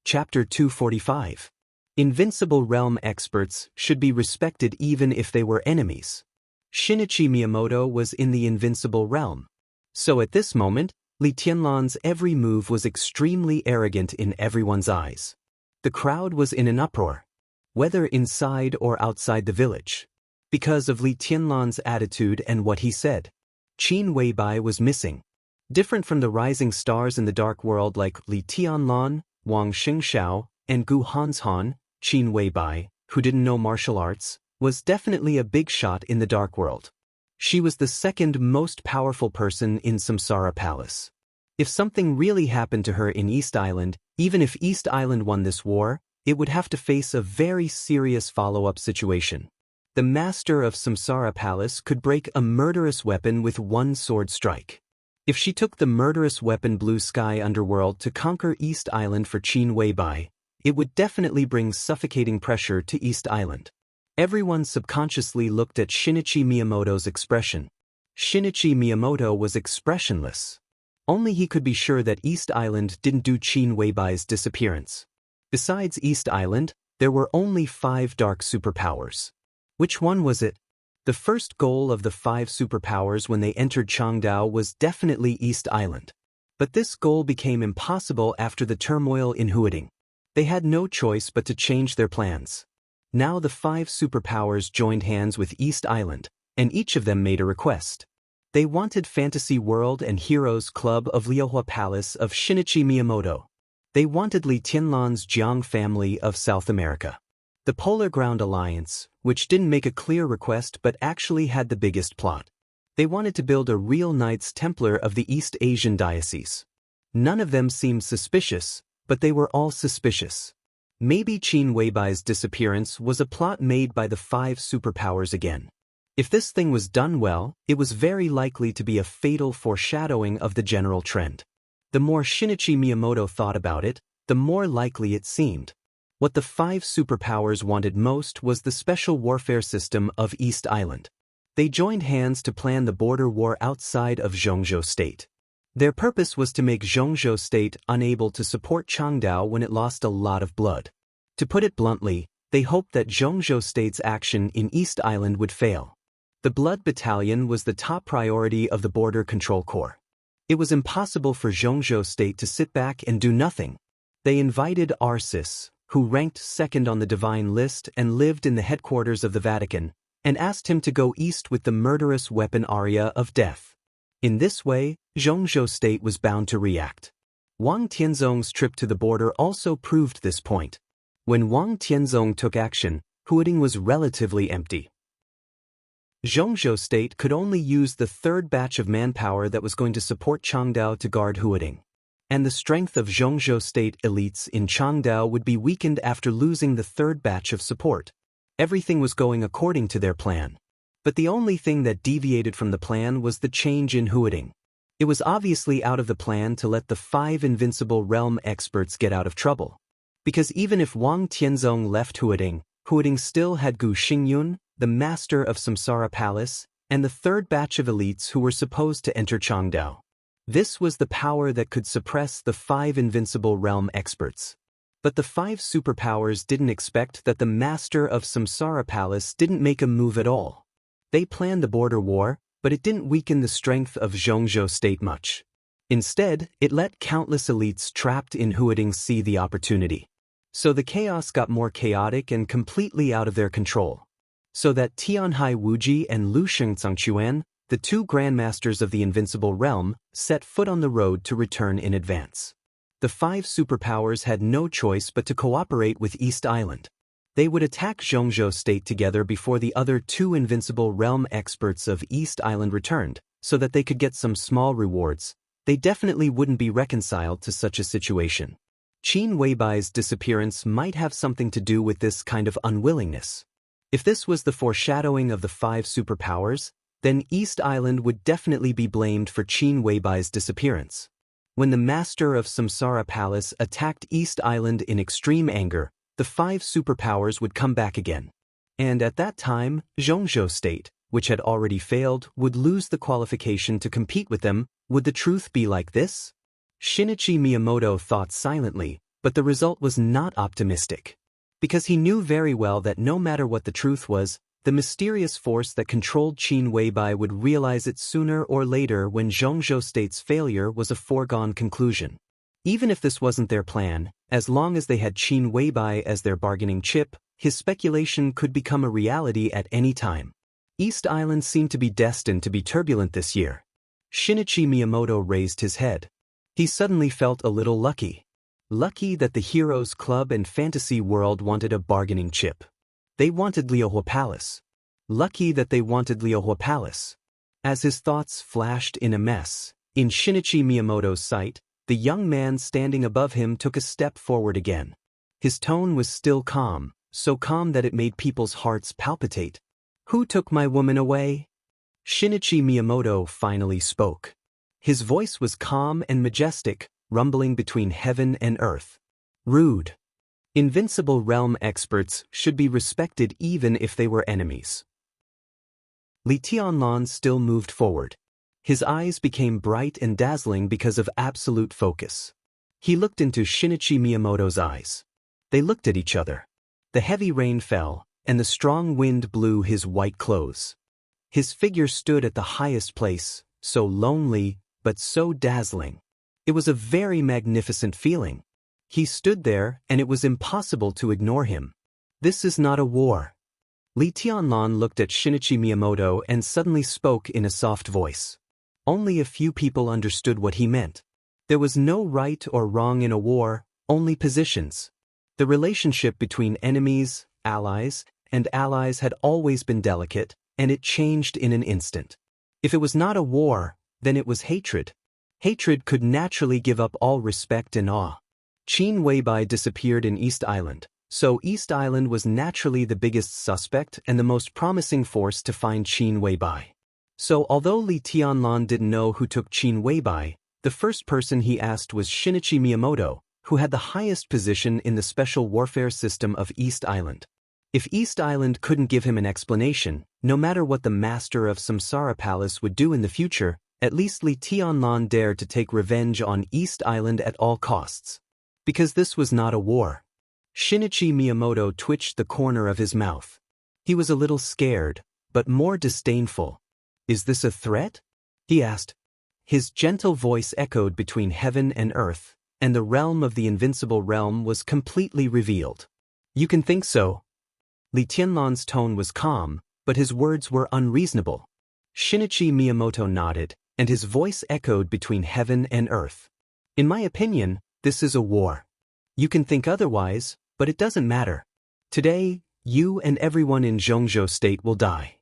Chapter 245. Invincible Realm Experts should be respected even if they were enemies. Shinichi Miyamoto was in the Invincible Realm. So at this moment, Li Tianlan's every move was extremely arrogant in everyone's eyes. The crowd was in an uproar, whether inside or outside the village, because of Li Tianlan's attitude and what he said. Qin Weibai was missing. Different from the rising stars in the dark world like Li Tianlan, Wang Xingxiao, and Gu Hanshan, Qin Weibai, who didn't know martial arts, was definitely a big shot in the dark world. She was the second most powerful person in Samsara Palace. If something really happened to her in East Island, even if East Island won this war, it would have to face a very serious follow-up situation. The master of Samsara Palace could break a murderous weapon with one sword strike. If she took the murderous weapon Blue Sky Underworld to conquer East Island for Qin Weibai, it would definitely bring suffocating pressure to East Island. Everyone subconsciously looked at Shinichi Miyamoto's expression. Shinichi Miyamoto was expressionless. Only he could be sure that East Island didn't do Qin Weibai's disappearance. Besides East Island, there were only 5 dark superpowers. Which one was it? The first goal of the 5 superpowers when they entered Changdao was definitely East Island. But this goal became impossible after the turmoil in Huading. They had no choice but to change their plans. Now the 5 superpowers joined hands with East Island, and each of them made a request. They wanted Fantasy World and Heroes Club of Liuhua Palace of Shinichi Miyamoto. They wanted Li Tianlan's Jiang family of South America. The Polar Ground Alliance, which didn't make a clear request but actually had the biggest plot. They wanted to build a real Knights Templar of the East Asian Diocese. None of them seemed suspicious, but they were all suspicious. Maybe Qin Weibai's disappearance was a plot made by the 5 superpowers again. If this thing was done well, it was very likely to be a fatal foreshadowing of the general trend. The more Shinichi Miyamoto thought about it, the more likely it seemed. What the 5 superpowers wanted most was the special warfare system of East Island. They joined hands to plan the border war outside of Zhongzhou State. Their purpose was to make Zhongzhou State unable to support Changdao when it lost a lot of blood. To put it bluntly, they hoped that Zhongzhou State's action in East Island would fail. The Blood Battalion was the top priority of the Border Control Corps. It was impossible for Zhongzhou State to sit back and do nothing. They invited Arsis, who ranked second on the divine list and lived in the headquarters of the Vatican, and asked him to go east with the murderous weapon Aria of Death. In this way, Zhongzhou State was bound to react. Wang Tianzong's trip to the border also proved this point. When Wang Tianzong took action, Huading was relatively empty. Zhongzhou State could only use the 3rd batch of manpower that was going to support Changdao to guard Huading. And the strength of Zhongzhou State elites in Changdao would be weakened after losing the 3rd batch of support. Everything was going according to their plan. But the only thing that deviated from the plan was the change in Huading. It was obviously out of the plan to let the 5 Invincible Realm Experts get out of trouble. Because even if Wang Tianzong left Huading, Huading still had Gu Xingyun, the master of Samsara Palace, and the 3rd batch of elites who were supposed to enter Changdao. This was the power that could suppress the 5 Invincible Realm Experts. But the 5 superpowers didn't expect that the master of Samsara Palace didn't make a move at all. They planned the border war, but it didn't weaken the strength of Zhongzhou State much. Instead, it let countless elites trapped in Huading see the opportunity. So the chaos got more chaotic and completely out of their control. So that Tianhai Wuji and Lu Shengzangquan, the 2 grandmasters of the Invincible Realm, set foot on the road to return in advance. The 5 superpowers had no choice but to cooperate with East Island. They would attack Zhongzhou State together before the other 2 Invincible Realm Experts of East Island returned, so that they could get some small rewards. They definitely wouldn't be reconciled to such a situation. Qin Weibai's disappearance might have something to do with this kind of unwillingness. If this was the foreshadowing of the 5 superpowers, then East Island would definitely be blamed for Qin Weibai's disappearance. When the master of Samsara Palace attacked East Island in extreme anger, the 5 superpowers would come back again. And at that time, Zhongzhou State, which had already failed, would lose the qualification to compete with them. Would the truth be like this? Shinichi Miyamoto thought silently, But the result was not optimistic. Because he knew very well that no matter what the truth was, the mysterious force that controlled Qin Weibai would realize it sooner or later when Zhongzhou State's failure was a foregone conclusion. Even if this wasn't their plan, as long as they had Qin Weibai as their bargaining chip, his speculation could become a reality at any time. East Island seemed to be destined to be turbulent this year. Shinichi Miyamoto raised his head. He suddenly felt a little lucky. Lucky that the Heroes Club and fantasy world wanted a bargaining chip. They wanted Liuhua Palace. Lucky that they wanted Liuhua Palace. As his thoughts flashed in a mess, in Shinichi Miyamoto's sight, the young man standing above him took a step forward again. His tone was still calm, so calm that it made people's hearts palpitate. "Who took my woman away?" Shinichi Miyamoto finally spoke. His voice was calm and majestic, rumbling between heaven and earth. "Rude. Invincible realm experts should be respected even if they were enemies." Li Tianlan still moved forward. His eyes became bright and dazzling because of absolute focus. He looked into Shinichi Miyamoto's eyes. They looked at each other. The heavy rain fell, and the strong wind blew his white clothes. His figure stood at the highest place, so lonely, but so dazzling. It was a very magnificent feeling. He stood there, and it was impossible to ignore him. "This is not a war." Li Tianlan looked at Shinichi Miyamoto and suddenly spoke in a soft voice. Only a few people understood what he meant. There was no right or wrong in a war, only positions. The relationship between enemies, allies, and allies had always been delicate, and it changed in an instant. If it was not a war, then it was hatred. Hatred could naturally give up all respect and awe. Qin Weibai disappeared in East Island, so East Island was naturally the biggest suspect and the most promising force to find Qin Weibai. So although Li Tianlan didn't know who took Qin Weibai, the first person he asked was Shinichi Miyamoto, who had the highest position in the special warfare system of East Island. If East Island couldn't give him an explanation, no matter what the master of Samsara Palace would do in the future, at least Li Tianlan dared to take revenge on East Island at all costs. Because this was not a war. Shinichi Miyamoto twitched the corner of his mouth. He was a little scared, but more disdainful. "Is this a threat?" he asked. His gentle voice echoed between heaven and earth, and the realm of the invincible realm was completely revealed. "You can think so." Li Tianlan's tone was calm, but his words were unreasonable. Shinichi Miyamoto nodded, and his voice echoed between heaven and earth. "In my opinion, this is a war. You can think otherwise, but it doesn't matter. Today, you and everyone in Zhongzhou State will die."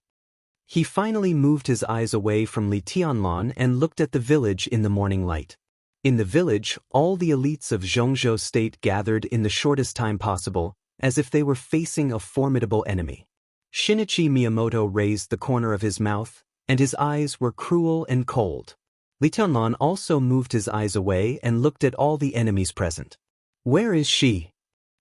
He finally moved his eyes away from Li Tianlan and looked at the village in the morning light. In the village, all the elites of Zhongzhou State gathered in the shortest time possible, as if they were facing a formidable enemy. Shinichi Miyamoto raised the corner of his mouth, and his eyes were cruel and cold. Li Tianlan also moved his eyes away and looked at all the enemies present. "Where is she?"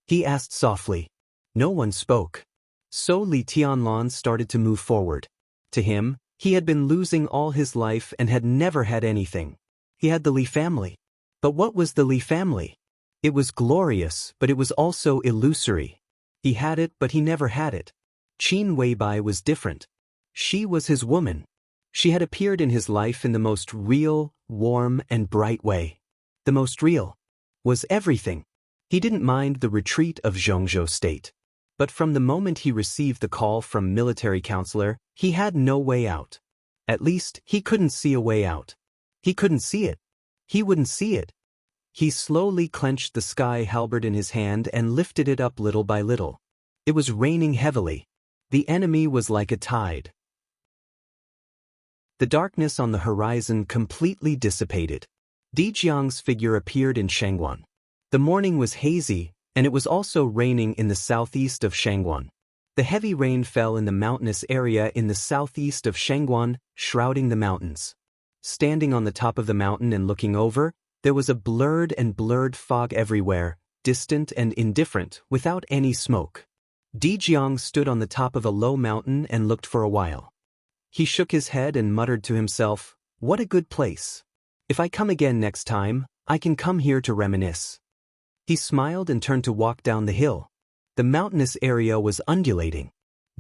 he asked softly. No one spoke. So Li Tianlan started to move forward. To him, he had been losing all his life and had never had anything. He had the Li family. But what was the Li family? It was glorious, but it was also illusory. He had it, but he never had it. Qin Weibai was different. She was his woman. She had appeared in his life in the most real, warm, and bright way. The most real was everything. He didn't mind the retreat of Zhongzhou State. But from the moment he received the call from military counselor, he had no way out. At least, he couldn't see a way out. He couldn't see it. He wouldn't see it. He slowly clenched the sky halberd in his hand and lifted it up little by little. It was raining heavily. The enemy was like a tide. The darkness on the horizon completely dissipated. Di Jiang's figure appeared in Shangguan. The morning was hazy, and it was also raining in the southeast of Shangguan. The heavy rain fell in the mountainous area in the southeast of Shangguan, shrouding the mountains. Standing on the top of the mountain and looking over, there was a blurred fog everywhere, distant and indifferent, without any smoke. Di Jiang stood on the top of a low mountain and looked for a while. He shook his head and muttered to himself, "What a good place. If I come again next time, I can come here to reminisce." He smiled and turned to walk down the hill. The mountainous area was undulating.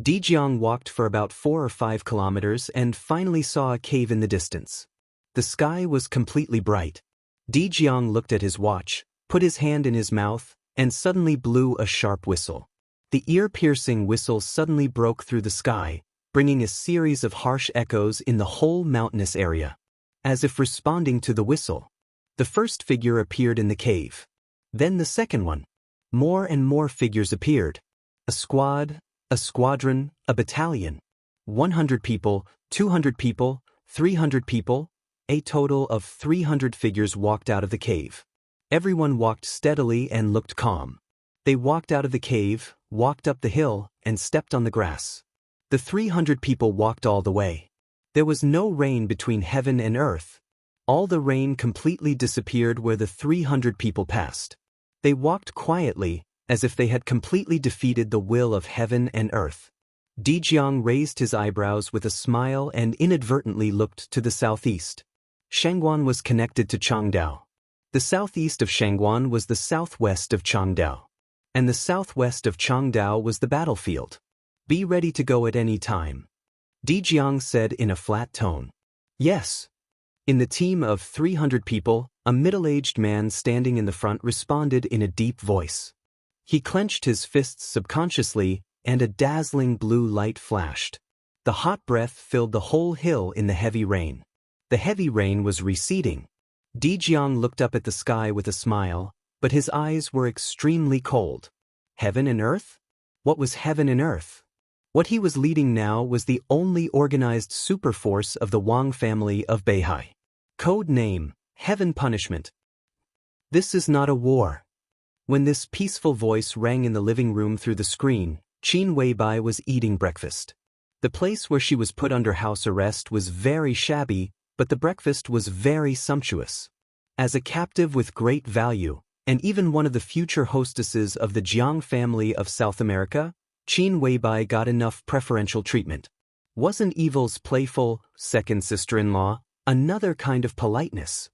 Dijiang walked for about 4 or 5 kilometers and finally saw a cave in the distance. The sky was completely bright. Dijiang looked at his watch, put his hand in his mouth, and suddenly blew a sharp whistle. The ear-piercing whistle suddenly broke through the sky, bringing a series of harsh echoes in the whole mountainous area. As if responding to the whistle, the first figure appeared in the cave. Then the second one. More and more figures appeared. A squad, a squadron, a battalion. 100 people, 200 people, 300 people. A total of 300 figures walked out of the cave. Everyone walked steadily and looked calm. They walked out of the cave, walked up the hill, and stepped on the grass. The 300 people walked all the way. There was no rain between heaven and earth. All the rain completely disappeared where the 300 people passed. They walked quietly, as if they had completely defeated the will of heaven and earth. Dijiang raised his eyebrows with a smile and inadvertently looked to the southeast. Shangguan was connected to Changdao. The southeast of Shangguan was the southwest of Changdao. And the southwest of Changdao was the battlefield. Be ready to go at any time. Dijiang said in a flat tone. Yes. In the team of 300 people, a middle-aged man standing in the front responded in a deep voice. He clenched his fists subconsciously, and a dazzling blue light flashed. The hot breath filled the whole hill in the heavy rain. The heavy rain was receding. Dijiang looked up at the sky with a smile, but his eyes were extremely cold. Heaven and earth? What was heaven and earth? What he was leading now was the only organized superforce of the Wang family of Beihai. Code name, Heaven Punishment. This is not a war. When this peaceful voice rang in the living room through the screen, Qin Weibai was eating breakfast. The place where she was put under house arrest was very shabby, but the breakfast was very sumptuous. As a captive with great value, and even one of the future hostesses of the Jiang family of South America, Qin Weibai got enough preferential treatment. Wasn't Evil's playful, second sister-in-law, another kind of politeness?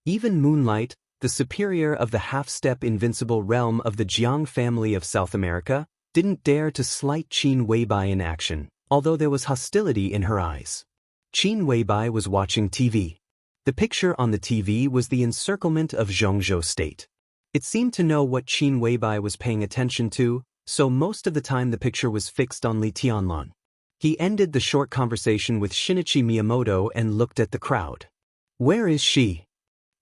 Even Moonlight, the superior of the half-step invincible realm of the Jiang family of South America, didn't dare to slight Qin Weibai in action, although there was hostility in her eyes. Qin Weibai was watching TV. The picture on the TV was the encirclement of Zhongzhou State. It seemed to know what Qin Weibai was paying attention to, so most of the time the picture was fixed on Li Tianlan. He ended the short conversation with Shinichi Miyamoto and looked at the crowd. Where is she?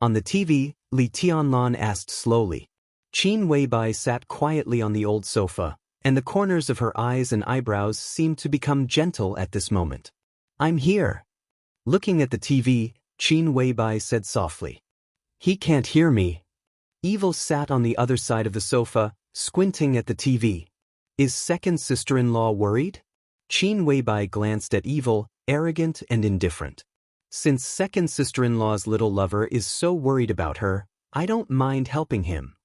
On the TV, Li Tianlan asked slowly. Qin Weibai sat quietly on the old sofa, and the corners of her eyes and eyebrows seemed to become gentle at this moment. I'm here. Looking at the TV, Qin Weibai said softly. He can't hear me. Evil sat on the other side of the sofa, squinting at the TV. Is second sister-in-law worried? Qin Weibai glanced at Evil, arrogant and indifferent. Since second sister-in-law's little lover is so worried about her, I don't mind helping him.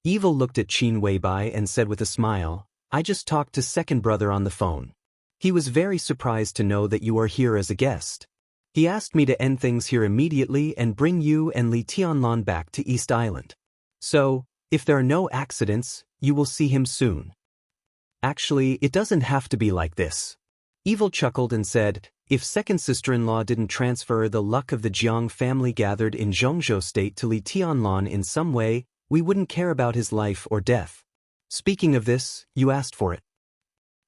Evil looked at Qin Weibai and said with a smile, I just talked to second brother on the phone. He was very surprised to know that you are here as a guest. He asked me to end things here immediately and bring you and Li Tianlan back to East Island. So, if there are no accidents, you will see him soon. Actually, it doesn't have to be like this. Evil chuckled and said, if second sister-in-law didn't transfer the luck of the Jiang family gathered in Zhongzhou State to Li Tianlan in some way, we wouldn't care about his life or death. Speaking of this, you asked for it.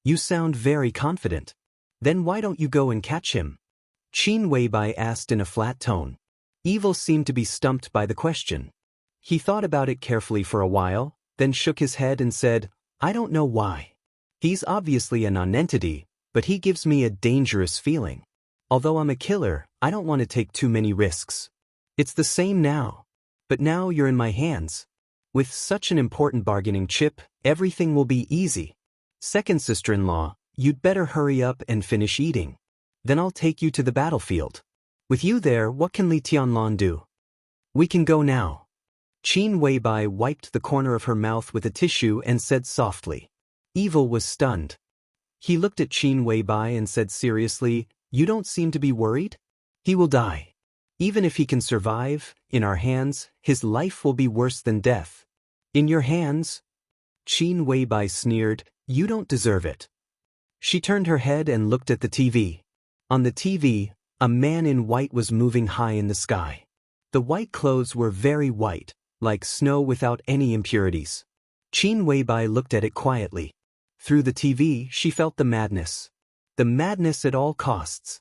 You sound very confident. Then why don't you go and catch him? Qin Weibai asked in a flat tone. Evil seemed to be stumped by the question. He thought about it carefully for a while, then shook his head and said, I don't know why. He's obviously a nonentity, but he gives me a dangerous feeling. Although I'm a killer, I don't want to take too many risks. It's the same now. But now you're in my hands. With such an important bargaining chip, everything will be easy. Second sister-in-law, you'd better hurry up and finish eating. Then I'll take you to the battlefield. With you there, what can Li Tianlan do? We can go now. Qin Weibai wiped the corner of her mouth with a tissue and said softly. Evil was stunned. He looked at Qin Weibai and said seriously, you don't seem to be worried? He will die. Even if he can survive, in our hands, his life will be worse than death. In your hands? Qin Weibai sneered, you don't deserve it. She turned her head and looked at the TV. On the TV, a man in white was moving high in the sky. The white clothes were very white, like snow without any impurities. Qin Weibai looked at it quietly. Through the TV, she felt the madness. The madness at all costs.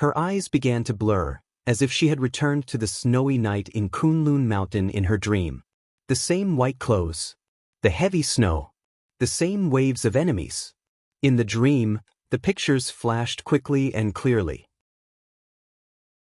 Her eyes began to blur, as if she had returned to the snowy night in Kunlun Mountain in her dream. The same white clothes. The heavy snow. The same waves of enemies. In the dream, the pictures flashed quickly and clearly.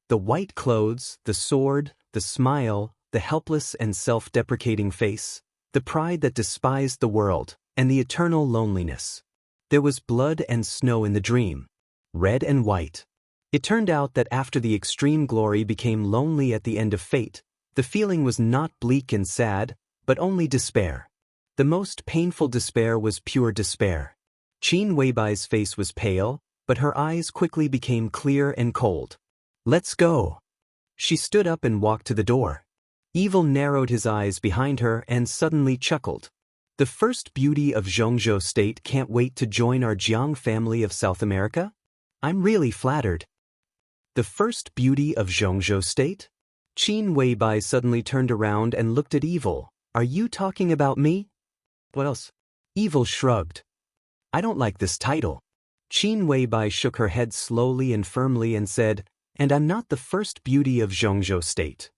The white clothes, the sword, the smile, the helpless and self-deprecating face, the pride that despised the world, and the eternal loneliness. There was blood and snow in the dream. Red and white. It turned out that after the extreme glory became lonely at the end of fate, the feeling was not bleak and sad, but only despair. The most painful despair was pure despair. Qin Weibai's face was pale, but her eyes quickly became clear and cold. Let's go. She stood up and walked to the door. Evil narrowed his eyes behind her and suddenly chuckled. The first beauty of Zhongzhou State can't wait to join our Jiang family of South America? I'm really flattered. The first beauty of Zhongzhou State? Qin Weibai suddenly turned around and looked at Evil. Are you talking about me? What else? Evil shrugged. I don't like this title. Qin Weibai shook her head slowly and firmly and said, and I'm not the first beauty of Zhongzhou State.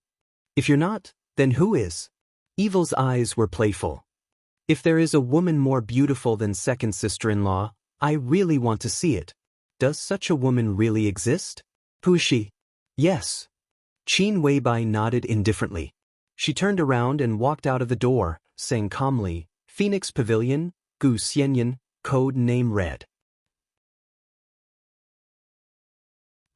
If you're not, then who is? Evil's eyes were playful. If there is a woman more beautiful than second sister-in-law, I really want to see it. Does such a woman really exist? Who is she? Yes. Qin Weibai nodded indifferently. She turned around and walked out of the door, saying calmly, Phoenix Pavilion, Gu Xianyan, code name Red.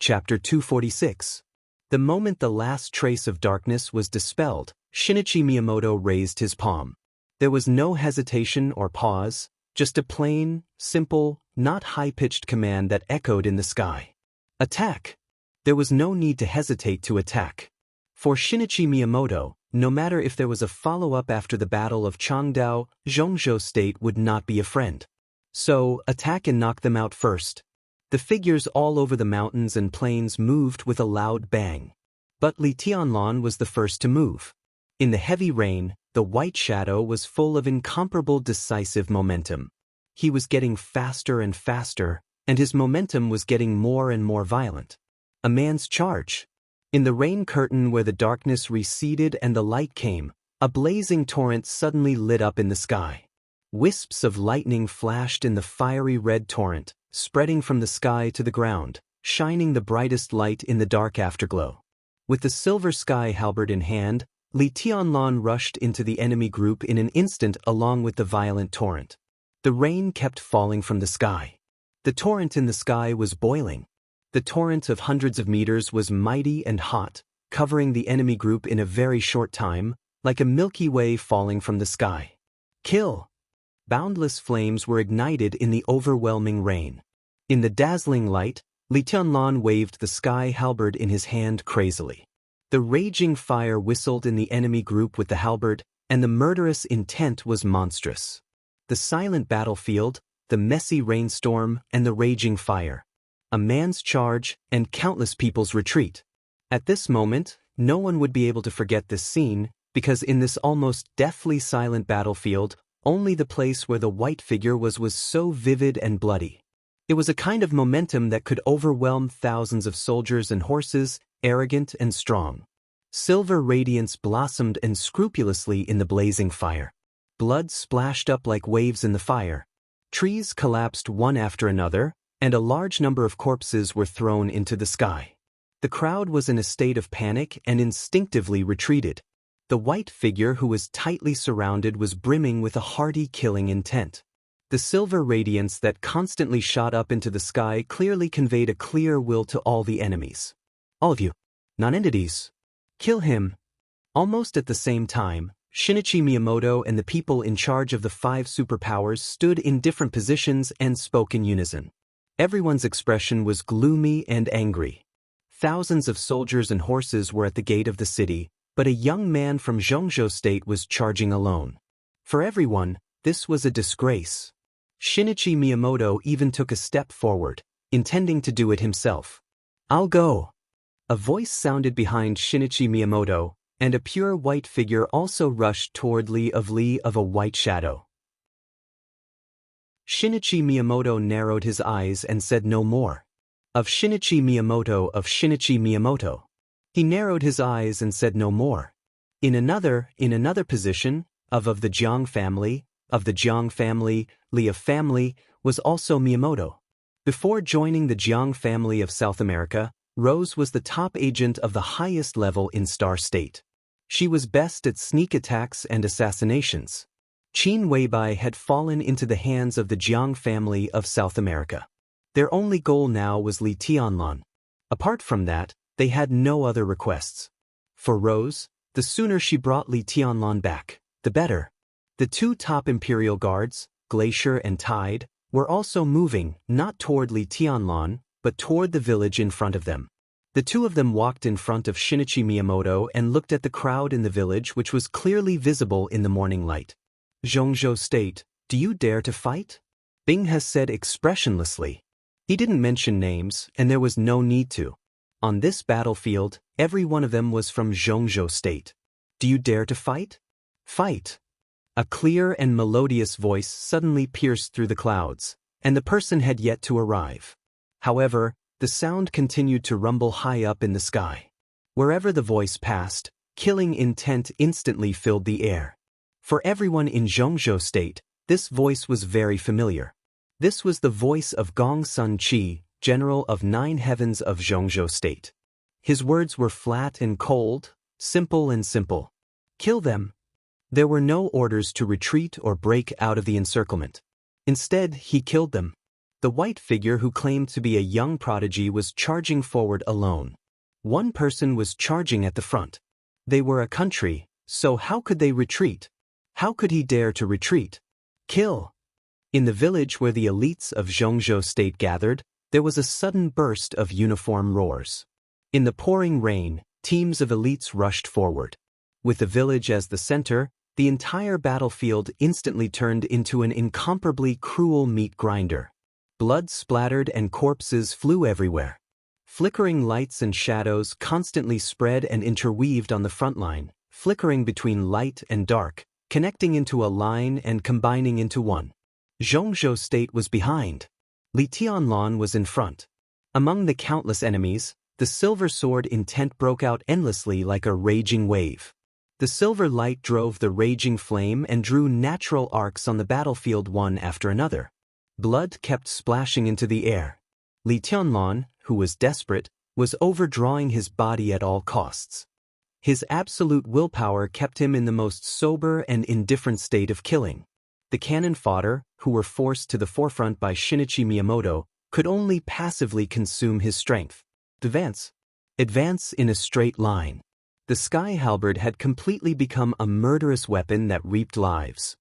Chapter 246. The moment the last trace of darkness was dispelled, Shinichi Miyamoto raised his palm. There was no hesitation or pause, just a plain, simple, not high-pitched command that echoed in the sky. Attack! There was no need to hesitate to attack. For Shinichi Miyamoto, no matter if there was a follow-up after the Battle of Changdao, Zhongzhou State would not be a friend. So, attack and knock them out first. The figures all over the mountains and plains moved with a loud bang. But Li Tianlan was the first to move. In the heavy rain, the white shadow was full of incomparable decisive momentum. He was getting faster and faster, and his momentum was getting more and more violent. A man's charge. In the rain curtain where the darkness receded and the light came, a blazing torrent suddenly lit up in the sky. Wisps of lightning flashed in the fiery red torrent, spreading from the sky to the ground, shining the brightest light in the dark afterglow. With the silver sky halberd in hand, Li Tianlan rushed into the enemy group in an instant along with the violent torrent. The rain kept falling from the sky. The torrent in the sky was boiling. The torrent of hundreds of meters was mighty and hot, covering the enemy group in a very short time, like a Milky Way falling from the sky. Kill! Boundless flames were ignited in the overwhelming rain. In the dazzling light, Li Tianlan waved the sky halberd in his hand crazily. The raging fire whistled in the enemy group with the halberd, and the murderous intent was monstrous. The silent battlefield, the messy rainstorm, and the raging fire. A man's charge, and countless people's retreat. At this moment, no one would be able to forget this scene, because in this almost deathly silent battlefield, only the place where the white figure was so vivid and bloody. It was a kind of momentum that could overwhelm thousands of soldiers and horses, arrogant and strong. Silver radiance blossomed unscrupulously in the blazing fire. Blood splashed up like waves in the fire. Trees collapsed one after another, and a large number of corpses were thrown into the sky. The crowd was in a state of panic and instinctively retreated. The white figure who was tightly surrounded was brimming with a hearty killing intent. The silver radiance that constantly shot up into the sky clearly conveyed a clear will to all the enemies. All of you, non-entities, kill him. Almost at the same time, Shinichi Miyamoto and the people in charge of the 5 superpowers stood in different positions and spoke in unison. Everyone's expression was gloomy and angry. Thousands of soldiers and horses were at the gate of the city, but a young man from Zhongzhou State was charging alone. For everyone, this was a disgrace. Shinichi Miyamoto even took a step forward, intending to do it himself. "I'll go." A voice sounded behind Shinichi Miyamoto, and a pure white figure also rushed toward Li of a white shadow. Shinichi Miyamoto narrowed his eyes and said no more. Of Shinichi Miyamoto. He narrowed his eyes and said no more. In another position, of the Jiang family, Li of family, was also Miyamoto. Before joining the Jiang family of South America, Rose was the top agent of the highest level in Star State. She was best at sneak attacks and assassinations. Qin Weibai had fallen into the hands of the Jiang family of South America. Their only goal now was Li Tianlan. Apart from that, they had no other requests. For Rose, the sooner she brought Li Tianlan back, the better. The two top Imperial Guards, Glacier and Tide, were also moving, not toward Li Tianlan, but toward the village in front of them. The two of them walked in front of Shinichi Miyamoto and looked at the crowd in the village, which was clearly visible in the morning light. "Zhongzhou State, do you dare to fight?" Bing has said expressionlessly. He didn't mention names, and there was no need to. On this battlefield, every one of them was from Zhongzhou State. "Do you dare to fight?" "Fight!" A clear and melodious voice suddenly pierced through the clouds, and the person had yet to arrive. However, the sound continued to rumble high up in the sky. Wherever the voice passed, killing intent instantly filled the air. For everyone in Zhongzhou State, this voice was very familiar. This was the voice of Gong Sun Qi, General of 9 Heavens of Zhongzhou State. His words were flat and cold, simple and simple. "Kill them." There were no orders to retreat or break out of the encirclement. Instead, he killed them. The white figure who claimed to be a young prodigy was charging forward alone. One person was charging at the front. They were a country, so how could they retreat? How could he dare to retreat? Kill! In the village where the elites of Zhongzhou State gathered, there was a sudden burst of uniform roars. In the pouring rain, teams of elites rushed forward. With the village as the center, the entire battlefield instantly turned into an incomparably cruel meat grinder. Blood splattered and corpses flew everywhere. Flickering lights and shadows constantly spread and interweaved on the front line, flickering between light and dark, connecting into a line and combining into one. Zhongzhou State was behind. Li Tianlan was in front. Among the countless enemies, the silver sword intent broke out endlessly like a raging wave. The silver light drove the raging flame and drew natural arcs on the battlefield one after another. Blood kept splashing into the air. Li Tianlan, who was desperate, was overdrawing his body at all costs. His absolute willpower kept him in the most sober and indifferent state of killing. The cannon fodder, who were forced to the forefront by Shinichi Miyamoto, could only passively consume his strength. Advance in a straight line. The sky halberd had completely become a murderous weapon that reaped lives.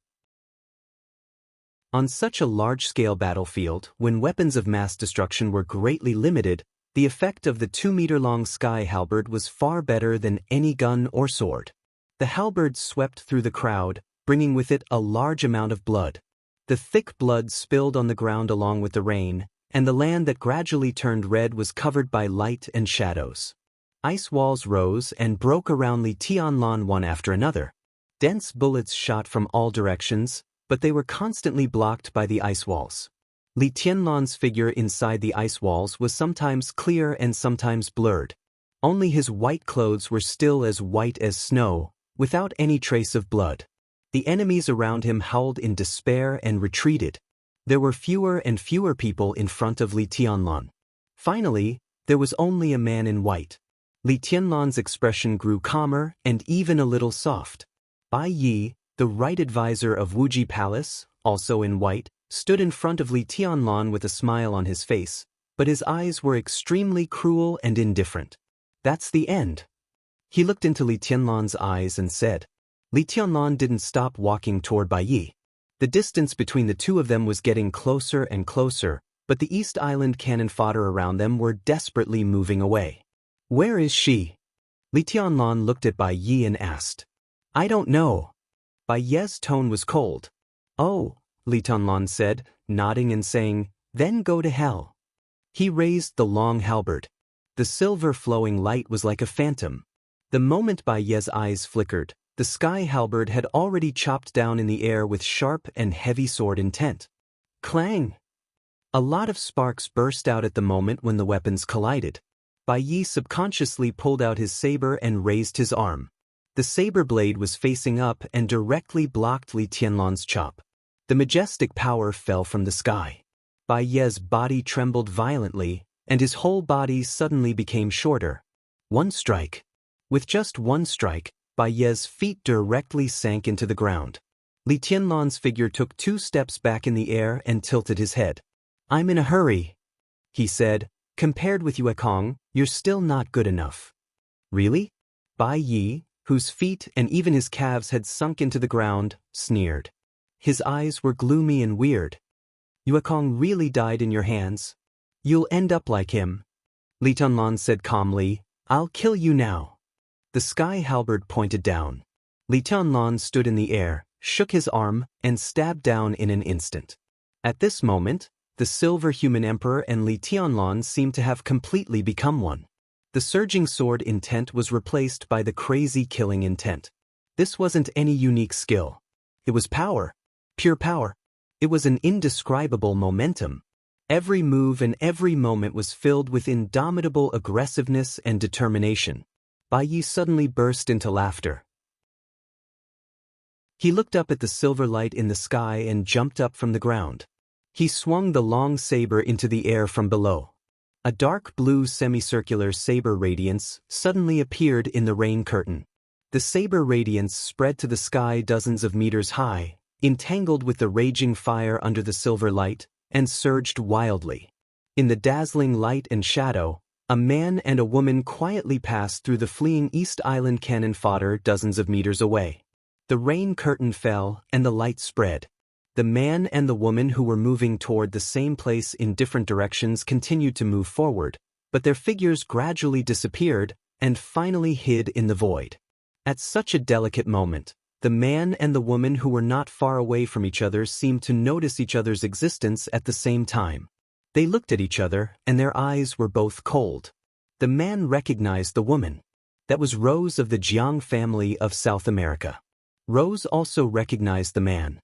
On such a large-scale battlefield, when weapons of mass destruction were greatly limited, the effect of the 2-meter-long sky halberd was far better than any gun or sword. The halberd swept through the crowd, bringing with it a large amount of blood. The thick blood spilled on the ground along with the rain, and the land that gradually turned red was covered by light and shadows. Ice walls rose and broke around Li Tianlan one after another. Dense bullets shot from all directions, but they were constantly blocked by the ice walls. Li Tianlan's figure inside the ice walls was sometimes clear and sometimes blurred. Only his white clothes were still as white as snow, without any trace of blood. The enemies around him howled in despair and retreated. There were fewer and fewer people in front of Li Tianlan. Finally, there was only a man in white. Li Tianlan's expression grew calmer and even a little soft. Bai Yi, the right advisor of Wuji Palace, also in white, stood in front of Li Tianlan with a smile on his face, but his eyes were extremely cruel and indifferent. "That's the end." He looked into Li Tianlan's eyes and said. Li Tianlan didn't stop walking toward Bai Yi. The distance between the two of them was getting closer and closer, but the East Island cannon fodder around them were desperately moving away. Where is she? Li Tianlan looked at Bai Yi and asked. I don't know. Bai Ye's tone was cold. Oh, Li Tianlan said, nodding and saying, then go to hell. He raised the long halberd. The silver flowing light was like a phantom. The moment Bai Ye's eyes flickered, the sky halberd had already chopped down in the air with sharp and heavy sword intent. Clang! A lot of sparks burst out at the moment when the weapons collided. Bai Yi subconsciously pulled out his saber and raised his arm. The saber blade was facing up and directly blocked Li Tianlan's chop. The majestic power fell from the sky. Bai Ye's body trembled violently, and his whole body suddenly became shorter. One strike. With just one strike, Bai Ye's feet directly sank into the ground. Li Tianlan's figure took 2 steps back in the air and tilted his head. I'm in a hurry, he said. Compared with Yue Kong, you're still not good enough. Really? Bai Yi, whose feet and even his calves had sunk into the ground, sneered. His eyes were gloomy and weird. Yue Kong really died in your hands? You'll end up like him. Li Tianlan said calmly, I'll kill you now. The sky halberd pointed down. Li Tianlan stood in the air, shook his arm, and stabbed down in an instant. At this moment, the silver human emperor and Li Tianlan seemed to have completely become one. The surging sword intent was replaced by the crazy killing intent. This wasn't any unique skill. It was power. Pure power. It was an indescribable momentum. Every move and every moment was filled with indomitable aggressiveness and determination. Bai Yi suddenly burst into laughter. He looked up at the silver light in the sky and jumped up from the ground. He swung the long saber into the air from below. A dark blue semicircular saber radiance suddenly appeared in the rain curtain. The saber radiance spread to the sky dozens of meters high, entangled with the raging fire under the silver light, and surged wildly. In the dazzling light and shadow, a man and a woman quietly passed through the fleeing East Island cannon fodder dozens of meters away. The rain curtain fell and the light spread. The man and the woman who were moving toward the same place in different directions continued to move forward, but their figures gradually disappeared and finally hid in the void. At such a delicate moment, the man and the woman who were not far away from each other seemed to notice each other's existence at the same time. They looked at each other, and their eyes were both cold. The man recognized the woman. That was Rose of the Jiang family of South America. Rose also recognized the man.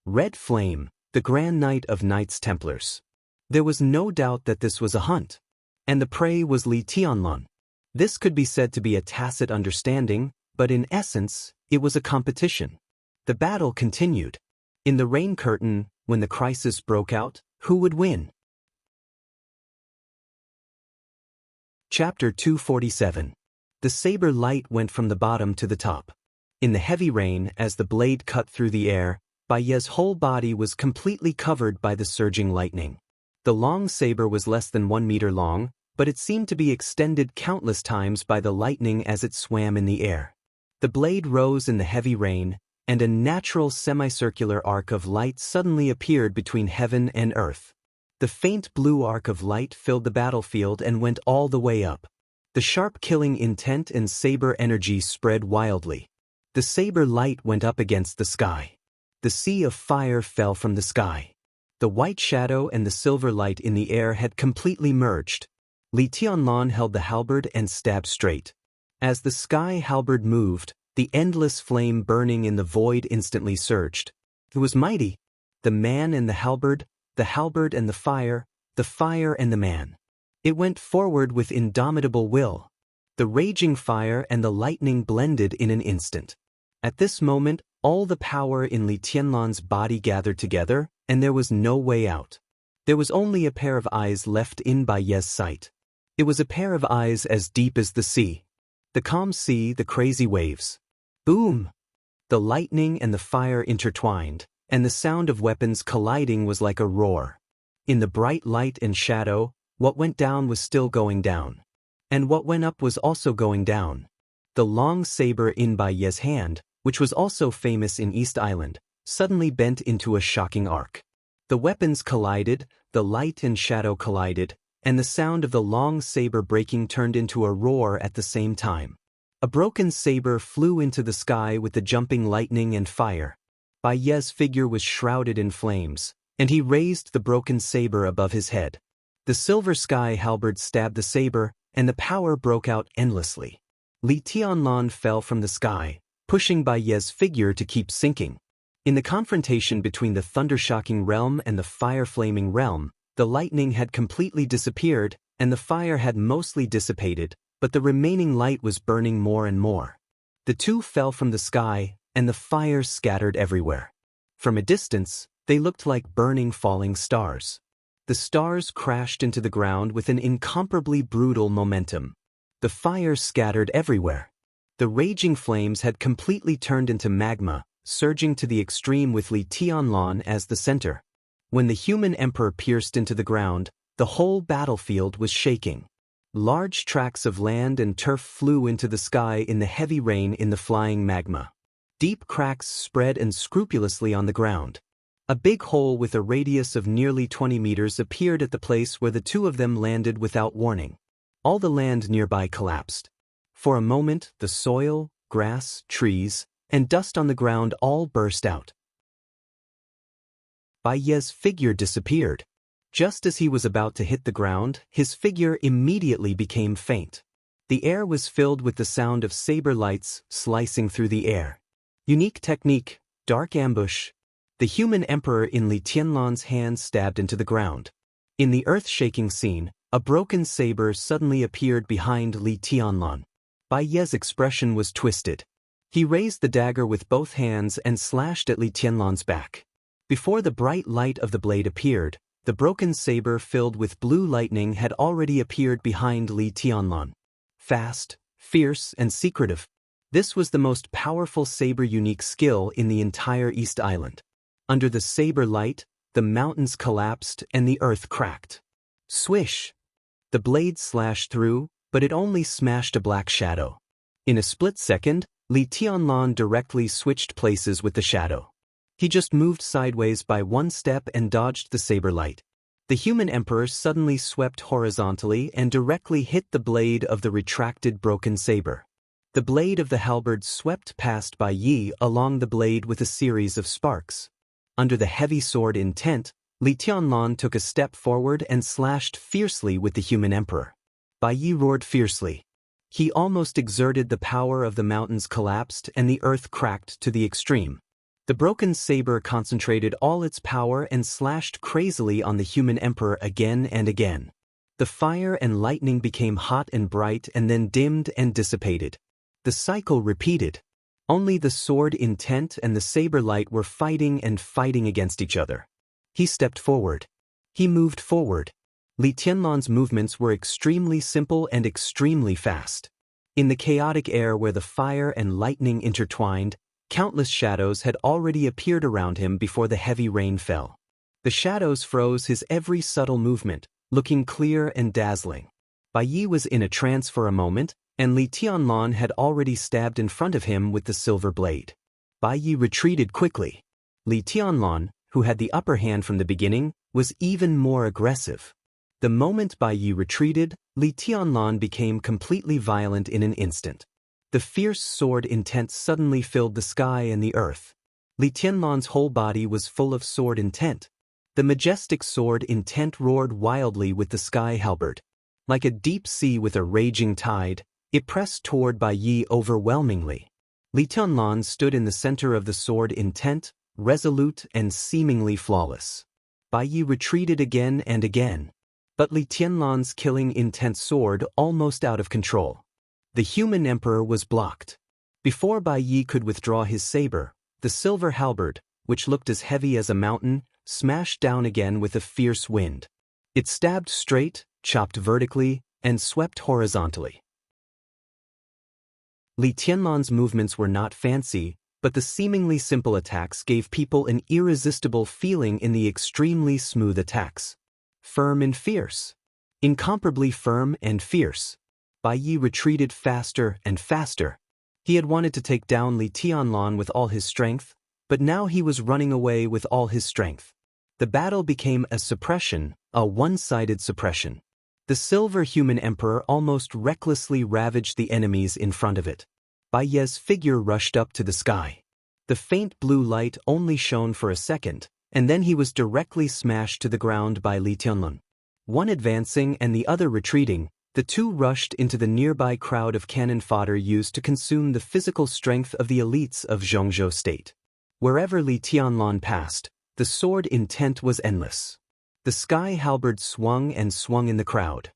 Red Flame, the Grand Knight of Knights Templars. There was no doubt that this was a hunt. And the prey was Li Tianlan. This could be said to be a tacit understanding, but in essence, it was a competition. The battle continued. In the rain curtain, when the crisis broke out, who would win? Chapter 247. The saber light went from the bottom to the top. In the heavy rain, as the blade cut through the air, Bai Ye's whole body was completely covered by the surging lightning. The long saber was less than 1 meter long, but it seemed to be extended countless times by the lightning as it swam in the air. The blade rose in the heavy rain, and a natural semicircular arc of light suddenly appeared between heaven and earth. The faint blue arc of light filled the battlefield and went all the way up. The sharp killing intent and saber energy spread wildly. The saber light went up against the sky. The sea of fire fell from the sky. The white shadow and the silver light in the air had completely merged. Li Tianlan held the halberd and stabbed straight. As the sky halberd moved, the endless flame burning in the void instantly surged. It was mighty. The man and the halberd and the fire and the man. It went forward with indomitable will. The raging fire and the lightning blended in an instant. At this moment, all the power in Li Tianlan's body gathered together, and there was no way out. There was only a pair of eyes left in Bai Ye's sight. It was a pair of eyes as deep as the sea. The calm sea, the crazy waves. Boom! The lightning and the fire intertwined, and the sound of weapons colliding was like a roar. In the bright light and shadow, what went down was still going down. And what went up was also going down. The long saber in Bai Ye's hand, which was also famous in East Island, suddenly bent into a shocking arc. The weapons collided, the light and shadow collided, and the sound of the long saber breaking turned into a roar at the same time. A broken saber flew into the sky with the jumping lightning and fire. Bai Ye's figure was shrouded in flames, and he raised the broken saber above his head. The silver sky halberd stabbed the saber, and the power broke out endlessly. Li Tianlan fell from the sky, pushing Bai Ye's figure to keep sinking. In the confrontation between the thunder-shocking realm and the fire-flaming realm, the lightning had completely disappeared, and the fire had mostly dissipated, but the remaining light was burning more and more. The two fell from the sky, and the fire scattered everywhere. From a distance, they looked like burning falling stars. The stars crashed into the ground with an incomparably brutal momentum. The fire scattered everywhere. The raging flames had completely turned into magma, surging to the extreme with Li Tianlan as the center. When the human emperor pierced into the ground, the whole battlefield was shaking. Large tracts of land and turf flew into the sky in the heavy rain in the flying magma. Deep cracks spread unscrupulously on the ground. A big hole with a radius of nearly 20 meters appeared at the place where the two of them landed without warning. All the land nearby collapsed. For a moment, the soil, grass, trees, and dust on the ground all burst out. Bai Ye's figure disappeared. Just as he was about to hit the ground, his figure immediately became faint. The air was filled with the sound of saber lights slicing through the air. Unique technique, dark ambush. The human emperor in Li Tianlan's hand stabbed into the ground. In the earth-shaking scene, a broken saber suddenly appeared behind Li Tianlan. Bai Ye's expression was twisted. He raised the dagger with both hands and slashed at Li Tianlan's back. Before the bright light of the blade appeared, the broken saber filled with blue lightning had already appeared behind Li Tianlan. Fast, fierce, and secretive. This was the most powerful saber unique skill in the entire East Island. Under the saber light, the mountains collapsed and the earth cracked. Swish! The blade slashed through, but it only smashed a black shadow. In a split second, Li Tianlan directly switched places with the shadow. He just moved sideways by one step and dodged the saber light. The human emperor suddenly swept horizontally and directly hit the blade of the retracted broken saber. The blade of the halberd swept past Bai Yi along the blade with a series of sparks. Under the heavy sword intent, Li Tianlan took a step forward and slashed fiercely with the human emperor. Bai Yi roared fiercely. He almost exerted the power of the mountains collapsed and the earth cracked to the extreme. The broken saber concentrated all its power and slashed crazily on the human emperor again and again. The fire and lightning became hot and bright and then dimmed and dissipated. The cycle repeated. Only the sword intent and the saber light were fighting and fighting against each other. He stepped forward. He moved forward. Li Tianlan's movements were extremely simple and extremely fast. In the chaotic air where the fire and lightning intertwined, countless shadows had already appeared around him before the heavy rain fell. The shadows froze his every subtle movement, looking clear and dazzling. Bai Yi was in a trance for a moment, and Li Tianlan had already stabbed in front of him with the silver blade. Bai Yi retreated quickly. Li Tianlan, who had the upper hand from the beginning, was even more aggressive. The moment Bai Yi retreated, Li Tianlan became completely violent in an instant. The fierce sword intent suddenly filled the sky and the earth. Li Tianlan's whole body was full of sword intent. The majestic sword intent roared wildly with the sky halberd. Like a deep sea with a raging tide, it pressed toward Bai Yi overwhelmingly. Li Tianlan stood in the center of the sword intent, resolute and seemingly flawless. Bai Yi retreated again and again. But Li Tianlan's killing intent sword almost out of control. The human emperor was blocked. Before Bai Yi could withdraw his saber, the silver halberd, which looked as heavy as a mountain, smashed down again with a fierce wind. It stabbed straight, chopped vertically, and swept horizontally. Li Tianlan's movements were not fancy, but the seemingly simple attacks gave people an irresistible feeling in the extremely smooth attacks. Firm and fierce. Incomparably firm and fierce. Bai Yi retreated faster and faster. He had wanted to take down Li Tianlan with all his strength, but now he was running away with all his strength. The battle became a suppression, a one-sided suppression. The silver human emperor almost recklessly ravaged the enemies in front of it. Bai Ye's figure rushed up to the sky. The faint blue light only shone for a second, and then he was directly smashed to the ground by Li Tianlun. One advancing and the other retreating, the two rushed into the nearby crowd of cannon fodder used to consume the physical strength of the elites of Zhongzhou state. Wherever Li Tianlun passed, the sword intent was endless. The sky halberd swung and swung in the crowd.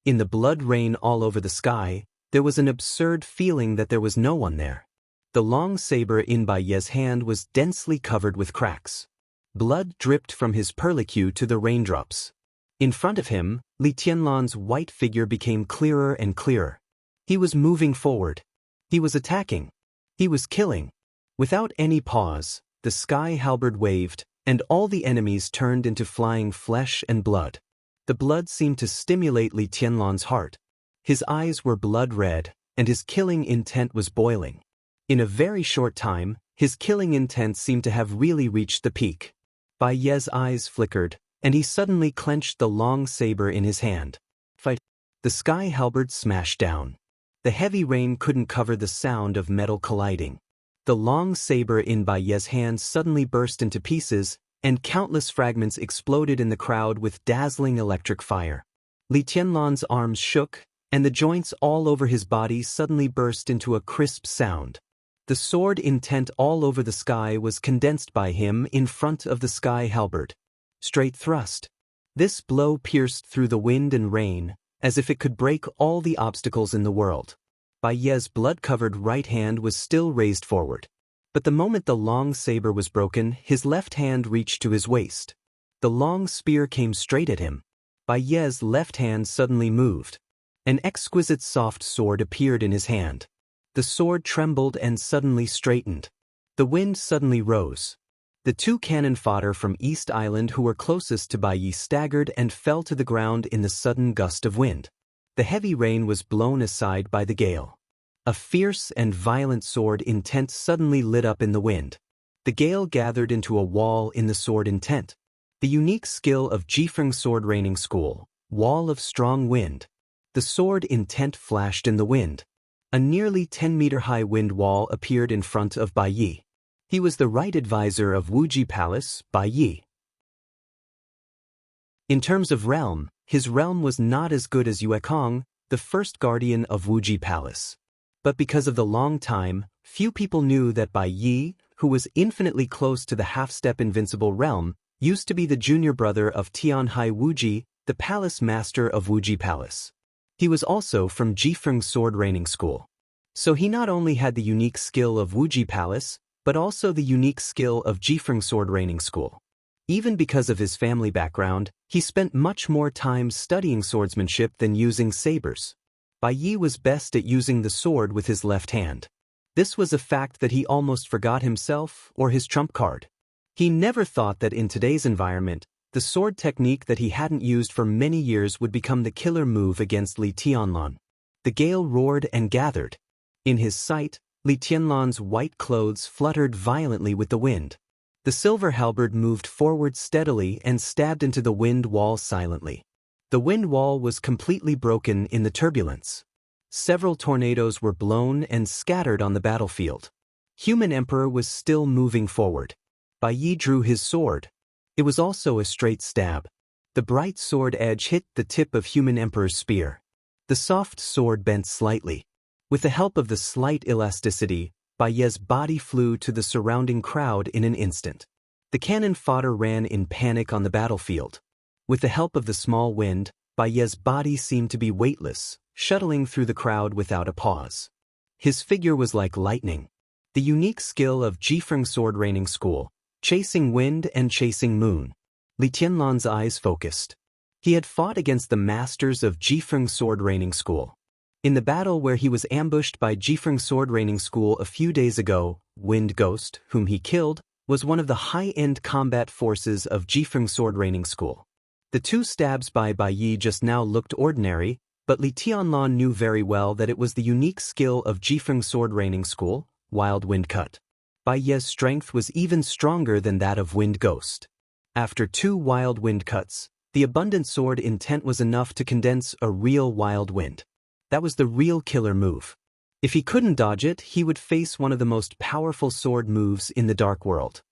In the blood rain all over the sky, there was an absurd feeling that there was no one there. The long saber in Bai Ye's hand was densely covered with cracks. Blood dripped from his perlicue to the raindrops. In front of him, Li Tianlun's white figure became clearer and clearer. He was moving forward. He was attacking. He was killing. Without any pause, the sky halberd waved, and all the enemies turned into flying flesh and blood. The blood seemed to stimulate Li Tianlun's heart. His eyes were blood red, and his killing intent was boiling. In a very short time, his killing intent seemed to have really reached the peak. Bai Ye's eyes flickered, and he suddenly clenched the long saber in his hand. Fight! The sky halberd smashed down. The heavy rain couldn't cover the sound of metal colliding. The long saber in Bai Ye's hand suddenly burst into pieces, and countless fragments exploded in the crowd with dazzling electric fire. Li Tianlun's arms shook, and the joints all over his body suddenly burst into a crisp sound. The sword intent all over the sky was condensed by him in front of the sky halberd. Straight thrust. This blow pierced through the wind and rain, as if it could break all the obstacles in the world. Bai Ye's blood-covered right hand was still raised forward. But the moment the long saber was broken, his left hand reached to his waist. The long spear came straight at him. Bai Ye's left hand suddenly moved. An exquisite soft sword appeared in his hand. The sword trembled and suddenly straightened. The wind suddenly rose. The two cannon fodder from East Island who were closest to Bai Ye staggered and fell to the ground in the sudden gust of wind. The heavy rain was blown aside by the gale. A fierce and violent sword intent suddenly lit up in the wind. The gale gathered into a wall in the sword intent. The unique skill of Jifeng sword raining school, wall of strong wind. The sword intent flashed in the wind. A nearly 10-meter-high wind wall appeared in front of Bai Ye. He was the right advisor of Wuji Palace, Bai Ye. In terms of realm, his realm was not as good as Yuekong, the first guardian of Wuji Palace. But because of the long time, few people knew that Bai Ye, who was infinitely close to the half-step invincible realm, used to be the junior brother of Tianhai Wuji, the palace master of Wuji Palace. He was also from Jifeng sword raining school. So he not only had the unique skill of Wuji Palace, but also the unique skill of Jifeng sword raining school. Even because of his family background, he spent much more time studying swordsmanship than using sabers. Bai Ye was best at using the sword with his left hand. This was a fact that he almost forgot himself or his trump card. He never thought that in today's environment, the sword technique that he hadn't used for many years would become the killer move against Li Tianlun. The gale roared and gathered. In his sight, Li Tianlun's white clothes fluttered violently with the wind. The silver halberd moved forward steadily and stabbed into the wind wall silently. The wind wall was completely broken in the turbulence. Several tornadoes were blown and scattered on the battlefield. Human Emperor was still moving forward. Bai Ye drew his sword. It was also a straight stab. The bright sword edge hit the tip of Human Emperor's spear. The soft sword bent slightly. With the help of the slight elasticity, Bai Ye's body flew to the surrounding crowd in an instant. The cannon fodder ran in panic on the battlefield. With the help of the small wind, Bai Ye's body seemed to be weightless, shuttling through the crowd without a pause. His figure was like lightning. The unique skill of Jifeng sword raining school, chasing wind and chasing moon. Li Tianlun's eyes focused. He had fought against the masters of Jifeng sword raining school. In the battle where he was ambushed by Jifeng sword raining school a few days ago, Wind Ghost, whom he killed, was one of the high-end combat forces of Jifeng sword raining school. The two stabs by Bai Ye just now looked ordinary, but Li Tianlun knew very well that it was the unique skill of Jifeng sword raining school, Wild Wind Cut. Bai Ye's strength was even stronger than that of Wind Ghost. After two wild wind cuts, The abundant sword intent was enough to condense a real wild wind. That was the real killer move. If he couldn't dodge it, he would face one of the most powerful sword moves in the dark world.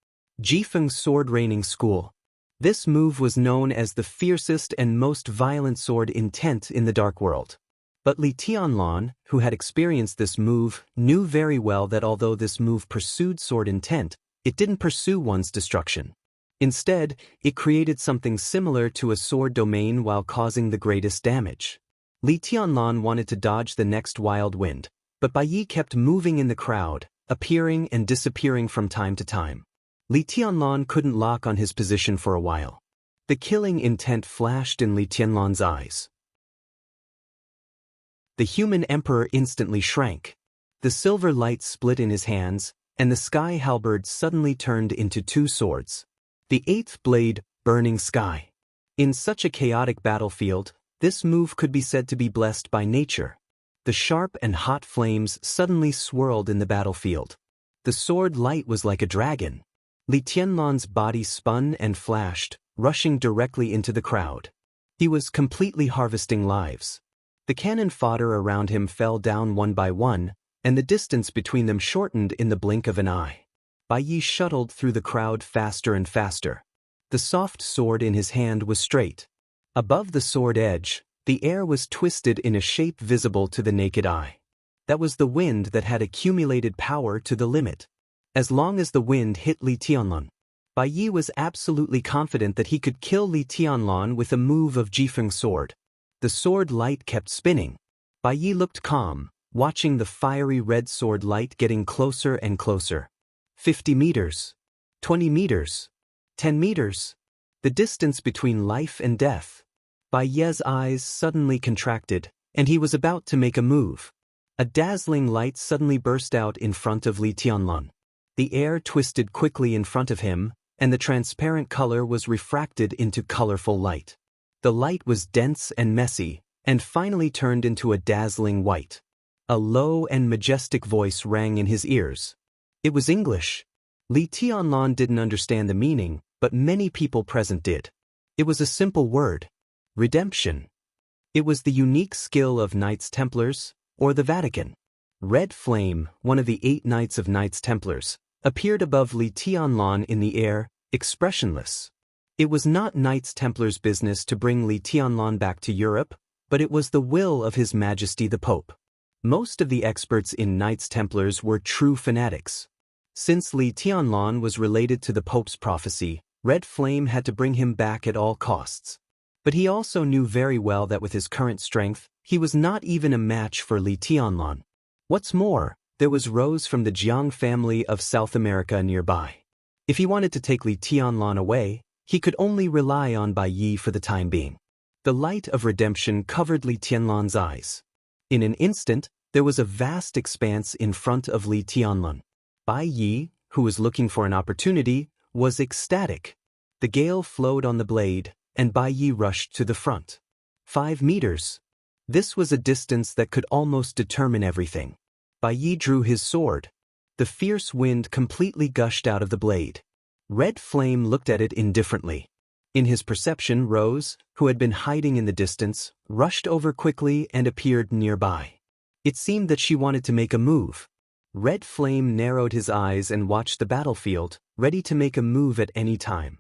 Jifeng's sword raining school. This move was known as the fiercest and most violent sword intent in the dark world. But Li Tianlan, who had experienced this move, knew very well that although this move pursued sword intent, it didn't pursue one's destruction. Instead, it created something similar to a sword domain while causing the greatest damage. Li Tianlan wanted to dodge the next wild wind, but Bai Yi kept moving in the crowd, appearing and disappearing from time to time. Li Tianlan couldn't lock on his position for a while. The killing intent flashed in Li Tianlan's eyes. The human emperor instantly shrank. The silver light split in his hands, and the sky halberd suddenly turned into two swords. The eighth blade, burning sky. In such a chaotic battlefield, this move could be said to be blessed by nature. The sharp and hot flames suddenly swirled in the battlefield. The sword light was like a dragon. Li Tianlan's body spun and flashed, rushing directly into the crowd. He was completely harvesting lives. The cannon fodder around him fell down one by one, and the distance between them shortened in the blink of an eye. Bai Yi shuttled through the crowd faster and faster. The soft sword in his hand was straight. Above the sword edge, the air was twisted in a shape visible to the naked eye. That was the wind that had accumulated power to the limit. As long as the wind hit Li Tianlan, Bai Yi was absolutely confident that he could kill Li Tianlan with a move of Jifeng's sword. The sword light kept spinning. Bai Yi looked calm, watching the fiery red sword light getting closer and closer. 50 meters. 20 meters. 10 meters. The distance between life and death. Bai Yi's eyes suddenly contracted, and he was about to make a move. A dazzling light suddenly burst out in front of Li Tianlan. The air twisted quickly in front of him, and the transparent color was refracted into colorful light. The light was dense and messy, and finally turned into a dazzling white. A low and majestic voice rang in his ears. It was English. Li Tianlan didn't understand the meaning, but many people present did. It was a simple word. Redemption. It was the unique skill of Knights Templars, or the Vatican. Red Flame, one of the 8 Knights of Knights Templars, appeared above Li Tianlan in the air, expressionless. It was not Knights Templars' business to bring Li Tianlan back to Europe, but it was the will of His Majesty the Pope. Most of the experts in Knights Templars were true fanatics. Since Li Tianlan was related to the Pope's prophecy, Red Flame had to bring him back at all costs. But he also knew very well that with his current strength, he was not even a match for Li Tianlan. What's more, there was Rose from the Jiang family of South America nearby. If he wanted to take Li Tianlan away, he could only rely on Bai Yi for the time being. The light of redemption covered Li Tianlan's eyes. In an instant, there was a vast expanse in front of Li Tianlan. Bai Yi, who was looking for an opportunity, was ecstatic. The gale flowed on the blade, and Bai Yi rushed to the front. 5 meters. This was a distance that could almost determine everything. Bai Yi drew his sword. The fierce wind completely gushed out of the blade. Red Flame looked at it indifferently. In his perception, Rose, who had been hiding in the distance, rushed over quickly and appeared nearby. It seemed that she wanted to make a move. Red Flame narrowed his eyes and watched the battlefield, ready to make a move at any time.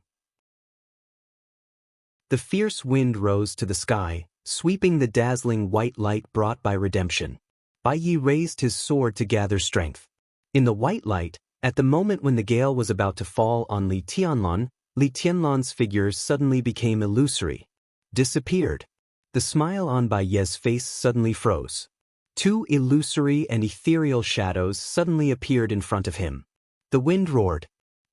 The fierce wind rose to the sky, sweeping the dazzling white light brought by redemption. Bai Yi raised his sword to gather strength. In the white light, at the moment when the gale was about to fall on Li Tianlan's figure suddenly became illusory. Disappeared. The smile on Bai Yi's face suddenly froze. 2 illusory and ethereal shadows suddenly appeared in front of him. The wind roared.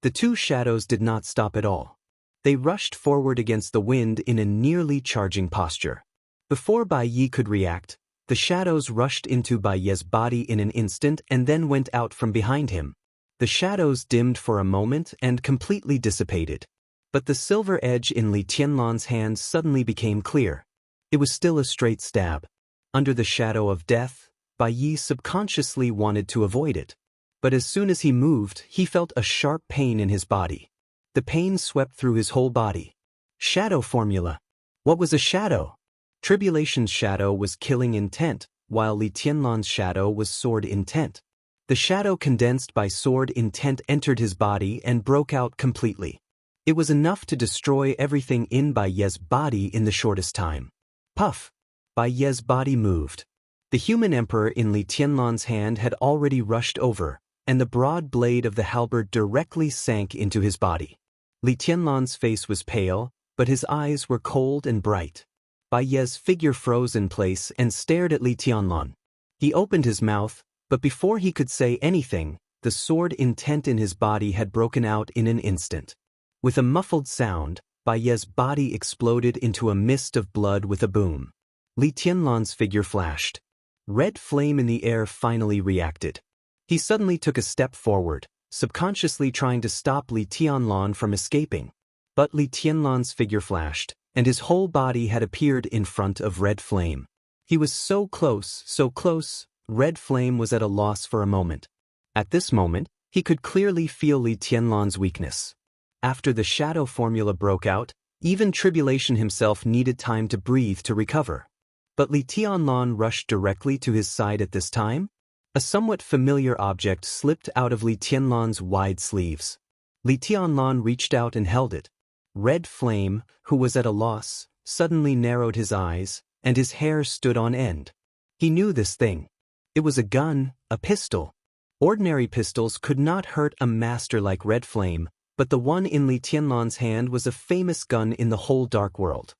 The 2 shadows did not stop at all. They rushed forward against the wind in a nearly charging posture. Before Bai Yi could react, the shadows rushed into Bai Yi's body in an instant and then went out from behind him. The shadows dimmed for a moment and completely dissipated. But the silver edge in Li Tianlan's hand suddenly became clear. It was still a straight stab. Under the shadow of death, Bai Yi subconsciously wanted to avoid it. But as soon as he moved, he felt a sharp pain in his body. The pain swept through his whole body. Shadow formula. What was a shadow? Tribulation's shadow was killing intent, while Li Tianlan's shadow was sword intent. The shadow condensed by sword intent entered his body and broke out completely. It was enough to destroy everything in Bai Ye's body in the shortest time. Puff! Bai Ye's body moved. The human emperor in Li Tianlan's hand had already rushed over, and the broad blade of the halberd directly sank into his body. Li Tianlan's face was pale, but his eyes were cold and bright. Bai Ye's figure froze in place and stared at Li Tianlan. He opened his mouth, but before he could say anything, the sword intent in his body had broken out in an instant. With a muffled sound, Bai Ye's body exploded into a mist of blood with a boom. Li Tianlan's figure flashed. Red flame in the air finally reacted. He suddenly took a step forward, subconsciously trying to stop Li Tianlan from escaping. But Li Tianlan's figure flashed, and his whole body had appeared in front of red flame. He was so close, red flame was at a loss for a moment. At this moment, he could clearly feel Li Tianlan's weakness. After the shadow formula broke out, even Tribulation himself needed time to breathe to recover. But Li Tianlan rushed directly to his side at this time. A somewhat familiar object slipped out of Li Tianlan's wide sleeves. Li Tianlan reached out and held it. Red Flame, who was at a loss, suddenly narrowed his eyes, and his hair stood on end. He knew this thing. It was a gun, a pistol. Ordinary pistols could not hurt a master like Red Flame, but the one in Li Tianlan's hand was a famous gun in the whole dark world.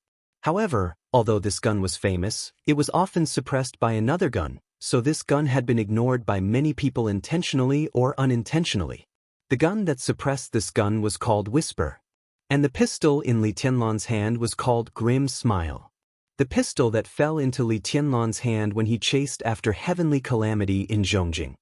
However, although this gun was famous, it was often suppressed by another gun, so this gun had been ignored by many people intentionally or unintentionally. The gun that suppressed this gun was called Whisper. And the pistol in Li Tianlan's hand was called Grim Smile. The pistol that fell into Li Tianlan's hand when he chased after Heavenly Calamity in Zhongjing.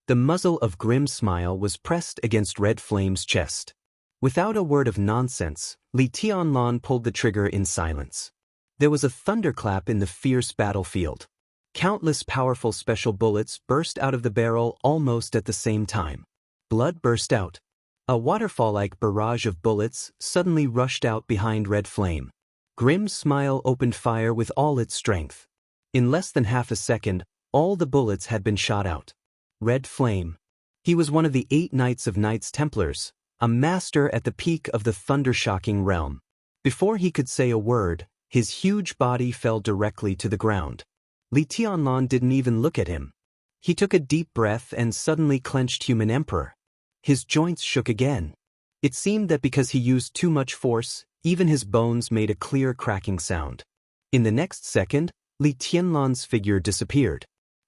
The muzzle of Grim Smile was pressed against Red Flame's chest. Without a word of nonsense, Li Tianlan pulled the trigger in silence. There was a thunderclap in the fierce battlefield. Countless powerful special bullets burst out of the barrel almost at the same time. Blood burst out. A waterfall-like barrage of bullets suddenly rushed out behind Red Flame. Grim Smile opened fire with all its strength. In less than half a second, all the bullets had been shot out. Red Flame. He was one of the 8 Knights of Knights Templars, a master at the peak of the thunder-shocking realm. Before he could say a word, his huge body fell directly to the ground. Li Tianlan didn't even look at him. He took a deep breath and suddenly clenched Human Emperor. His joints shook again. It seemed that because he used too much force, even his bones made a clear cracking sound. In the next second, Li Tianlan's figure disappeared.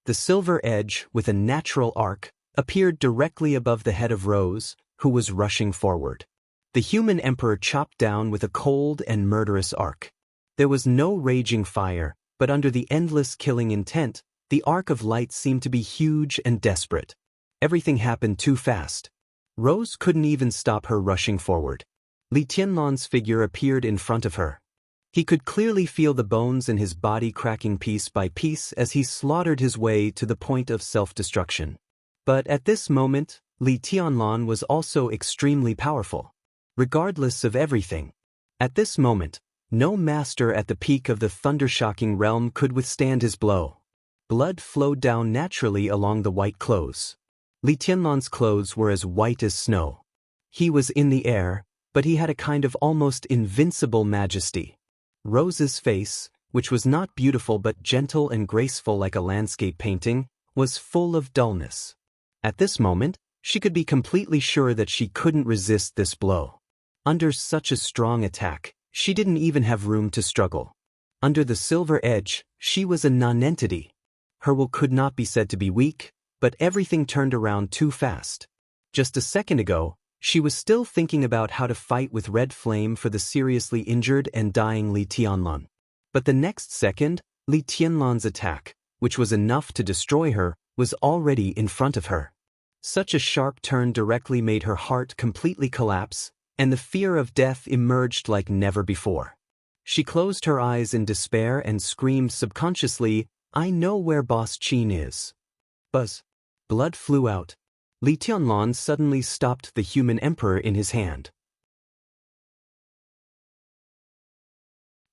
The silver edge, with a natural arc, appeared directly above the head of Rose, who was rushing forward. The Human Emperor chopped down with a cold and murderous arc. There was no raging fire, but under the endless killing intent, the arc of light seemed to be huge and desperate. Everything happened too fast. Rose couldn't even stop her rushing forward. Li Tianlan's figure appeared in front of her. He could clearly feel the bones in his body cracking piece by piece as he slaughtered his way to the point of self-destruction. But at this moment, Li Tianlan was also extremely powerful. Regardless of everything. At this moment, no master at the peak of the thunder-shocking realm could withstand his blow. Blood flowed down naturally along the white clothes. Li Tianlan's clothes were as white as snow. He was in the air, but he had a kind of almost invincible majesty. Rose's face, which was not beautiful but gentle and graceful like a landscape painting, was full of dullness. At this moment, she could be completely sure that she couldn't resist this blow. Under such a strong attack, she didn't even have room to struggle. Under the silver edge, she was a nonentity. Her will could not be said to be weak, but everything turned around too fast. Just a second ago, she was still thinking about how to fight with Red Flame for the seriously injured and dying Li Tianlan. But the next second, Li Tianlan's attack, which was enough to destroy her, was already in front of her. Such a sharp turn directly made her heart completely collapse, and the fear of death emerged like never before. She closed her eyes in despair and screamed subconsciously, "I know where Boss Qin is." Buzz. Blood flew out. Li Tianlan suddenly stopped the Human Emperor in his hand.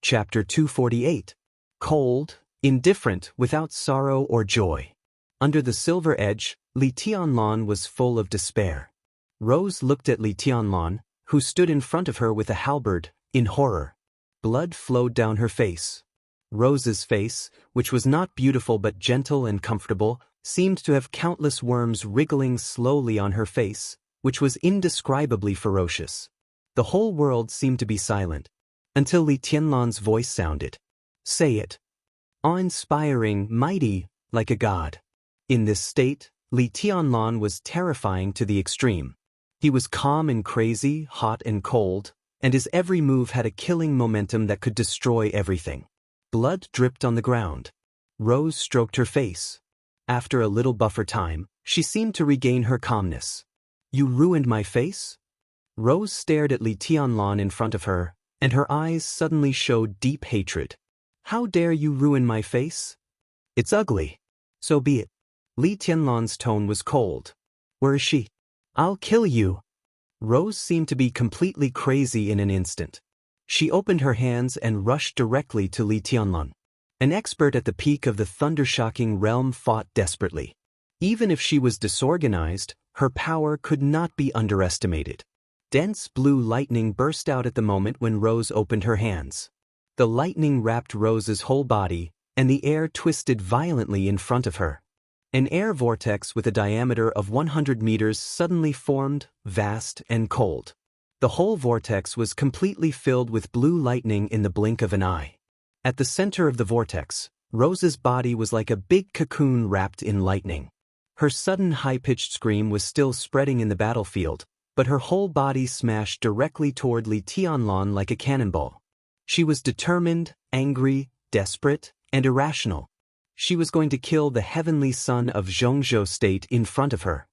Chapter 248. Cold, indifferent, without sorrow or joy. Under the silver edge, Li Tianlan was full of despair. Rose looked at Li Tianlan, who stood in front of her with a halberd, in horror. Blood flowed down her face. Rose's face, which was not beautiful but gentle and comfortable, seemed to have countless worms wriggling slowly on her face, which was indescribably ferocious. The whole world seemed to be silent, until Li Tianlan's voice sounded. Say it. Awe-inspiring, mighty, like a god. In this state, Li Tianlan was terrifying to the extreme. He was calm and crazy, hot and cold, and his every move had a killing momentum that could destroy everything. Blood dripped on the ground. Rose stroked her face. After a little buffer time, she seemed to regain her calmness. You ruined my face? Rose stared at Li Tianlan in front of her, and her eyes suddenly showed deep hatred. How dare you ruin my face? It's ugly. So be it. Li Tianlan's tone was cold. Where is she? I'll kill you. Rose seemed to be completely crazy in an instant. She opened her hands and rushed directly to Li Tianlan. An expert at the peak of the thunder-shocking realm fought desperately. Even if she was disorganized, her power could not be underestimated. Dense blue lightning burst out at the moment when Rose opened her hands. The lightning wrapped Rose's whole body, and the air twisted violently in front of her. An air vortex with a diameter of 100 meters suddenly formed, vast and cold. The whole vortex was completely filled with blue lightning in the blink of an eye. At the center of the vortex, Rose's body was like a big cocoon wrapped in lightning. Her sudden high-pitched scream was still spreading in the battlefield, but her whole body smashed directly toward Li Tianlan like a cannonball. She was determined, angry, desperate, and irrational. She was going to kill the heavenly son of Zhongzhou State in front of her,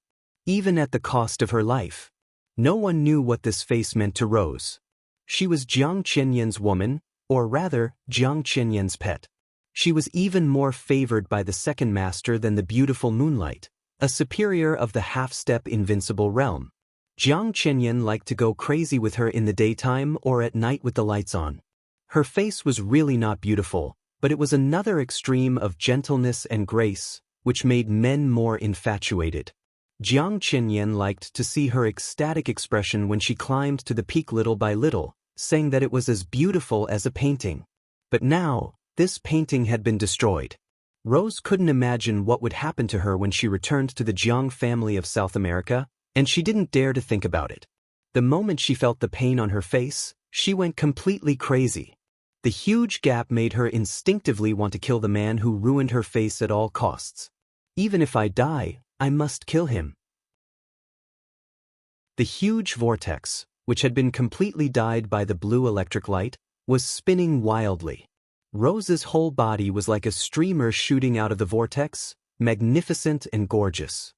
even at the cost of her life. No one knew what this face meant to Rose. She was Jiang Qianyan's woman, or rather, Jiang Qianyan's pet. She was even more favored by the second master than the beautiful Moonlight, a superior of the half-step invincible realm. Jiang Qianyan liked to go crazy with her in the daytime or at night with the lights on. Her face was really not beautiful, but it was another extreme of gentleness and grace, which made men more infatuated. Jiang Qianyan liked to see her ecstatic expression when she climbed to the peak little by little, saying that it was as beautiful as a painting. But now, this painting had been destroyed. Rose couldn't imagine what would happen to her when she returned to the Jiang family of South America, and she didn't dare to think about it. The moment she felt the pain on her face, she went completely crazy. The huge gap made her instinctively want to kill the man who ruined her face at all costs. Even if I die, I must kill him. The huge vortex, which had been completely dyed by the blue electric light, was spinning wildly. Rose's whole body was like a streamer shooting out of the vortex, magnificent and gorgeous.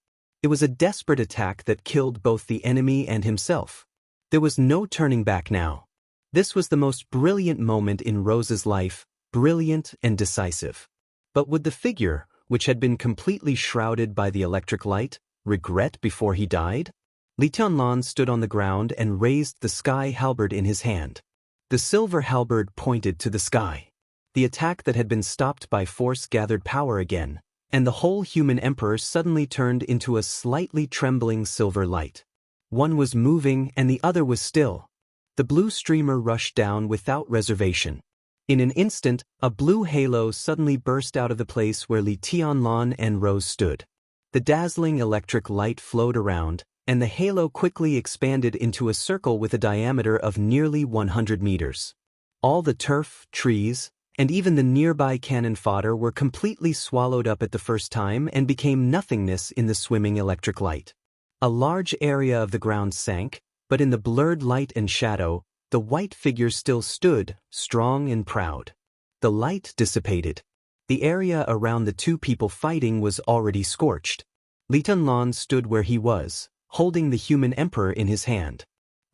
It was a desperate attack that killed both the enemy and himself. There was no turning back now. This was the most brilliant moment in Rose's life, brilliant and decisive. But would the figure, which had been completely shrouded by the electric light, regret before he died? Li Tianlan stood on the ground and raised the sky halberd in his hand. The silver halberd pointed to the sky. The attack that had been stopped by force gathered power again, and the whole human emperor suddenly turned into a slightly trembling silver light. One was moving and the other was still. The blue streamer rushed down without reservation. In an instant, a blue halo suddenly burst out of the place where Li Tianlan and Rose stood. The dazzling electric light flowed around, and the halo quickly expanded into a circle with a diameter of nearly 100 meters. All the turf, trees, and even the nearby cannon fodder were completely swallowed up at the first time and became nothingness in the swimming electric light. A large area of the ground sank, but in the blurred light and shadow, the white figure still stood, strong and proud. The light dissipated. The area around the two people fighting was already scorched. Li Tianlan stood where he was, holding the human emperor in his hand.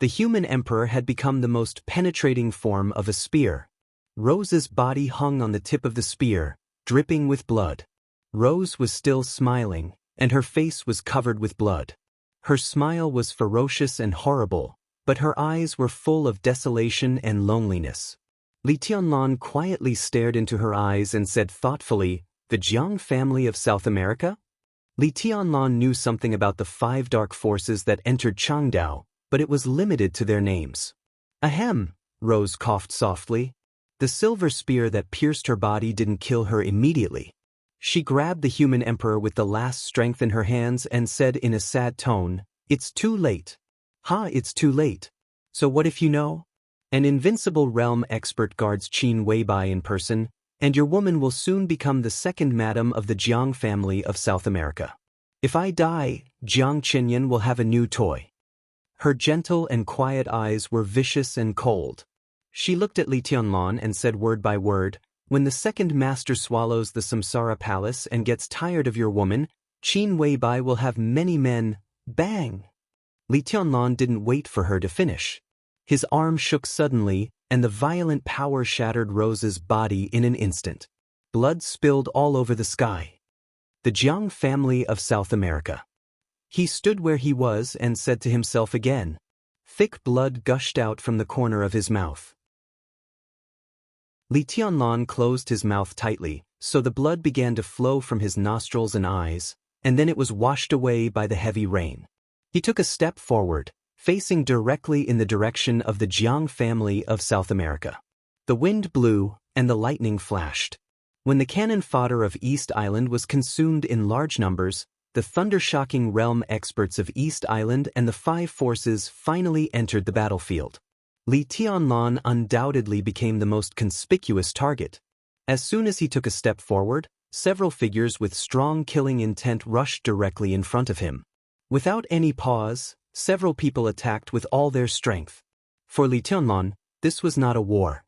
The human emperor had become the most penetrating form of a spear. Rose's body hung on the tip of the spear, dripping with blood. Rose was still smiling, and her face was covered with blood. Her smile was ferocious and horrible, but her eyes were full of desolation and loneliness. Li Tianlan quietly stared into her eyes and said thoughtfully, "The Jiang family of South America?" Li Tianlan knew something about the 5 dark forces that entered Changdao, but it was limited to their names. Ahem, Rose coughed softly. The silver spear that pierced her body didn't kill her immediately. She grabbed the human emperor with the last strength in her hands and said in a sad tone, "It's too late." "Ha, it's too late. So what if you know? An invincible realm expert guards Qin Weibai in person, and your woman will soon become the second madam of the Jiang family of South America. If I die, Jiang Qinyan will have a new toy." Her gentle and quiet eyes were vicious and cold. She looked at Li Tianlan and said word by word, "When the second master swallows the Samsara palace and gets tired of your woman, Qin Weibai will have many men." Bang! Li Tianlan didn't wait for her to finish. His arm shook suddenly, and the violent power shattered Rose's body in an instant. Blood spilled all over the sky. The Jiang family of South America. He stood where he was and said to himself again. Thick blood gushed out from the corner of his mouth. Li Tianlan closed his mouth tightly, so the blood began to flow from his nostrils and eyes, and then it was washed away by the heavy rain. He took a step forward, facing directly in the direction of the Jiang family of South America. The wind blew, and the lightning flashed. When the cannon fodder of East Island was consumed in large numbers, the thunder-shocking realm experts of East Island and the 5 forces finally entered the battlefield. Li Tianlan undoubtedly became the most conspicuous target. As soon as he took a step forward, several figures with strong killing intent rushed directly in front of him. Without any pause, several people attacked with all their strength. For Li Tianlan, this was not a war.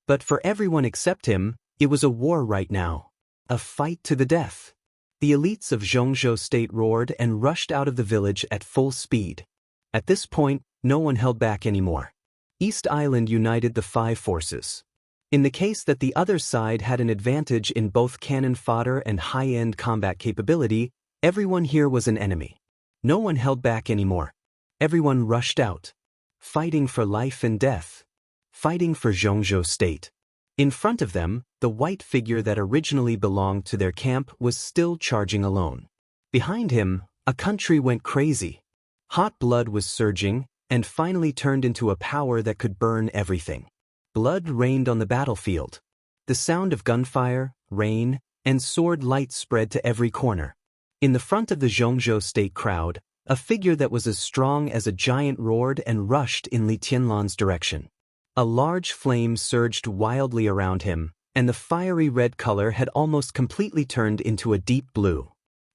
But for everyone except him, it was a war right now. A fight to the death. The elites of Zhongzhou State roared and rushed out of the village at full speed. At this point, no one held back anymore. East Island united the 5 forces. In the case that the other side had an advantage in both cannon fodder and high-end combat capability, everyone here was an enemy. No one held back anymore. Everyone rushed out. Fighting for life and death. Fighting for Zhongzhou State. In front of them, the white figure that originally belonged to their camp was still charging alone. Behind him, a country went crazy. Hot blood was surging, and finally turned into a power that could burn everything. Blood rained on the battlefield. The sound of gunfire, rain, and sword light spread to every corner. In the front of the Zhongzhou State crowd, a figure that was as strong as a giant roared and rushed in Li Tianlan's direction. A large flame surged wildly around him, and the fiery red color had almost completely turned into a deep blue.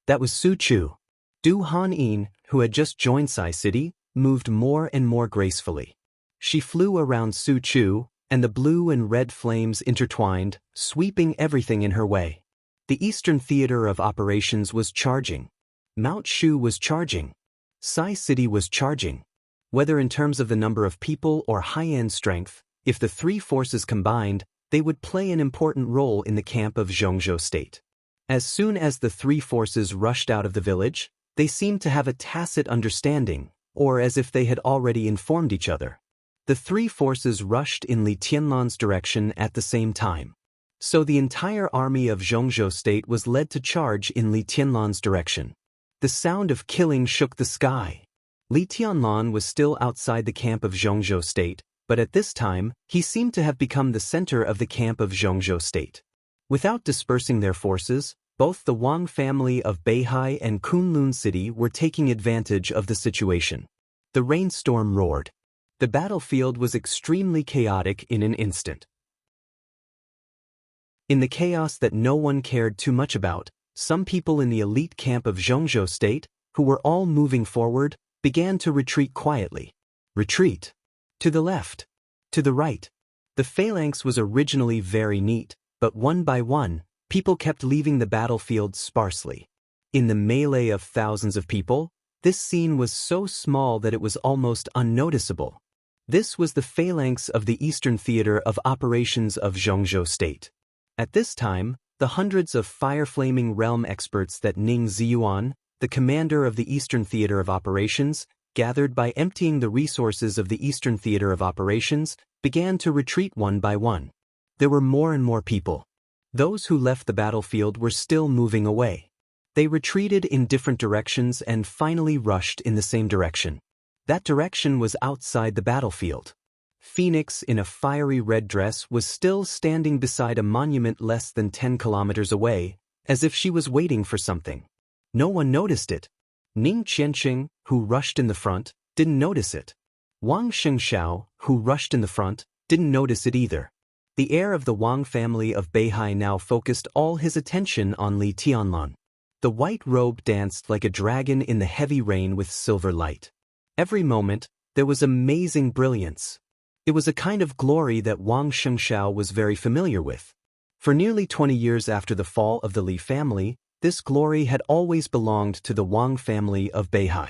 That was Su Chu. Du Han-yin, who had just joined Sai City, moved more and more gracefully. She flew around Su Chu, and the blue and red flames intertwined, sweeping everything in her way. The Eastern Theater of Operations was charging. Mount Shu was charging. Sai City was charging. Whether in terms of the number of people or high-end strength, if the 3 forces combined, they would play an important role in the camp of Zhongzhou State. As soon as the 3 forces rushed out of the village, they seemed to have a tacit understanding, or as if they had already informed each other. The 3 forces rushed in Li Tianlan's direction at the same time. So the entire army of Zhongzhou State was led to charge in Li Tianlan's direction. The sound of killing shook the sky. Li Tianlan was still outside the camp of Zhongzhou State, but at this time, he seemed to have become the center of the camp of Zhongzhou State. Without dispersing their forces, both the Wang family of Beihai and Kunlun City were taking advantage of the situation. The rainstorm roared. The battlefield was extremely chaotic in an instant. In the chaos that no one cared too much about, some people in the elite camp of Zhongzhou State, who were all moving forward, began to retreat quietly. Retreat. To the left. To the right. The phalanx was originally very neat, but one by one, people kept leaving the battlefield sparsely. In the melee of thousands of people, this scene was so small that it was almost unnoticeable. This was the phalanx of the Eastern Theater of Operations of Zhongzhou State. At this time, the hundreds of fire-flaming realm experts that Ning Ziyuan, the commander of the Eastern Theater of Operations, gathered by emptying the resources of the Eastern Theater of Operations, began to retreat one by one. There were more and more people. Those who left the battlefield were still moving away. They retreated in different directions and finally rushed in the same direction. That direction was outside the battlefield. Phoenix, in a fiery red dress, was still standing beside a monument less than 10 kilometers away, as if she was waiting for something. No one noticed it. Ning Qianqing, who rushed in the front, didn't notice it. Wang Shengxiao, who rushed in the front, didn't notice it either. The heir of the Wang family of Beihai now focused all his attention on Li Tianlan. The white robe danced like a dragon in the heavy rain with silver light. Every moment, there was amazing brilliance. It was a kind of glory that Wang Shengxiao was very familiar with. For nearly 20 years after the fall of the Li family, this glory had always belonged to the Wang family of Beihai.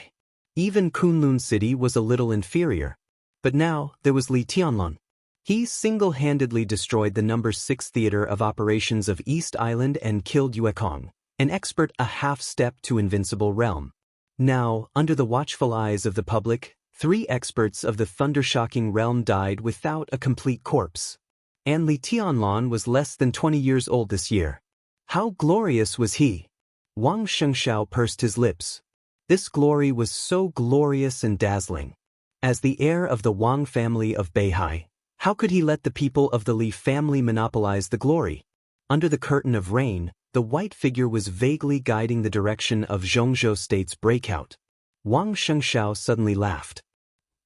Even Kunlun City was a little inferior. But now, there was Li Tianlan. He single-handedly destroyed the No. 6 theater of operations of East Island and killed Yue Kong, an expert a half-step to invincible realm. Now, under the watchful eyes of the public, 3 experts of the thunder-shocking realm died without a complete corpse. And Li Tianlan was less than 20 years old this year. How glorious was he! Wang Shengxiao pursed his lips. This glory was so glorious and dazzling. As the heir of the Wang family of Beihai, how could he let the people of the Li family monopolize the glory? Under the curtain of rain, the white figure was vaguely guiding the direction of Zhongzhou State's breakout. Wang Shengxiao suddenly laughed.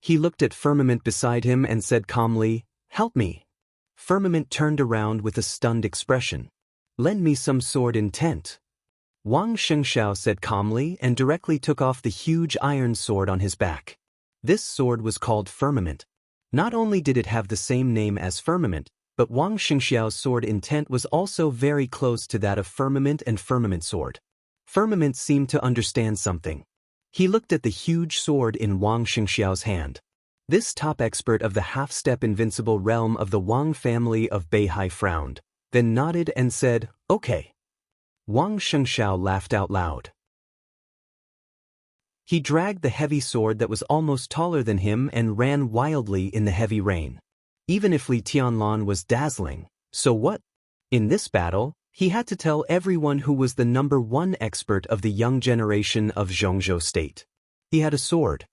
He looked at Firmament beside him and said calmly, "Help me." Firmament turned around with a stunned expression. "Lend me some sword intent." Wang Shengxiao said calmly and directly took off the huge iron sword on his back. This sword was called Firmament. Not only did it have the same name as Firmament, but Wang Shengxiao's sword intent was also very close to that of Firmament and Firmament sword. Firmament seemed to understand something. He looked at the huge sword in Wang Shengxiao's hand. This top expert of the half-step invincible realm of the Wang family of Beihai frowned, then nodded and said, "Okay." Wang Shengxiao laughed out loud. He dragged the heavy sword that was almost taller than him and ran wildly in the heavy rain. Even if Li Tianlan was dazzling, so what? In this battle, he had to tell everyone who was the number 1 expert of the young generation of Zhongzhou State. He had a sword.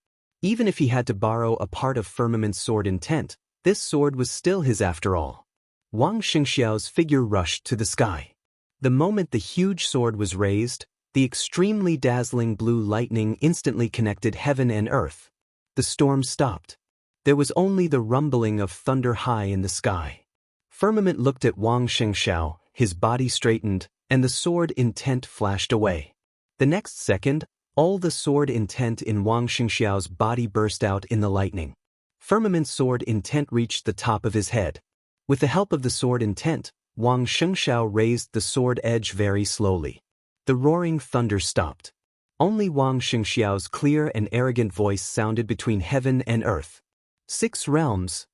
Even if he had to borrow a part of Firmament's sword intent, this sword was still his after all. Wang Shengxiao's figure rushed to the sky. The moment the huge sword was raised, the extremely dazzling blue lightning instantly connected heaven and earth. The storm stopped. There was only the rumbling of thunder high in the sky. Firmament looked at Wang Shengxiao, his body straightened, and the sword intent flashed away. The next second, all the sword intent in Wang Shengxiao's body burst out in the lightning. Firmament's sword intent reached the top of his head. With the help of the sword intent, Wang Shengxiao raised the sword edge very slowly. The roaring thunder stopped. Only Wang Shengxiao's clear and arrogant voice sounded between heaven and earth. 6 realms.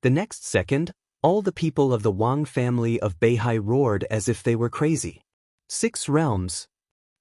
The next second, all the people of the Wang family of Beihai roared as if they were crazy. 6 realms.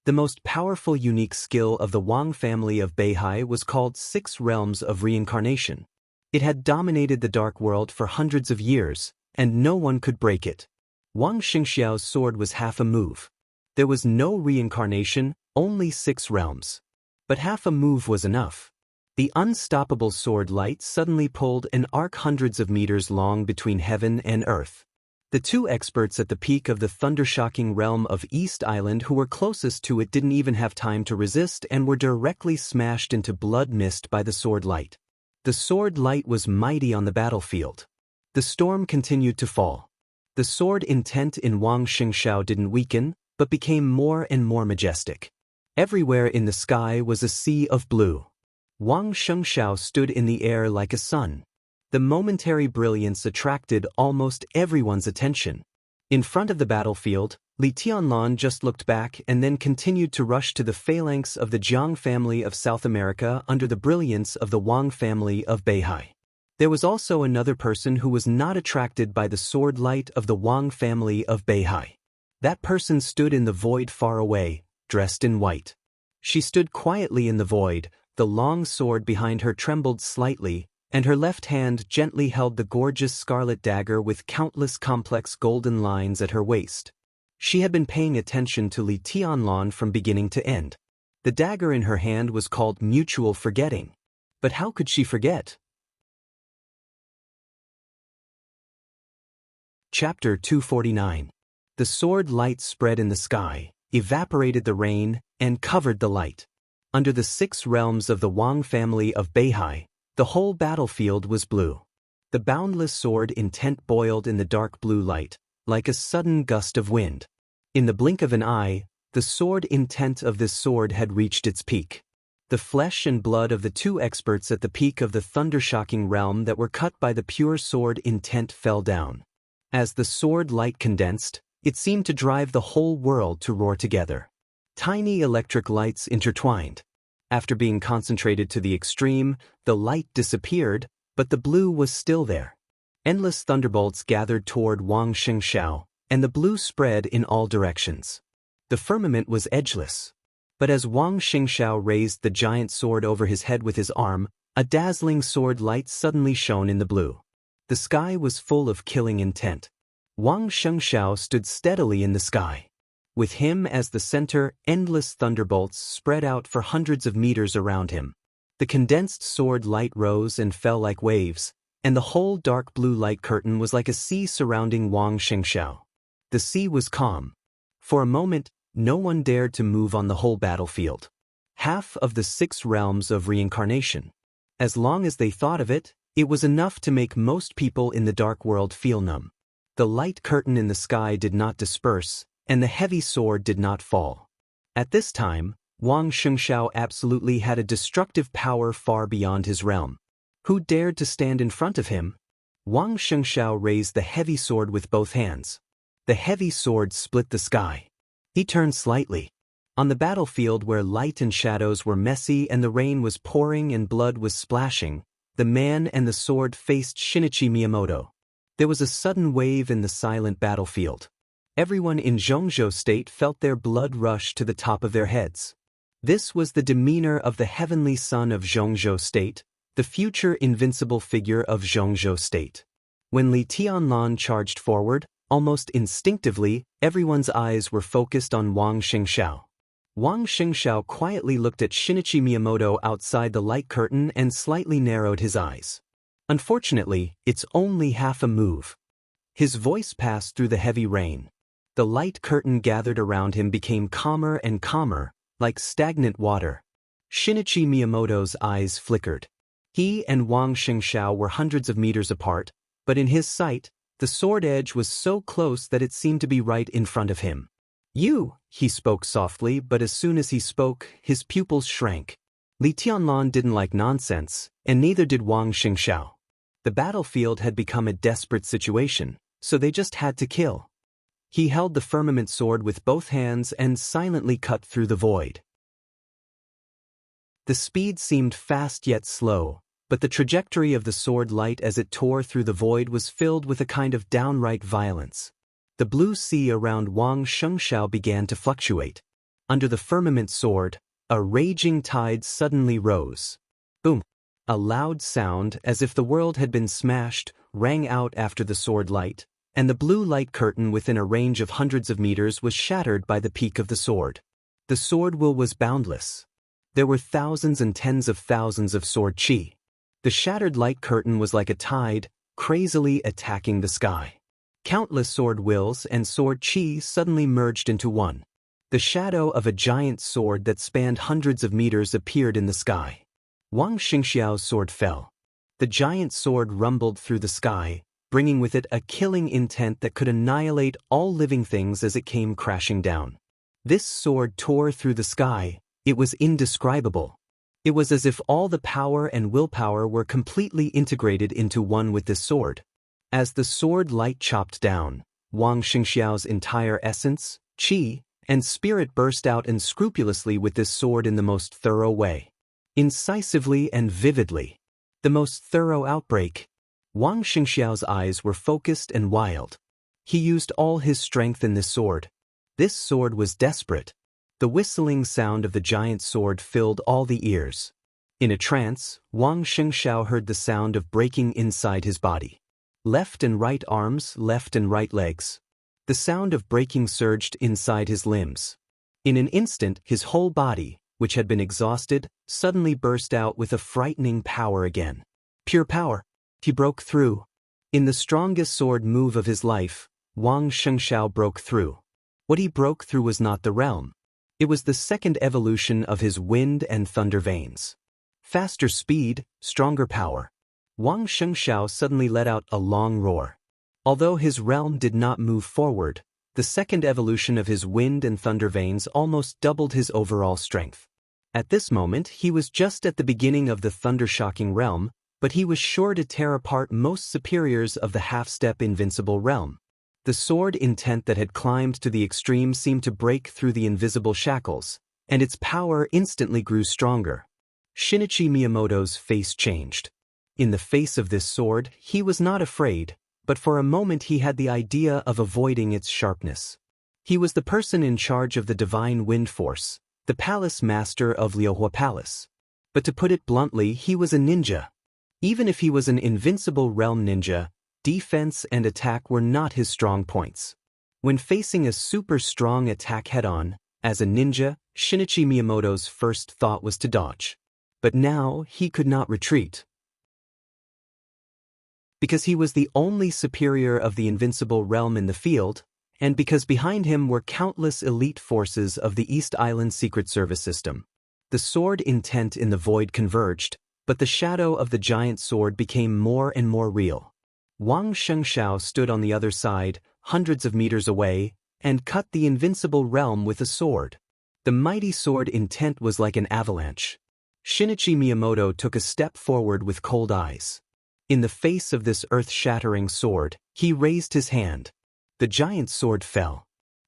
The most powerful unique skill of the Wang family of Beihai was called 6 realms of reincarnation. It had dominated the dark world for hundreds of years, and no one could break it. Wang Shengxiao's sword was half a move. There was no reincarnation, only 6 realms. But half a move was enough. The unstoppable sword light suddenly pulled an arc hundreds of meters long between heaven and earth. The 2 experts at the peak of the thunder-shocking realm of East Island who were closest to it didn't even have time to resist and were directly smashed into blood mist by the sword light. The sword light was mighty on the battlefield. The storm continued to fall. The sword intent in Wang Shengxiao didn't weaken, but became more and more majestic. Everywhere in the sky was a sea of blue. Wang Shengxiao stood in the air like a sun. The momentary brilliance attracted almost everyone's attention. In front of the battlefield, Li Tianlan just looked back and then continued to rush to the phalanx of the Jiang family of South America under the brilliance of the Wang family of Beihai. There was also another person who was not attracted by the sword light of the Wang family of Beihai. That person stood in the void far away, dressed in white. She stood quietly in the void, the long sword behind her trembled slightly, and her left hand gently held the gorgeous scarlet dagger with countless complex golden lines at her waist. She had been paying attention to Li Tianlan from beginning to end. The dagger in her hand was called mutual forgetting. But how could she forget? Chapter 249. The sword light spread in the sky, evaporated the rain, and covered the light. Under the 6 realms of the Wang family of Beihai, the whole battlefield was blue. The boundless sword intent boiled in the dark blue light, like a sudden gust of wind. In the blink of an eye, the sword intent of this sword had reached its peak. The flesh and blood of the 2 experts at the peak of the thunder-shocking realm that were cut by the pure sword intent fell down. As the sword light condensed, it seemed to drive the whole world to roar together. Tiny electric lights intertwined. After being concentrated to the extreme, the light disappeared, but the blue was still there. Endless thunderbolts gathered toward Wang Xianxia, and the blue spread in all directions. The firmament was edgeless. But as Wang Xianxia raised the giant sword over his head with his arm, a dazzling sword light suddenly shone in the blue. The sky was full of killing intent. Wang Xianxia stood steadily in the sky. With him as the center, endless thunderbolts spread out for hundreds of meters around him. The condensed sword light rose and fell like waves, and the whole dark blue light curtain was like a sea surrounding Wang Xianxia. The sea was calm. For a moment, no one dared to move on the whole battlefield. Half of the 6 realms of reincarnation. As long as they thought of it, it was enough to make most people in the dark world feel numb. The light curtain in the sky did not disperse, and the heavy sword did not fall. At this time, Wang Xianxia absolutely had a destructive power far beyond his realm. Who dared to stand in front of him? Wang Xianxia raised the heavy sword with both hands. The heavy sword split the sky. He turned slightly. On the battlefield where light and shadows were messy and the rain was pouring and blood was splashing, the man and the sword faced Shinichi Miyamoto. There was a sudden wave in the silent battlefield. Everyone in Zhongzhou State felt their blood rush to the top of their heads. This was the demeanor of the heavenly son of Zhongzhou State, the future invincible figure of Zhongzhou State. When Li Tianlan charged forward, almost instinctively, everyone's eyes were focused on Wang Xianxia. Wang Xianxia quietly looked at Shinichi Miyamoto outside the light curtain and slightly narrowed his eyes. Unfortunately, it's only half a move. His voice passed through the heavy rain. The light curtain gathered around him became calmer and calmer, like stagnant water. Shinichi Miyamoto's eyes flickered. He and Wang Xianxia were hundreds of meters apart, but in his sight, the sword edge was so close that it seemed to be right in front of him. "You," he spoke softly, but as soon as he spoke, his pupils shrank. Li Tianlan didn't like nonsense, and neither did Wang Xianxia. The battlefield had become a desperate situation, so they just had to kill. He held the firmament sword with both hands and silently cut through the void. The speed seemed fast yet slow, but the trajectory of the sword light as it tore through the void was filled with a kind of downright violence. The blue sea around Wang Xianxia began to fluctuate. Under the firmament sword, a raging tide suddenly rose. Boom! A loud sound, as if the world had been smashed, rang out after the sword light, and the blue light curtain within a range of hundreds of meters was shattered by the peak of the sword. The sword will was boundless. There were thousands and tens of thousands of sword chi. The shattered light curtain was like a tide, crazily attacking the sky. Countless sword wills and sword chi suddenly merged into one. The shadow of a giant sword that spanned hundreds of meters appeared in the sky. Wang Xianxiao's sword fell. The giant sword rumbled through the sky, bringing with it a killing intent that could annihilate all living things as it came crashing down. This sword tore through the sky. It was indescribable. It was as if all the power and willpower were completely integrated into one with this sword. As the sword light chopped down, Wang Xianxiao's entire essence, qi, and spirit burst out unscrupulously with this sword in the most thorough way. Incisively and vividly. The most thorough outbreak. Wang Xianxiao's eyes were focused and wild. He used all his strength in this sword. This sword was desperate. The whistling sound of the giant sword filled all the ears. In a trance, Wang Xianxia heard the sound of breaking inside his body. Left and right arms, left and right legs. The sound of breaking surged inside his limbs. In an instant, his whole body, which had been exhausted, suddenly burst out with a frightening power again. Pure power. He broke through. In the strongest sword move of his life, Wang Xianxia broke through. What he broke through was not the realm. It was the second evolution of his wind and thunder veins. Faster speed, stronger power. Wang Xianxia suddenly let out a long roar. Although his realm did not move forward, the second evolution of his wind and thunder veins almost doubled his overall strength. At this moment, he was just at the beginning of the thunder-shocking realm, but he was sure to tear apart most superiors of the half-step invincible realm. The sword intent that had climbed to the extreme seemed to break through the invisible shackles, and its power instantly grew stronger. Shinichi Miyamoto's face changed. In the face of this sword, he was not afraid, but for a moment he had the idea of avoiding its sharpness. He was the person in charge of the divine wind force, the palace master of Liuhua Palace. But to put it bluntly, he was a ninja. Even if he was an invincible realm ninja, defense and attack were not his strong points. When facing a super strong attack head-on, as a ninja, Shinichi Miyamoto's first thought was to dodge. But now he could not retreat. Because he was the only superior of the invincible realm in the field, and because behind him were countless elite forces of the East Island Secret Service system. The sword intent in the void converged, but the shadow of the giant sword became more and more real. Wang Xianxia stood on the other side, hundreds of meters away, and cut the invincible realm with a sword. The mighty sword intent was like an avalanche. Shinichi Miyamoto took a step forward with cold eyes. In the face of this earth-shattering sword, he raised his hand. The giant sword fell.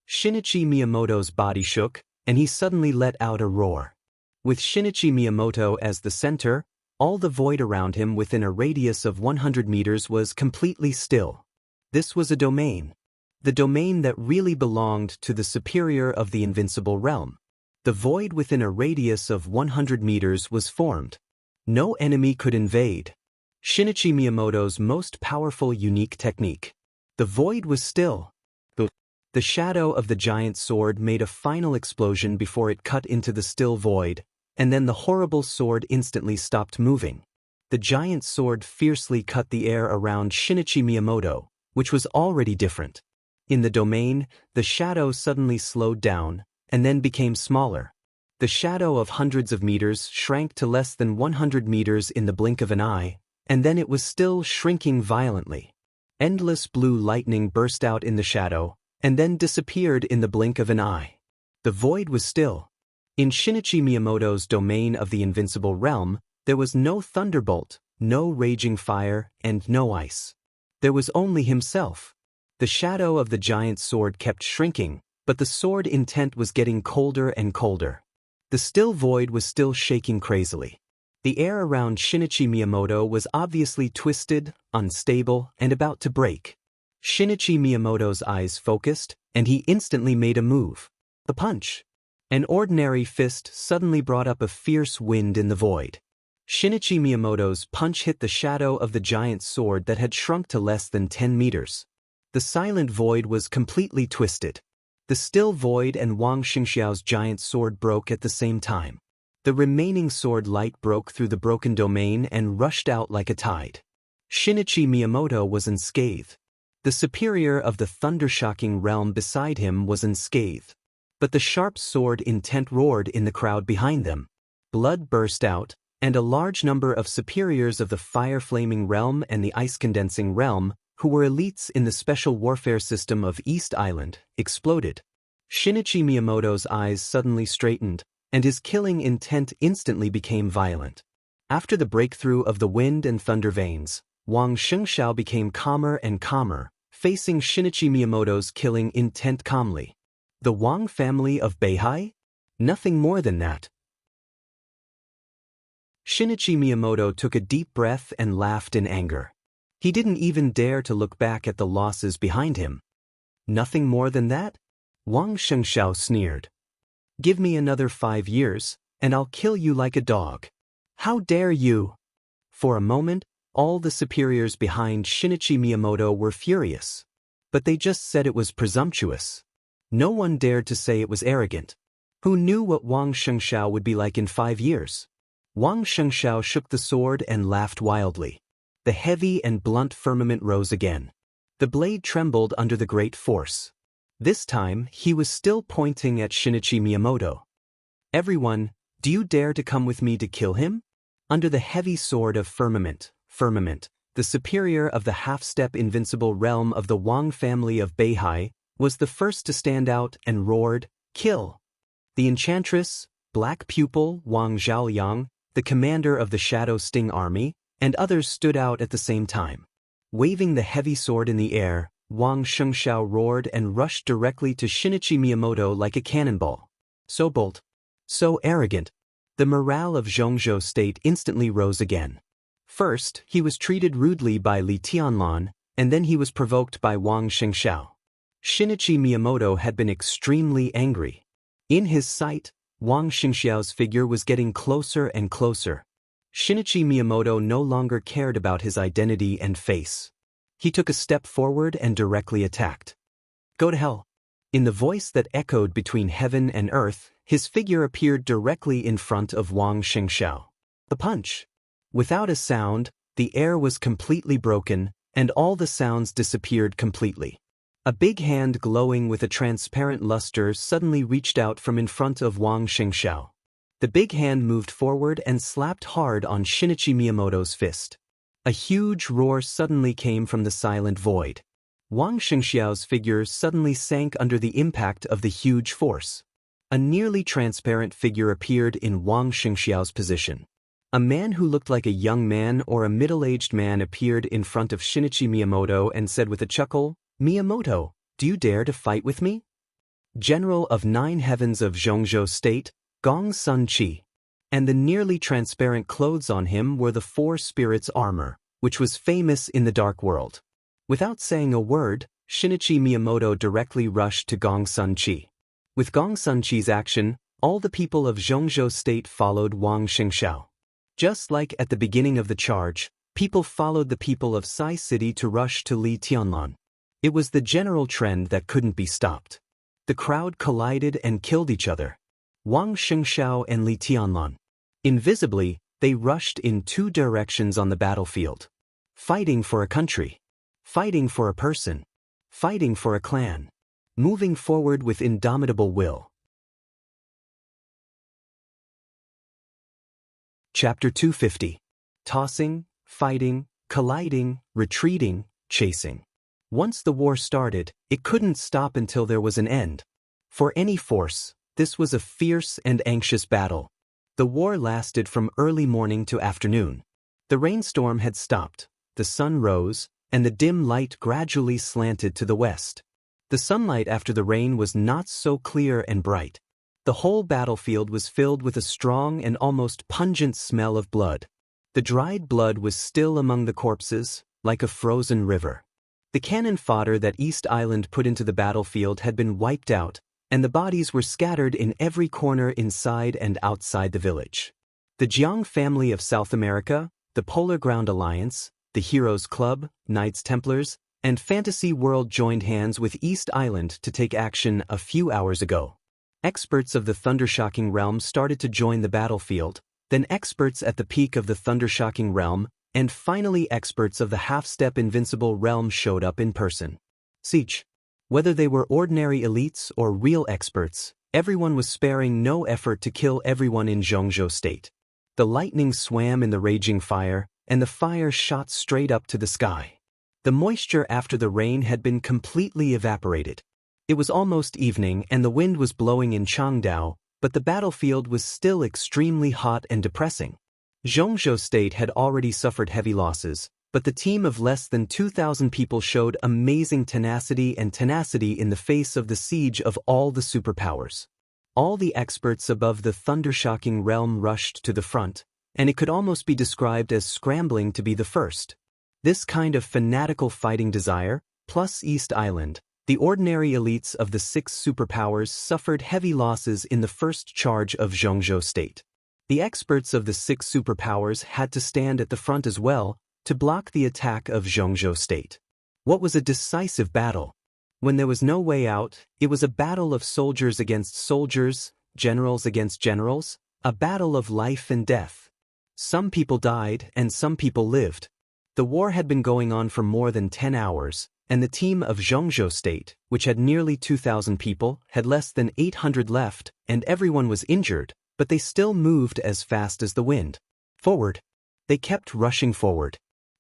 Shinichi Miyamoto's body shook, and he suddenly let out a roar. With Shinichi Miyamoto as the center, all the void around him within a radius of 100 meters was completely still. This was a domain. The domain that really belonged to the superior of the invincible realm. The void within a radius of 100 meters was formed. No enemy could invade. Shinichi Miyamoto's most powerful unique technique. The void was still. The shadow of the giant sword made a final explosion before it cut into the still void, and then the horrible sword instantly stopped moving. The giant sword fiercely cut the air around Shinichi Miyamoto, which was already different. In the domain, the shadow suddenly slowed down, and then became smaller. The shadow of hundreds of meters shrank to less than 100 meters in the blink of an eye, and then it was still shrinking violently. Endless blue lightning burst out in the shadow, and then disappeared in the blink of an eye. The void was still. In Shinichi Miyamoto's domain of the invincible realm, there was no thunderbolt, no raging fire, and no ice. There was only himself. The shadow of the giant sword kept shrinking, but the sword intent was getting colder and colder. The still void was still shaking crazily. The air around Shinichi Miyamoto was obviously twisted, unstable, and about to break. Shinichi Miyamoto's eyes focused, and he instantly made a move. A punch. An ordinary fist suddenly brought up a fierce wind in the void. Shinichi Miyamoto's punch hit the shadow of the giant sword that had shrunk to less than 10 meters. The silent void was completely twisted. The still void and Wang Xianxiao's giant sword broke at the same time. The remaining sword light broke through the broken domain and rushed out like a tide. Shinichi Miyamoto was unscathed. The superior of the thunder-shocking realm beside him was unscathed. But the sharp sword intent roared in the crowd behind them. Blood burst out, and a large number of superiors of the fire-flaming realm and the ice-condensing realm, who were elites in the special warfare system of East Island, exploded. Shinichi Miyamoto's eyes suddenly straightened, and his killing intent instantly became violent. After the breakthrough of the wind and thunder veins, Wang Xianxia became calmer and calmer, facing Shinichi Miyamoto's killing intent calmly. The Wang family of Beihai? Nothing more than that. Shinichi Miyamoto took a deep breath and laughed in anger. He didn't even dare to look back at the losses behind him. Nothing more than that? Wang Xianxia sneered. Give me another 5 years, and I'll kill you like a dog. How dare you? For a moment, all the superiors behind Shinichi Miyamoto were furious. But they just said it was presumptuous. No one dared to say it was arrogant. Who knew what Wang Xianxia would be like in 5 years? Wang Xianxia shook the sword and laughed wildly. The heavy and blunt firmament rose again. The blade trembled under the great force. This time, he was still pointing at Shinichi Miyamoto. Everyone, do you dare to come with me to kill him? Under the heavy sword of firmament, the superior of the half-step invincible realm of the Wang family of Beihai, was the first to stand out and roared, "Kill!" The enchantress, Black Pupil Wang Zhaoyang, the commander of the Shadow Sting army, and others stood out at the same time. Waving the heavy sword in the air, Wang Xianxia roared and rushed directly to Shinichi Miyamoto like a cannonball. So bold, so arrogant. The morale of Zhongzhou State instantly rose again. First, he was treated rudely by Li Tianlan, and then he was provoked by Wang Xianxia. Shinichi Miyamoto had been extremely angry. In his sight, Wang Xianxiao's figure was getting closer and closer. Shinichi Miyamoto no longer cared about his identity and face. He took a step forward and directly attacked. Go to hell. In the voice that echoed between heaven and earth, his figure appeared directly in front of Wang Xianxiao. The punch. Without a sound, the air was completely broken, and all the sounds disappeared completely. A big hand glowing with a transparent luster suddenly reached out from in front of Wang Xianxiao. The big hand moved forward and slapped hard on Shinichi Miyamoto's fist. A huge roar suddenly came from the silent void. Wang Xianxiao's figure suddenly sank under the impact of the huge force. A nearly transparent figure appeared in Wang Xianxiao's position. A man who looked like a young man or a middle-aged man appeared in front of Shinichi Miyamoto and said with a chuckle, "Miyamoto, do you dare to fight with me?" General of 9 Heavens of Zhongzhou State, Gong Sun Qi. And the nearly transparent clothes on him were the 4 spirits' armor, which was famous in the dark world. Without saying a word, Shinichi Miyamoto directly rushed to Gong Sun Qi. With Gong Sun Qi's action, all the people of Zhongzhou State followed Wang Xianxiao. Just like at the beginning of the charge, people followed the people of Sai City to rush to Li Tianlan. It was the general trend that couldn't be stopped. The crowd collided and killed each other. Wang Xianxiao and Li Tianlan. Invisibly, they rushed in 2 directions on the battlefield. Fighting for a country. Fighting for a person. Fighting for a clan. Moving forward with indomitable will. Chapter 250. Tossing, fighting, colliding, retreating, chasing. Once the war started, it couldn't stop until there was an end. For any force, this was a fierce and anxious battle. The war lasted from early morning to afternoon. The rainstorm had stopped, the sun rose, and the dim light gradually slanted to the west. The sunlight after the rain was not so clear and bright. The whole battlefield was filled with a strong and almost pungent smell of blood. The dried blood was still among the corpses, like a frozen river. The cannon fodder that East Island put into the battlefield had been wiped out, and the bodies were scattered in every corner inside and outside the village. The Jiang family of South America, the Polar Ground Alliance, the Heroes Club, Knights Templars, and Fantasy World joined hands with East Island to take action a few hours ago. Experts of the Thundershocking Realm started to join the battlefield, then experts at the peak of the Thundershocking Realm, and finally experts of the half-step Invincible Realm showed up in person. Siege. Whether they were ordinary elites or real experts, everyone was sparing no effort to kill everyone in Zhongzhou State. The lightning swam in the raging fire, and the fire shot straight up to the sky. The moisture after the rain had been completely evaporated. It was almost evening and the wind was blowing in Changdao, but the battlefield was still extremely hot and depressing. Zhongzhou State had already suffered heavy losses, but the team of less than 2,000 people showed amazing tenacity in the face of the siege of all the superpowers. All the experts above the Thundershocking Realm rushed to the front, and it could almost be described as scrambling to be the first. This kind of fanatical fighting desire, plus East Island, the ordinary elites of the 6 superpowers suffered heavy losses in the first charge of Zhongzhou State. The experts of the 6 superpowers had to stand at the front as well, to block the attack of Xianxia state. What was a decisive battle? When there was no way out, it was a battle of soldiers against soldiers, generals against generals, a battle of life and death. Some people died and some people lived. The war had been going on for more than 10 hours, and the team of Xianxia state, which had nearly 2,000 people, had less than 800 left, and everyone was injured, but they still moved as fast as the wind. Forward. They kept rushing forward.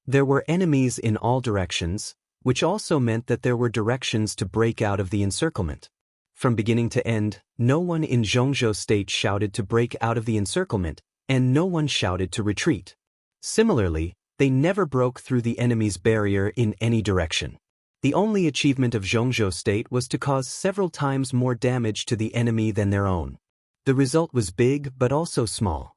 There were enemies in all directions, which also meant that there were directions to break out of the encirclement. From beginning to end, no one in Xianxia state shouted to break out of the encirclement, and no one shouted to retreat. Similarly, they never broke through the enemy's barrier in any direction. The only achievement of Xianxia state was to cause several times more damage to the enemy than their own. The result was big but also small.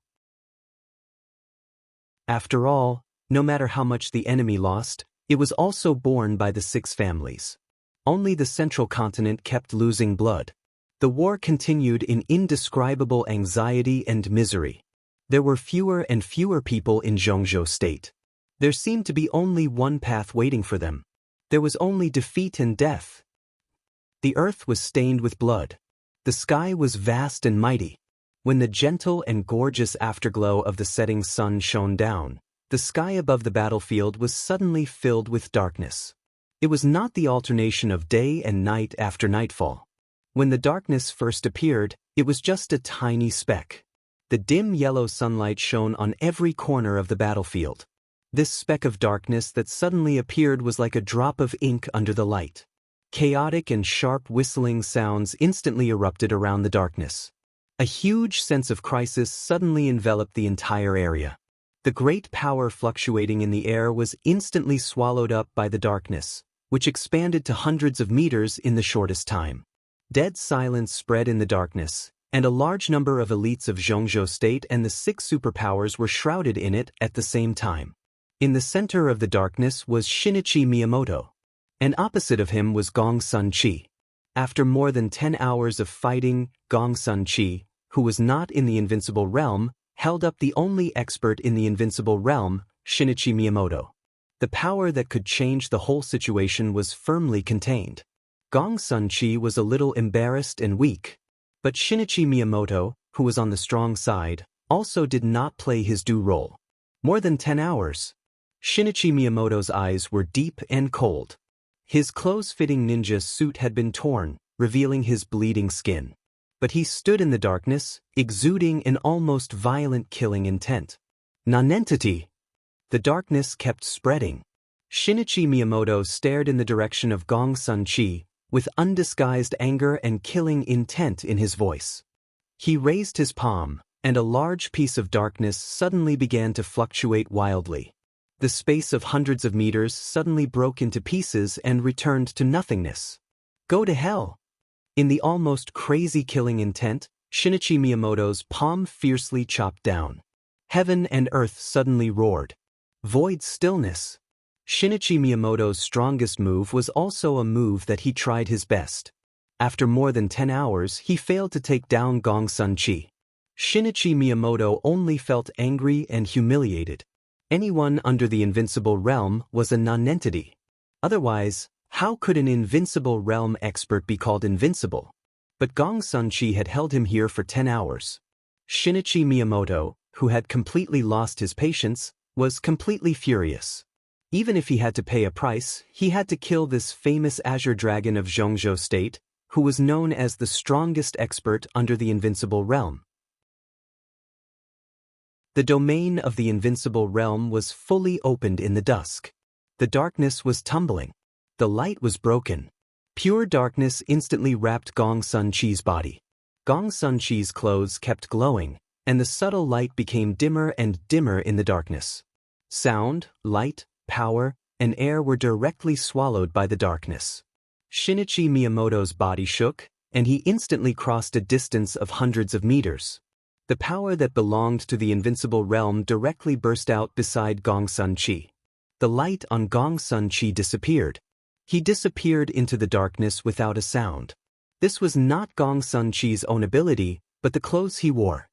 After all, no matter how much the enemy lost, it was also borne by the 6 families. Only the central continent kept losing blood. The war continued in indescribable anxiety and misery. There were fewer and fewer people in Xianxia state. There seemed to be only one path waiting for them. There was only defeat and death. The earth was stained with blood. The sky was vast and mighty. When the gentle and gorgeous afterglow of the setting sun shone down, the sky above the battlefield was suddenly filled with darkness. It was not the alternation of day and night after nightfall. When the darkness first appeared, it was just a tiny speck. The dim yellow sunlight shone on every corner of the battlefield. This speck of darkness that suddenly appeared was like a drop of ink under the light. Chaotic and sharp whistling sounds instantly erupted around the darkness. A huge sense of crisis suddenly enveloped the entire area. The great power fluctuating in the air was instantly swallowed up by the darkness, which expanded to hundreds of meters in the shortest time. Dead silence spread in the darkness, and a large number of elites of Xianxia state and the 6 superpowers were shrouded in it at the same time. In the center of the darkness was Shinichi Miyamoto, and opposite of him was Gong Sun Chi. After more than 10 hours of fighting, Gong Sun Chi, who was not in the invincible realm, held up the only expert in the invincible realm, Shinichi Miyamoto. The power that could change the whole situation was firmly contained. Gong Sun Chi was a little embarrassed and weak, but Shinichi Miyamoto, who was on the strong side, also did not play his due role. More than 10 hours. Shinichi Miyamoto's eyes were deep and cold. His close-fitting ninja suit had been torn, revealing his bleeding skin. But he stood in the darkness, exuding an almost violent killing intent. Nonentity! The darkness kept spreading. Shinichi Miyamoto stared in the direction of Gong Sun Chi, with undisguised anger and killing intent in his voice. He raised his palm, and a large piece of darkness suddenly began to fluctuate wildly. The space of hundreds of meters suddenly broke into pieces and returned to nothingness. Go to hell! In the almost crazy killing intent, Shinichi Miyamoto's palm fiercely chopped down. Heaven and earth suddenly roared. Void stillness. Shinichi Miyamoto's strongest move was also a move that he tried his best. After more than 10 hours, he failed to take down Gong Sun Chi. Shinichi Miyamoto only felt angry and humiliated. Anyone under the invincible realm was a nonentity. Otherwise, how could an invincible realm expert be called invincible? But Gong Sun Chi had held him here for 10 hours. Shinichi Miyamoto, who had completely lost his patience, was completely furious. Even if he had to pay a price, he had to kill this famous Azure Dragon of Xianxia state, who was known as the strongest expert under the invincible realm. The domain of the invincible realm was fully opened in the dusk. The darkness was tumbling. The light was broken. Pure darkness instantly wrapped Gong Sun Chi's body. Gong Sun Chi's clothes kept glowing, and the subtle light became dimmer and dimmer in the darkness. Sound, light, power, and air were directly swallowed by the darkness. Shinichi Miyamoto's body shook, and he instantly crossed a distance of hundreds of meters. The power that belonged to the invincible realm directly burst out beside Gong Sun Chi. The light on Gong Sun Chi disappeared. He disappeared into the darkness without a sound. This was not Gong Sun Chi's own ability, but the clothes he wore.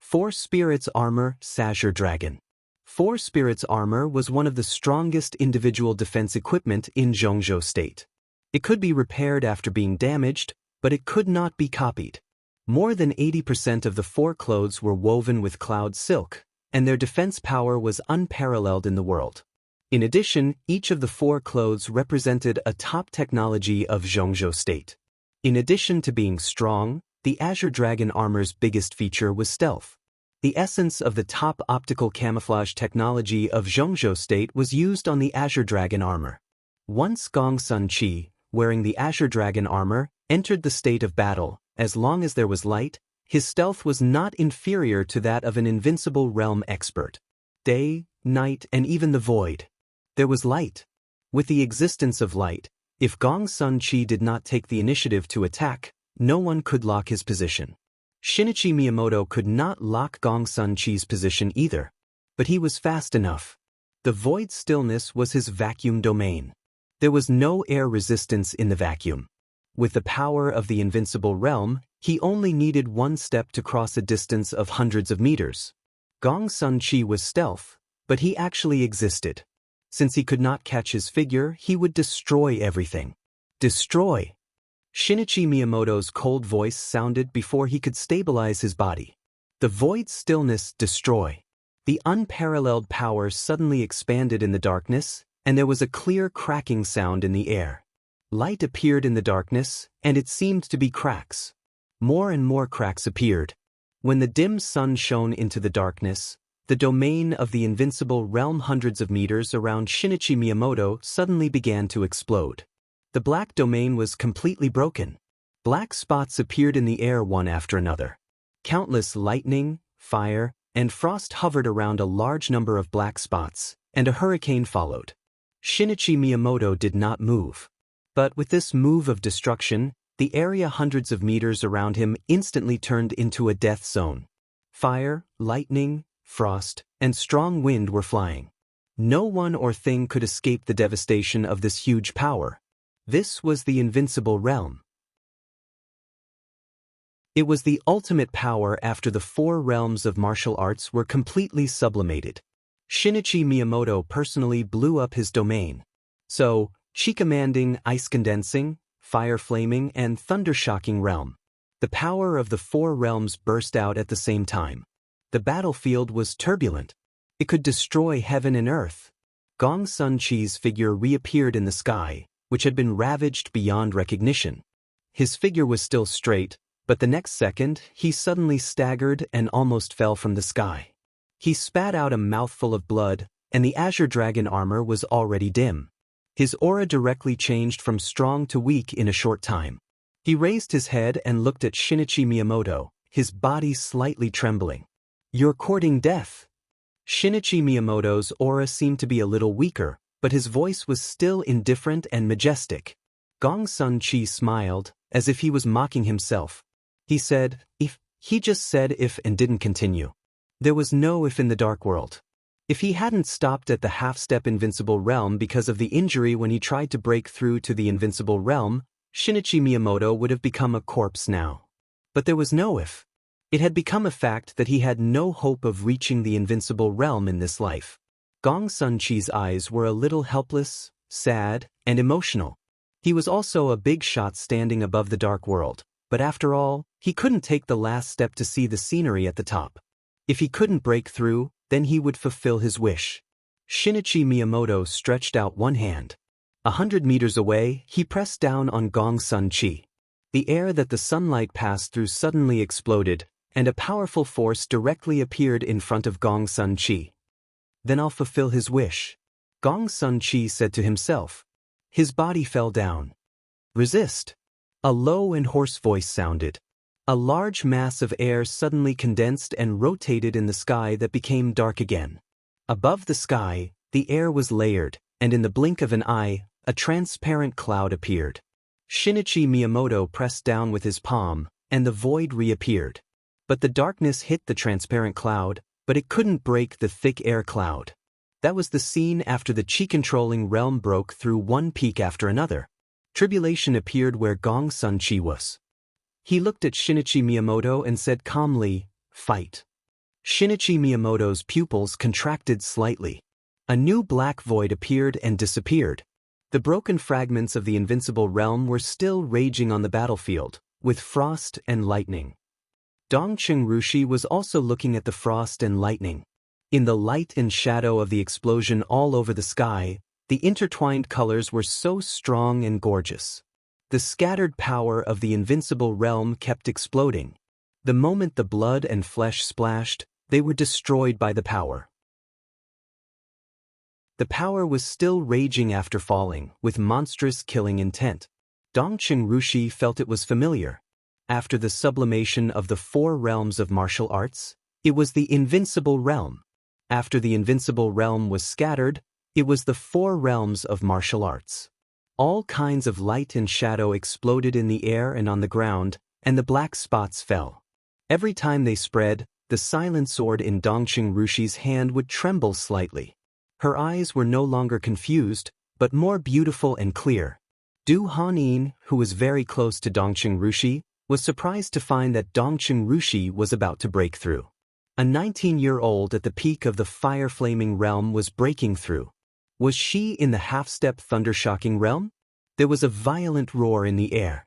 Four Spirits Armor Azure Dragon. Four Spirits Armor was one of the strongest individual defense equipment in Zhongzhou State. It could be repaired after being damaged, but it could not be copied. More than 80% of the four clothes were woven with cloud silk, and their defense power was unparalleled in the world. In addition, each of the four clothes represented a top technology of Zhongzhou State. In addition to being strong, the Azure Dragon armor's biggest feature was stealth. The essence of the top optical camouflage technology of Zhongzhou State was used on the Azure Dragon armor. Once Gong Sun Qi, wearing the Azure Dragon armor, entered the state of battle, as long as there was light, his stealth was not inferior to that of an invincible realm expert. Day, night, and even the void. There was light. With the existence of light, if Gong Sun Qi did not take the initiative to attack, no one could lock his position. Shinichi Miyamoto could not lock Gong Sun Qi's position either. But he was fast enough. The void stillness was his vacuum domain. There was no air resistance in the vacuum. With the power of the invincible realm, he only needed one step to cross a distance of hundreds of meters. Gong Sun Qi was stealth, but he actually existed. Since he could not catch his figure, he would destroy everything. Destroy! Shinichi Miyamoto's cold voice sounded before he could stabilize his body. The void stillness destroy. The unparalleled power suddenly expanded in the darkness, and there was a clear cracking sound in the air. Light appeared in the darkness, and it seemed to be cracks. More and more cracks appeared. When the dim sun shone into the darkness, the domain of the invincible realm hundreds of meters around Shinichi Miyamoto suddenly began to explode. The black domain was completely broken. Black spots appeared in the air one after another. Countless lightning, fire, and frost hovered around a large number of black spots, and a hurricane followed. Shinichi Miyamoto did not move. But with this move of destruction, the area hundreds of meters around him instantly turned into a death zone. Fire, lightning, frost, and strong wind were flying. No one or thing could escape the devastation of this huge power. This was the invincible realm. It was the ultimate power after the four realms of martial arts were completely sublimated. Shinichi Miyamoto personally blew up his domain. So, Qi commanding ice condensing, fire flaming, and thunder shocking realm. The power of the four realms burst out at the same time. The battlefield was turbulent. It could destroy heaven and earth. Gong Sun Qi's figure reappeared in the sky, which had been ravaged beyond recognition. His figure was still straight, but the next second, he suddenly staggered and almost fell from the sky. He spat out a mouthful of blood, and the Azure Dragon armor was already dim. His aura directly changed from strong to weak in a short time. He raised his head and looked at Shinichi Miyamoto, his body slightly trembling. "You're courting death." Shinichi Miyamoto's aura seemed to be a little weaker, but his voice was still indifferent and majestic. Gong Sun Qi smiled, as if he was mocking himself. He said, "If," he just said if and didn't continue. There was no if in the dark world. If he hadn't stopped at the half-step invincible realm because of the injury when he tried to break through to the invincible realm, Shinichi Miyamoto would have become a corpse now. But there was no if. It had become a fact that he had no hope of reaching the invincible realm in this life. Gong Sun Qi's eyes were a little helpless, sad, and emotional. He was also a big shot standing above the dark world, but after all, he couldn't take the last step to see the scenery at the top. If he couldn't break through, then he would fulfill his wish. Shinichi Miyamoto stretched out one hand. 100 meters away, he pressed down on Gong Sun Qi. The air that the sunlight passed through suddenly exploded, and a powerful force directly appeared in front of Gong Sun Qi. "Then I'll fulfill his wish," Gong Sun Qi said to himself. His body fell down. "Resist." A low and hoarse voice sounded. A large mass of air suddenly condensed and rotated in the sky that became dark again. Above the sky, the air was layered, and in the blink of an eye, a transparent cloud appeared. Shinichi Miyamoto pressed down with his palm, and the void reappeared. But the darkness hit the transparent cloud, but it couldn't break the thick air cloud. That was the scene after the Qi-controlling realm broke through one peak after another. Tribulation appeared where Gong Sun Qi was. He looked at Shinichi Miyamoto and said calmly, "Fight." Shinichi Miyamoto's pupils contracted slightly. A new black void appeared and disappeared. The broken fragments of the invincible realm were still raging on the battlefield, with frost and lightning. Dongqing Rushi was also looking at the frost and lightning. In the light and shadow of the explosion all over the sky, the intertwined colors were so strong and gorgeous. The scattered power of the invincible realm kept exploding. The moment the blood and flesh splashed, they were destroyed by the power. The power was still raging after falling, with monstrous killing intent. Dongqing Rushi felt it was familiar. After the sublimation of the 4 realms of martial arts, it was the invincible realm. After the invincible realm was scattered, it was the 4 realms of martial arts. All kinds of light and shadow exploded in the air and on the ground, and the black spots fell. Every time they spread, the silent sword in Dongqing Rushi's hand would tremble slightly. Her eyes were no longer confused, but more beautiful and clear. Du Hanin, who was very close to Dongqing Rushi, was surprised to find that Dongqing Rushi was about to break through. A 19-year-old at the peak of the fire-flaming realm was breaking through. Was she in the half-step thunder-shocking realm? There was a violent roar in the air.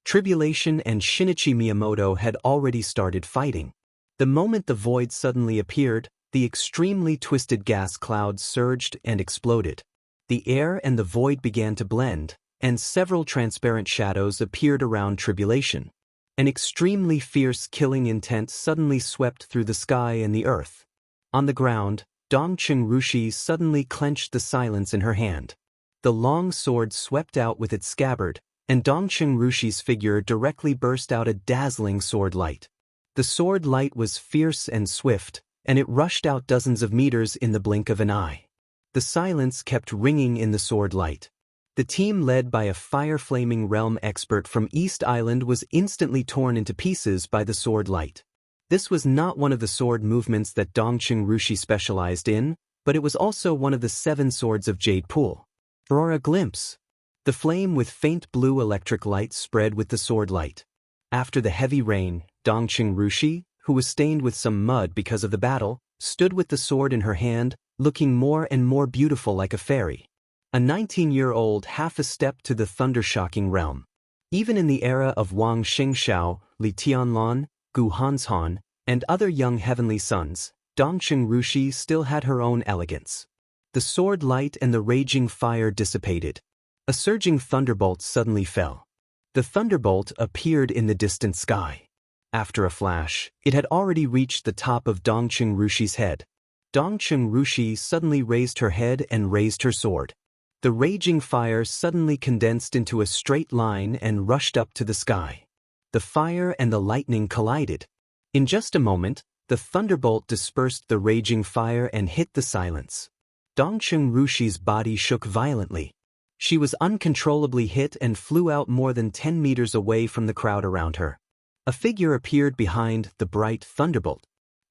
Tribulation and Shinichi Miyamoto had already started fighting. The moment the void suddenly appeared, the extremely twisted gas clouds surged and exploded. The air and the void began to blend, and several transparent shadows appeared around Tribulation. An extremely fierce killing intent suddenly swept through the sky and the earth. On the ground, Dongqing Rushi suddenly clenched the silence in her hand. The long sword swept out with its scabbard, and Dongqing Rushi's figure directly burst out a dazzling sword light. The sword light was fierce and swift, and it rushed out dozens of meters in the blink of an eye. The silence kept ringing in the sword light. The team led by a fire-flaming realm expert from East Island was instantly torn into pieces by the sword light. This was not one of the sword movements that Dongqing Rushi specialized in, but it was also one of the 7 swords of Jade Pool. For a glimpse, the flame with faint blue electric light spread with the sword light. After the heavy rain, Dongqing Rushi, who was stained with some mud because of the battle, stood with the sword in her hand, looking more and more beautiful like a fairy. A 19-year-old half a step to the thunder-shocking realm. Even in the era of Wang Xingxiao, Li Tianlan, Gu Hanshan, and other young heavenly sons, Dongqing Rushi still had her own elegance. The sword light and the raging fire dissipated. A surging thunderbolt suddenly fell. The thunderbolt appeared in the distant sky. After a flash, it had already reached the top of Dongqing Rushi's head. Dongqing Rushi suddenly raised her head and raised her sword. The raging fire suddenly condensed into a straight line and rushed up to the sky. The fire and the lightning collided. In just a moment, the thunderbolt dispersed the raging fire and hit the silence. Dongqing Rushi's body shook violently. She was uncontrollably hit and flew out more than 10 meters away from the crowd around her. A figure appeared behind the bright thunderbolt.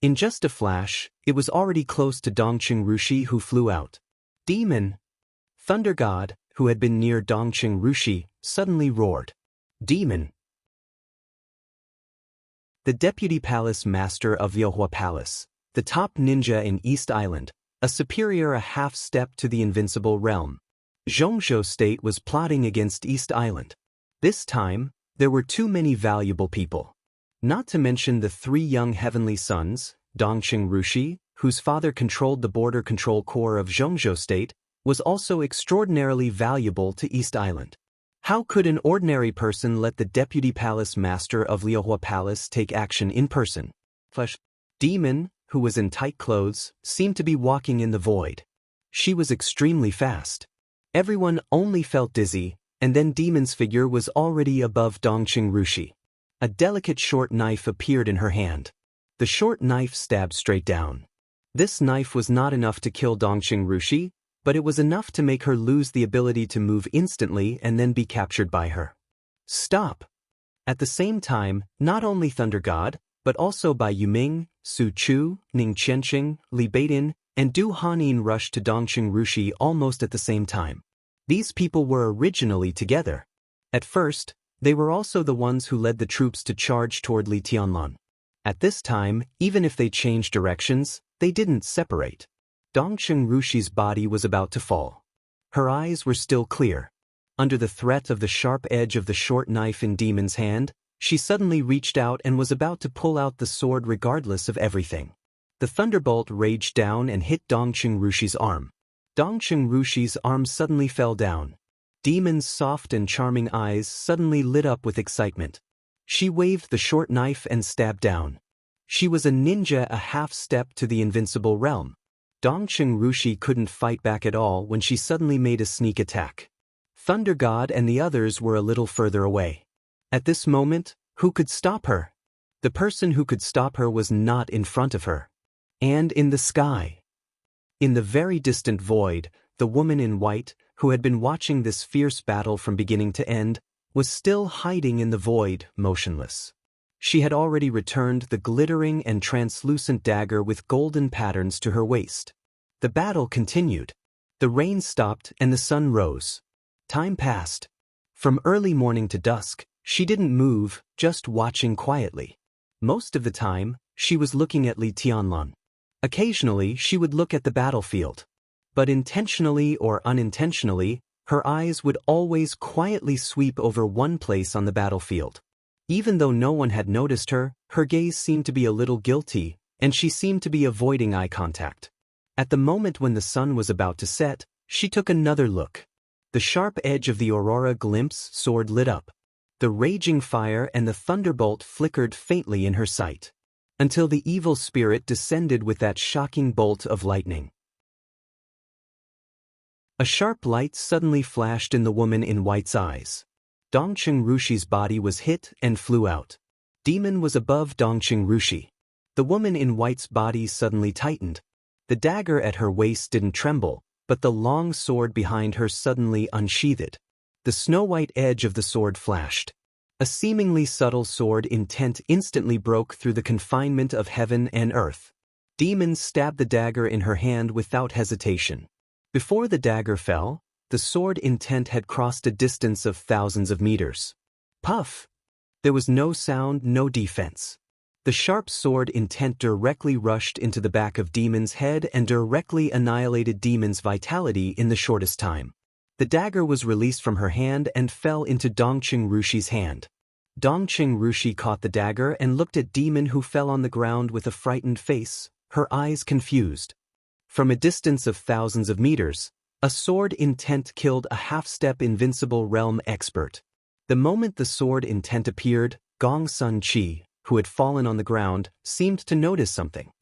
In just a flash, it was already close to Dongqing Rushi, who flew out. Demon! Thunder God, who had been near Dongqing Rushi, suddenly roared. Demon! The Deputy Palace Master of Liohua Palace, the top ninja in East Island, a superior a half step to the invincible realm. Zhongzhou State was plotting against East Island. This time, there were too many valuable people. Not to mention the 3 young heavenly sons, Dongqing Rushi, whose father controlled the border control corps of Zhongzhou State, was also extraordinarily valuable to East Island. How could an ordinary person let the Deputy Palace Master of Liohua Palace take action in person? Demon, who was in tight clothes, seemed to be walking in the void. She was extremely fast. Everyone only felt dizzy, and then Demon's figure was already above Dongqing Rushi. A delicate short knife appeared in her hand. The short knife stabbed straight down. This knife was not enough to kill Dongqing Rushi, but it was enough to make her lose the ability to move instantly and then be captured by her. Stop! At the same time, not only Thunder God, but also Bai Yuming, Su Chu, Ning Qianqing, Li Beitin, and Du Hanin rushed to Dongqing Rushi almost at the same time. These people were originally together. At first, they were also the ones who led the troops to charge toward Li Tianlan. At this time, even if they changed directions, they didn't separate. Dongcheng Rushi's body was about to fall. Her eyes were still clear. Under the threat of the sharp edge of the short knife in Demon's hand, she suddenly reached out and was about to pull out the sword regardless of everything. The thunderbolt raged down and hit Dongcheng Rushi's arm. Dongcheng Rushi's arm suddenly fell down. Demon's soft and charming eyes suddenly lit up with excitement. She waved the short knife and stabbed down. She was a ninja a half step to the invincible realm. Dongcheng Rushi couldn't fight back at all when she suddenly made a sneak attack. Thunder God and the others were a little further away. At this moment, who could stop her? The person who could stop her was not in front of her. And in the sky. In the very distant void, the woman in white, who had been watching this fierce battle from beginning to end, was still hiding in the void, motionless. She had already returned the glittering and translucent dagger with golden patterns to her waist. The battle continued. The rain stopped and the sun rose. Time passed. From early morning to dusk, she didn't move, just watching quietly. Most of the time, she was looking at Li Tianlan. Occasionally, she would look at the battlefield. But intentionally or unintentionally, her eyes would always quietly sweep over one place on the battlefield. Even though no one had noticed her, her gaze seemed to be a little guilty, and she seemed to be avoiding eye contact. At the moment when the sun was about to set, she took another look. The sharp edge of the Aurora Glimpse sword lit up. The raging fire and the thunderbolt flickered faintly in her sight. Until the evil spirit descended with that shocking bolt of lightning. A sharp light suddenly flashed in the woman in white's eyes. Dongcheng Rushi's body was hit and flew out. Demon was above Dongcheng Rushi. The woman in white's body suddenly tightened. The dagger at her waist didn't tremble, but the long sword behind her suddenly unsheathed. The snow-white edge of the sword flashed. A seemingly subtle sword intent instantly broke through the confinement of heaven and earth. Demon stabbed the dagger in her hand without hesitation. Before the dagger fell, the sword intent had crossed a distance of thousands of meters. Puff! There was no sound, no defense. The sharp sword intent directly rushed into the back of Demon's head and directly annihilated Demon's vitality in the shortest time. The dagger was released from her hand and fell into Dongcheng Rushi's hand. Dongcheng Rushi caught the dagger and looked at Demon, who fell on the ground with a frightened face, her eyes confused. From a distance of thousands of meters, a sword intent killed a half-step invincible realm expert. The moment the sword intent appeared, Gong Sun Chi, who had fallen on the ground, seemed to notice something.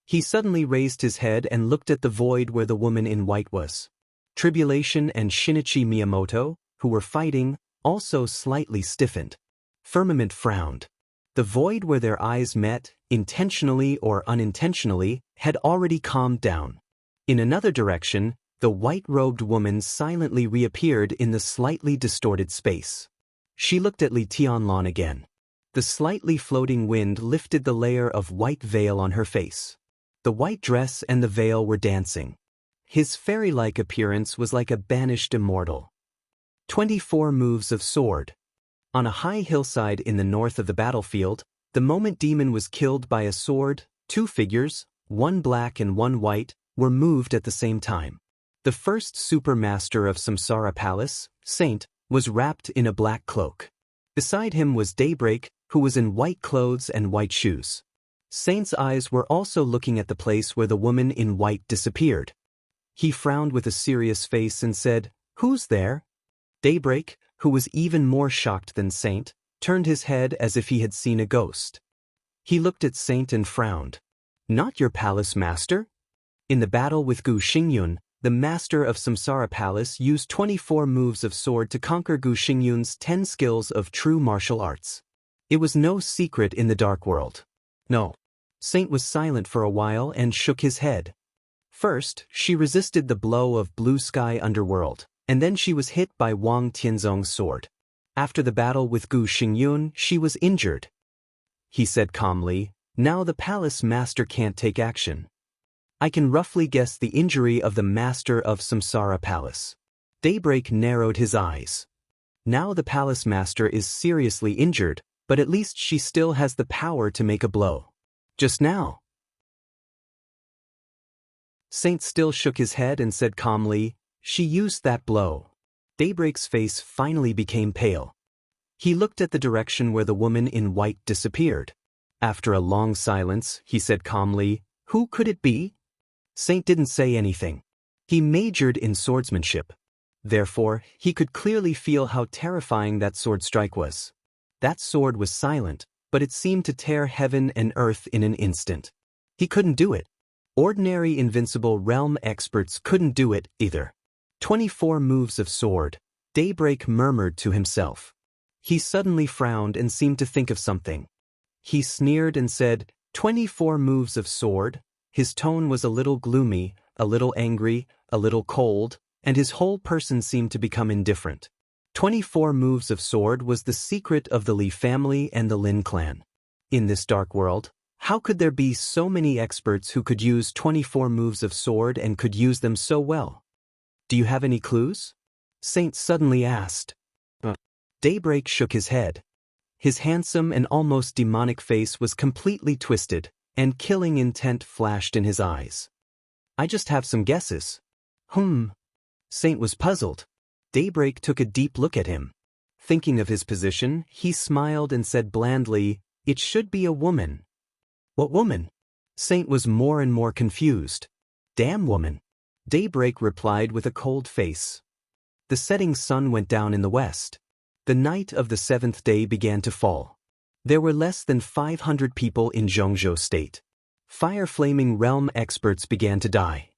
He suddenly raised his head and looked at the void where the woman in white was. Tribulation and Shinichi Miyamoto, who were fighting, also slightly stiffened. Firmament frowned. The void where their eyes met, intentionally or unintentionally, had already calmed down. In another direction, the white-robed woman silently reappeared in the slightly distorted space. She looked at Li Tianlan again. The slightly floating wind lifted the layer of white veil on her face. The white dress and the veil were dancing. His fairy-like appearance was like a banished immortal. 24 moves of sword. On a high hillside in the north of the battlefield, the moment Demon was killed by a sword, two figures, one black and one white, were moved at the same time. The first supermaster of Samsara Palace, Saint, was wrapped in a black cloak. Beside him was Daybreak, who was in white clothes and white shoes. Saint's eyes were also looking at the place where the woman in white disappeared. He frowned with a serious face and said, "Who's there?" Daybreak, who was even more shocked than Saint, turned his head as if he had seen a ghost. He looked at Saint and frowned. "Not your palace master?" In the battle with Gu Xingyun, the master of Samsara Palace used 24 moves of sword to conquer Gu Xingyun's 10 skills of true martial arts. It was no secret in the dark world. No. Saint was silent for a while and shook his head. First, she resisted the blow of Blue Sky Underworld, and then she was hit by Wang Tianzong's sword. After the battle with Gu Xingyun, she was injured. He said calmly, "Now the palace master can't take action. I can roughly guess the injury of the master of Samsara Palace." Daybreak narrowed his eyes. Now the palace master is seriously injured, but at least she still has the power to make a blow. Just now. Saint still shook his head and said calmly, "She used that blow." Daybreak's face finally became pale. He looked at the direction where the woman in white disappeared. After a long silence, he said calmly, "Who could it be?" Saint didn't say anything. He majored in swordsmanship. Therefore, he could clearly feel how terrifying that sword strike was. That sword was silent, but it seemed to tear heaven and earth in an instant. He couldn't do it. Ordinary invincible realm experts couldn't do it either. 24 moves of sword, Daybreak murmured to himself. He suddenly frowned and seemed to think of something. He sneered and said, 24 moves of sword. His tone was a little gloomy, a little angry, a little cold, and his whole person seemed to become indifferent. 24 moves of sword was the secret of the Li family and the Lin clan. In this dark world, how could there be so many experts who could use 24 moves of sword and could use them so well? Do you have any clues? Saint suddenly asked. Daybreak shook his head. His handsome and almost demonic face was completely twisted, and killing intent flashed in his eyes. I just have some guesses. Saint was puzzled. Daybreak took a deep look at him. Thinking of his position, he smiled and said blandly, "It should be a woman." What woman? Saint was more and more confused. Damn woman. Daybreak replied with a cold face. The setting sun went down in the west. The night of the 7th day began to fall. There were less than 500 people in Zhongzhou state. Fire-flaming realm experts began to die.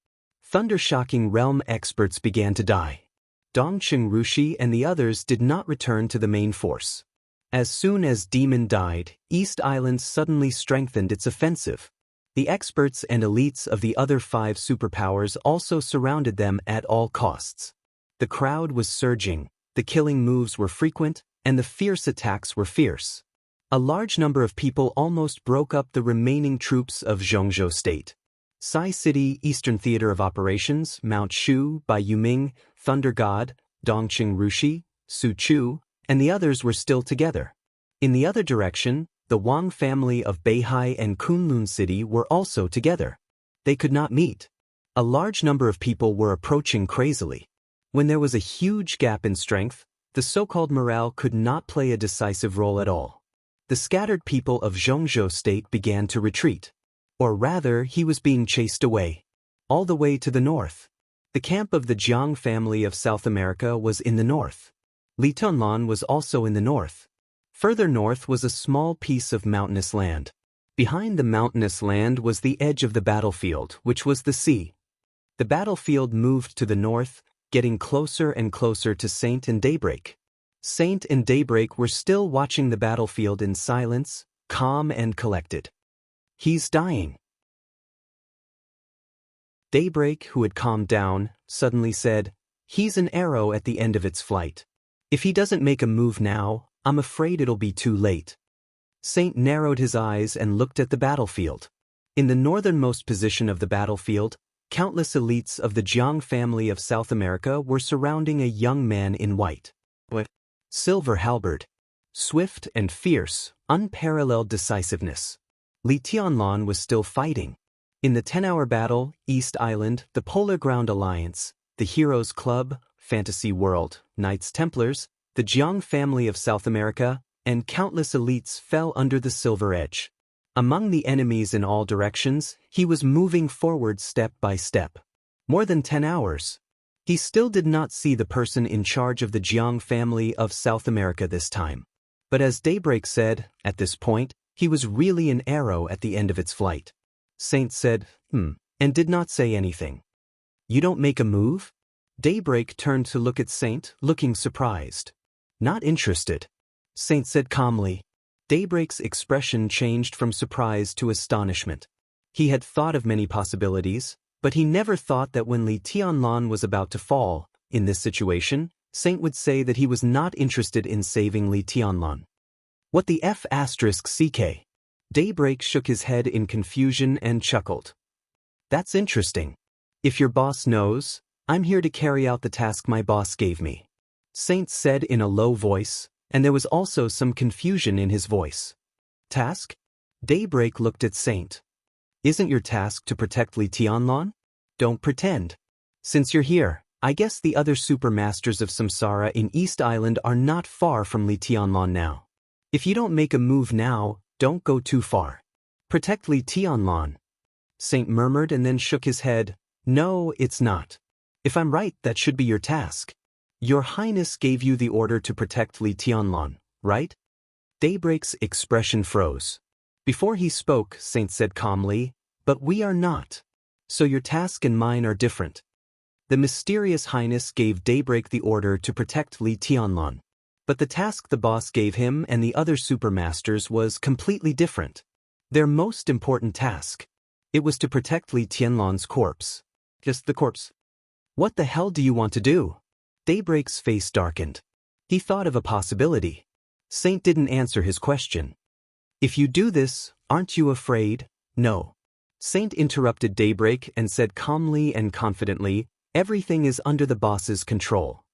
Thunder-shocking realm experts began to die. Dongqing Rushi and the others did not return to the main force. As soon as Demon died, East Island suddenly strengthened its offensive. The experts and elites of the other 5 superpowers also surrounded them at all costs. The crowd was surging, the killing moves were frequent, and the fierce attacks were fierce. A large number of people almost broke up the remaining troops of Zhongzhou state. Sai City Eastern Theater of Operations, Mount Shu, Bai Yuming, Thunder God, Dongqing Rushi, Su Chu, and the others were still together. In the other direction, the Wang family of Beihai and Kunlun City were also together. They could not meet. A large number of people were approaching crazily. When there was a huge gap in strength, the so-called morale could not play a decisive role at all. The scattered people of Zhongzhou state began to retreat. Or rather, he was being chased away. All the way to the north. The camp of the Jiang family of South America was in the north. Li Tunlan was also in the north. Further north was a small piece of mountainous land. Behind the mountainous land was the edge of the battlefield, which was the sea. The battlefield moved to the north, getting closer and closer to Saint and Daybreak. Saint and Daybreak were still watching the battlefield in silence, calm and collected. He's dying. Daybreak, who had calmed down, suddenly said, "He's an arrow at the end of its flight. If he doesn't make a move now, I'm afraid it'll be too late." Saint narrowed his eyes and looked at the battlefield. In the northernmost position of the battlefield, countless elites of the Jiang family of South America were surrounding a young man in white. Silver halberd. Swift and fierce, unparalleled decisiveness. Li Tianlan was still fighting. In the 10-hour battle, East Island, the Polar Ground Alliance, the Heroes Club, Fantasy World, Knights Templars, the Jiang family of South America, and countless elites fell under the silver edge. Among the enemies in all directions, he was moving forward step by step. More than 10 hours. He still did not see the person in charge of the Jiang family of South America this time. But as Daybreak said, at this point, he was really an arrow at the end of its flight. Saint said, and did not say anything. "You don't make a move?" Daybreak turned to look at Saint, looking surprised. "Not interested," Saint said calmly. Daybreak's expression changed from surprise to astonishment. He had thought of many possibilities, but he never thought that when Li Tianlan was about to fall, in this situation, Saint would say that he was not interested in saving Li Tianlan. What the F***CK? Daybreak shook his head in confusion and chuckled. "That's interesting. If your boss knows, I'm here to carry out the task my boss gave me," Saint said in a low voice, and there was also some confusion in his voice. Task? Daybreak looked at Saint. Isn't your task to protect Li Tianlan? Don't pretend. Since you're here, I guess the other supermasters of Samsara in East Island are not far from Li Tianlan now. If you don't make a move now, don't go too far. Protect Li Tianlan. Saint murmured and then shook his head. No, it's not. If I'm right, that should be your task. Your Highness gave you the order to protect Li Tianlan, right? Daybreak's expression froze. Before he spoke, Saint said calmly, but we are not. So your task and mine are different. The mysterious Highness gave Daybreak the order to protect Li Tianlan. But the task the boss gave him and the other supermasters was completely different. Their most important task. It was to protect Li Tianlan's corpse. Just the corpse. What the hell do you want to do? Daybreak's face darkened. He thought of a possibility. Saint didn't answer his question. If you do this, aren't you afraid? No. Saint interrupted Daybreak and said calmly and confidently, everything is under the boss's control.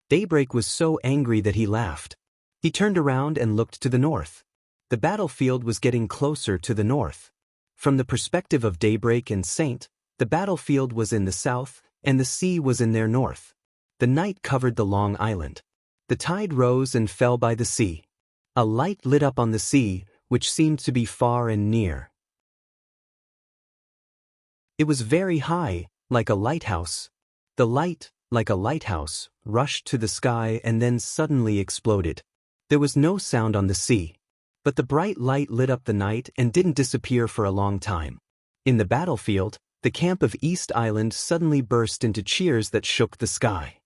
Daybreak was so angry that he laughed. He turned around and looked to the north. The battlefield was getting closer to the north. From the perspective of Daybreak and Saint, the battlefield was in the south, and the sea was in their north. The night covered the long island. The tide rose and fell by the sea. A light lit up on the sea, which seemed to be far and near. It was very high, like a lighthouse. The light, like a lighthouse, rushed to the sky and then suddenly exploded. There was no sound on the sea. But the bright light lit up the night and didn't disappear for a long time. In the battlefield, the camp of East Island suddenly burst into cheers that shook the sky.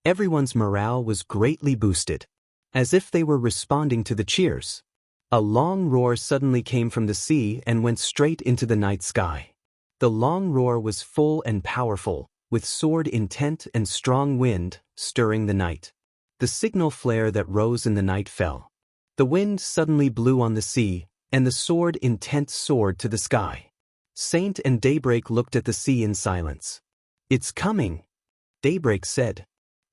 Everyone's morale was greatly boosted. As if they were responding to the cheers. A long roar suddenly came from the sea and went straight into the night sky. The long roar was full and powerful, with sword intent and strong wind, stirring the night. The signal flare that rose in the night fell. The wind suddenly blew on the sea, and the sword intent soared to the sky. Saint and Daybreak looked at the sea in silence. It's coming, Daybreak said.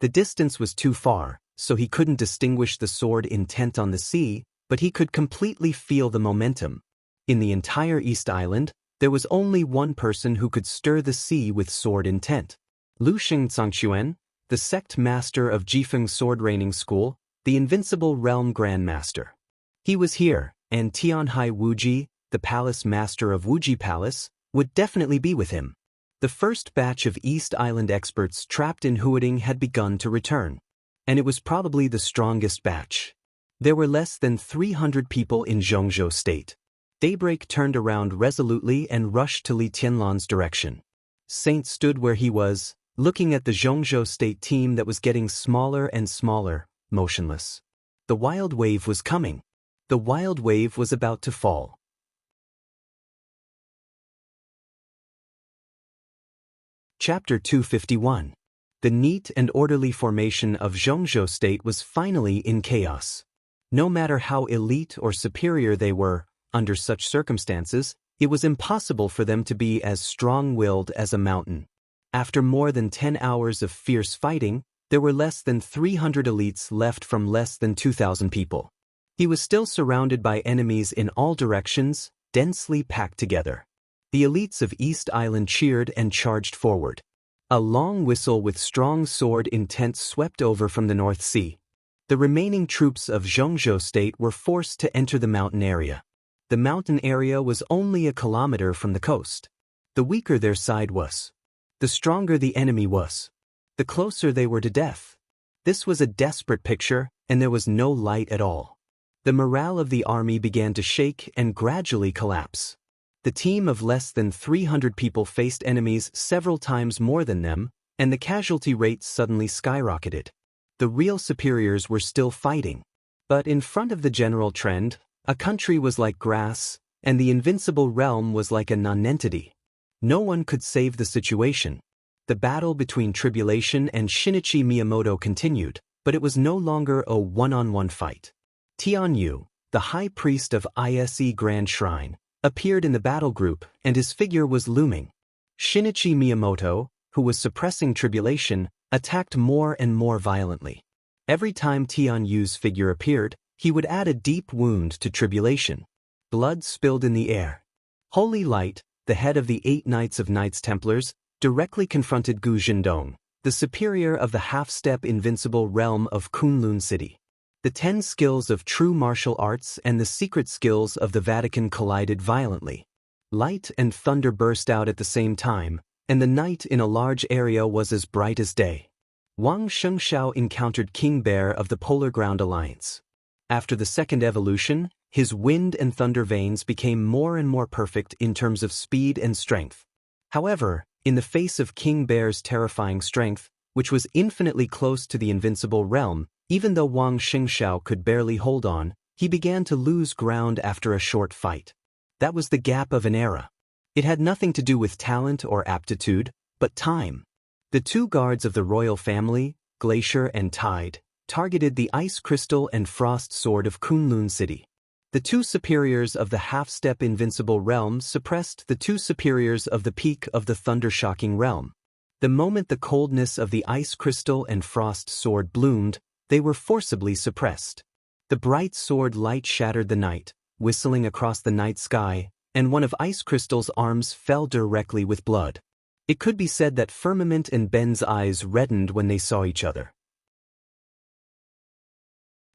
The distance was too far, so he couldn't distinguish the sword intent on the sea, but he could completely feel the momentum. In the entire East Island, there was only one person who could stir the sea with sword intent. Wuxia and Xianxia, the sect master of Jifeng Sword Raining School, the Invincible Realm Grandmaster. He was here, and Tianhai Wuji, the palace master of Wuji Palace, would definitely be with him. The first batch of East Island experts trapped in Huading had begun to return. And it was probably the strongest batch. There were less than 300 people in Zhongzhou State. Daybreak turned around resolutely and rushed to Li Tianlan's direction. Saint stood where he was, looking at the Zhongzhou State team that was getting smaller and smaller, motionless. The wild wave was coming. The wild wave was about to fall. Chapter 251. The neat and orderly formation of Zhongzhou State was finally in chaos. No matter how elite or superior they were, under such circumstances, it was impossible for them to be as strong-willed as a mountain. After more than 10 hours of fierce fighting, there were less than 300 elites left from less than 2,000 people. He was still surrounded by enemies in all directions, densely packed together. The elites of East Island cheered and charged forward. A long whistle with strong sword intent swept over from the North Sea. The remaining troops of Zhongzhou State were forced to enter the mountain area. The mountain area was only a kilometer from the coast. The weaker their side was, the stronger the enemy was, the closer they were to death. This was a desperate picture, and there was no light at all. The morale of the army began to shake and gradually collapse. The team of less than 300 people faced enemies several times more than them, and the casualty rate suddenly skyrocketed. The real superiors were still fighting. But in front of the general trend, a country was like grass, and the invincible realm was like a nonentity. No one could save the situation. The battle between Tribulation and Shinichi Miyamoto continued, but it was no longer a one-on-one fight. Tian Yu, the high priest of ISE Grand Shrine, appeared in the battle group, and his figure was looming. Shinichi Miyamoto, who was suppressing Tribulation, attacked more and more violently. Every time Tian Yu's figure appeared, he would add a deep wound to tribulation. Blood spilled in the air. Holy Light, the head of the 8 Knights of Knights Templars, directly confronted Gu Zhendong, the superior of the half-step invincible realm of Kunlun City. The 10 skills of true martial arts and the secret skills of the Vatican collided violently. Light and thunder burst out at the same time, and the night in a large area was as bright as day. Wang Xianxia encountered King Bear of the Polar Ground Alliance. After the second evolution, his wind and thunder veins became more and more perfect in terms of speed and strength. However, in the face of King Bear's terrifying strength, which was infinitely close to the invincible realm, even though Wang Xianxia could barely hold on, he began to lose ground after a short fight. That was the gap of an era. It had nothing to do with talent or aptitude, but time. The 2 guards of the royal family, Glacier and Tide, targeted the Ice Crystal and Frost Sword of Kunlun City. The 2 superiors of the half-step invincible realm suppressed the 2 superiors of the peak of the thunder-shocking realm. The moment the coldness of the Ice Crystal and Frost Sword bloomed, they were forcibly suppressed. The bright sword light shattered the night, whistling across the night sky, and one of Ice Crystal's arms fell directly with blood. It could be said that Firmament and Ben's eyes reddened when they saw each other.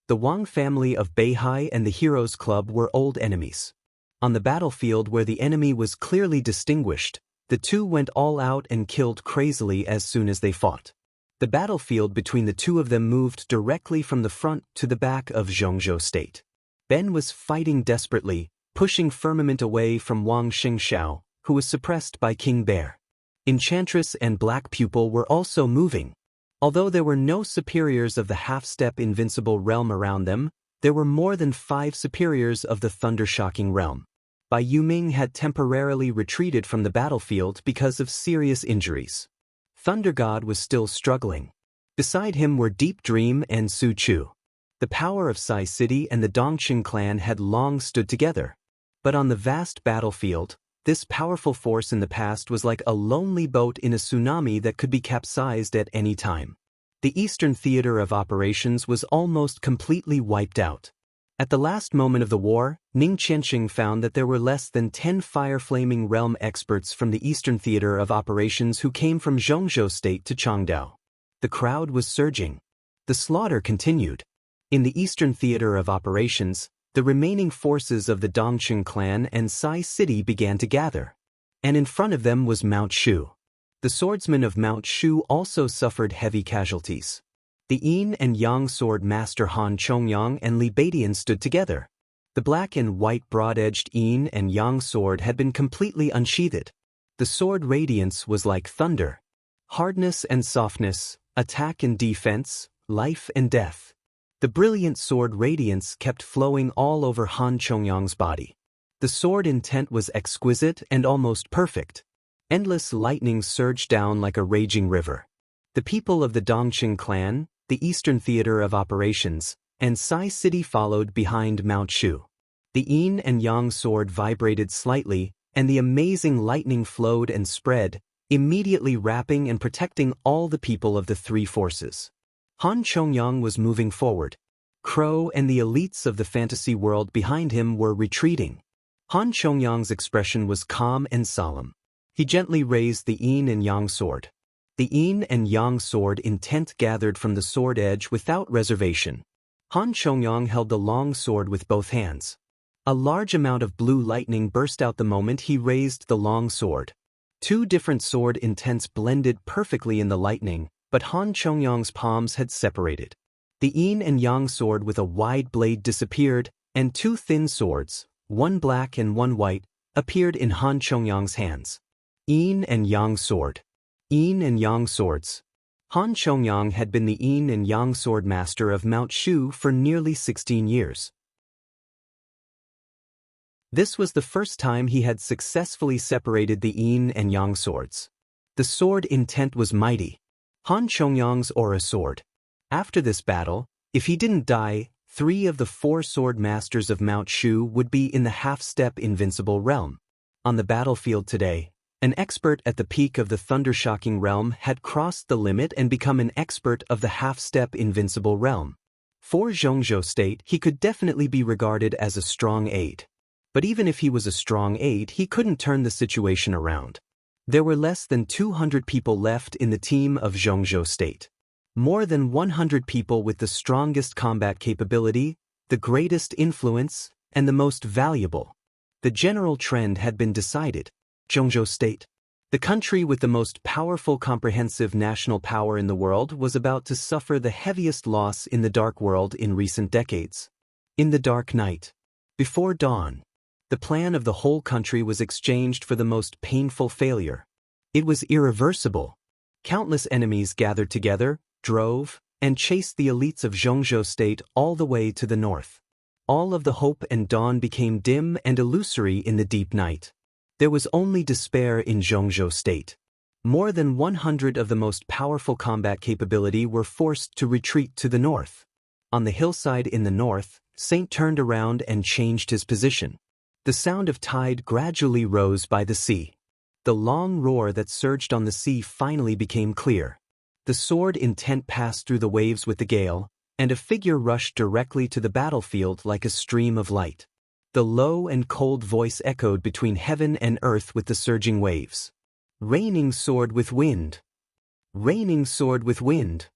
The Wang family of Beihai and the Heroes Club were old enemies. On the battlefield where the enemy was clearly distinguished, the 2 went all out and killed crazily as soon as they fought. The battlefield between the 2 of them moved directly from the front to the back of Zhongzhou State. Ben was fighting desperately, pushing Firmament away from Wang Xianxia, who was suppressed by King Bear. Enchantress and Black Pupil were also moving. Although there were no superiors of the half-step invincible realm around them, there were more than 5 superiors of the thunder-shocking realm. Bai Yuming had temporarily retreated from the battlefield because of serious injuries. Thunder God was still struggling. Beside him were Deep Dream and Su Chu. The power of Sai City and the Dongqing clan had long stood together. But on the vast battlefield, this powerful force in the past was like a lonely boat in a tsunami that could be capsized at any time. The Eastern Theater of Operations was almost completely wiped out. At the last moment of the war, Ning Qianxing found that there were less than 10 fire-flaming realm experts from the Eastern Theater of Operations who came from Zhongzhou State to Changdao. The crowd was surging. The slaughter continued. In the Eastern Theater of Operations, the remaining forces of the Dongqing clan and Sai City began to gather. And in front of them was Mount Shu. The swordsmen of Mount Shu also suffered heavy casualties. The Yin and Yang sword master Han Chongyang and Li Beidian stood together. The black and white broad-edged Yin and Yang sword had been completely unsheathed. The sword radiance was like thunder. Hardness and softness, attack and defense, life and death. The brilliant sword radiance kept flowing all over Han Chongyang's body. The sword intent was exquisite and almost perfect. Endless lightning surged down like a raging river. The people of the Dongqing clan, the Eastern Theater of Operations, and Sai City followed behind Mount Shu. The Yin and Yang sword vibrated slightly, and the amazing lightning flowed and spread, immediately wrapping and protecting all the people of the 3 forces. Han Chongyang was moving forward. Crow and the elites of the fantasy world behind him were retreating. Han Chongyang's expression was calm and solemn. He gently raised the Yin and Yang sword. The Yin and Yang sword intent gathered from the sword edge without reservation. Han Chongyang held the long sword with both hands. A large amount of blue lightning burst out the moment he raised the long sword. 2 different sword intents blended perfectly in the lightning, but Han Chongyang's palms had separated. The Yin and Yang sword with a wide blade disappeared, and 2 thin swords, one black and one white, appeared in Han Chongyang's hands. Yin and Yang sword. Yin and Yang swords. Han Chongyang had been the Yin and Yang sword master of Mount Shu for nearly 16 years. This was the first time he had successfully separated the Yin and Yang swords. The sword intent was mighty. Han Chongyang's aura sword. After this battle, if he didn't die, 3 of the 4 sword masters of Mount Shu would be in the half-step invincible realm. On the battlefield today, An expert at the peak of the thunder-shocking realm had crossed the limit and become an expert of the half-step invincible realm. For Xianxia state, he could definitely be regarded as a strong aide. But even if he was a strong aide, he couldn't turn the situation around. There were less than 200 people left in the team of Xianxia state. More than 100 people with the strongest combat capability, the greatest influence, and the most valuable. The general trend had been decided. Xianxia state, the country with the most powerful comprehensive national power in the world, was about to suffer the heaviest loss in the dark world in recent decades. In the dark night, before dawn, the plan of the whole country was exchanged for the most painful failure. It was irreversible. Countless enemies gathered together, drove, and chased the elites of Xianxia state all the way to the north. All of the hope and dawn became dim and illusory in the deep night. There was only despair in Xianxia state. More than 100 of the most powerful combat capability were forced to retreat to the north. On the hillside in the north, Saint turned around and changed his position. The sound of tide gradually rose by the sea. The long roar that surged on the sea finally became clear. The sword intent passed through the waves with the gale, and a figure rushed directly to the battlefield like a stream of light. The low and cold voice echoed between heaven and earth with the surging waves. Raining sword with wind. Raining sword with wind.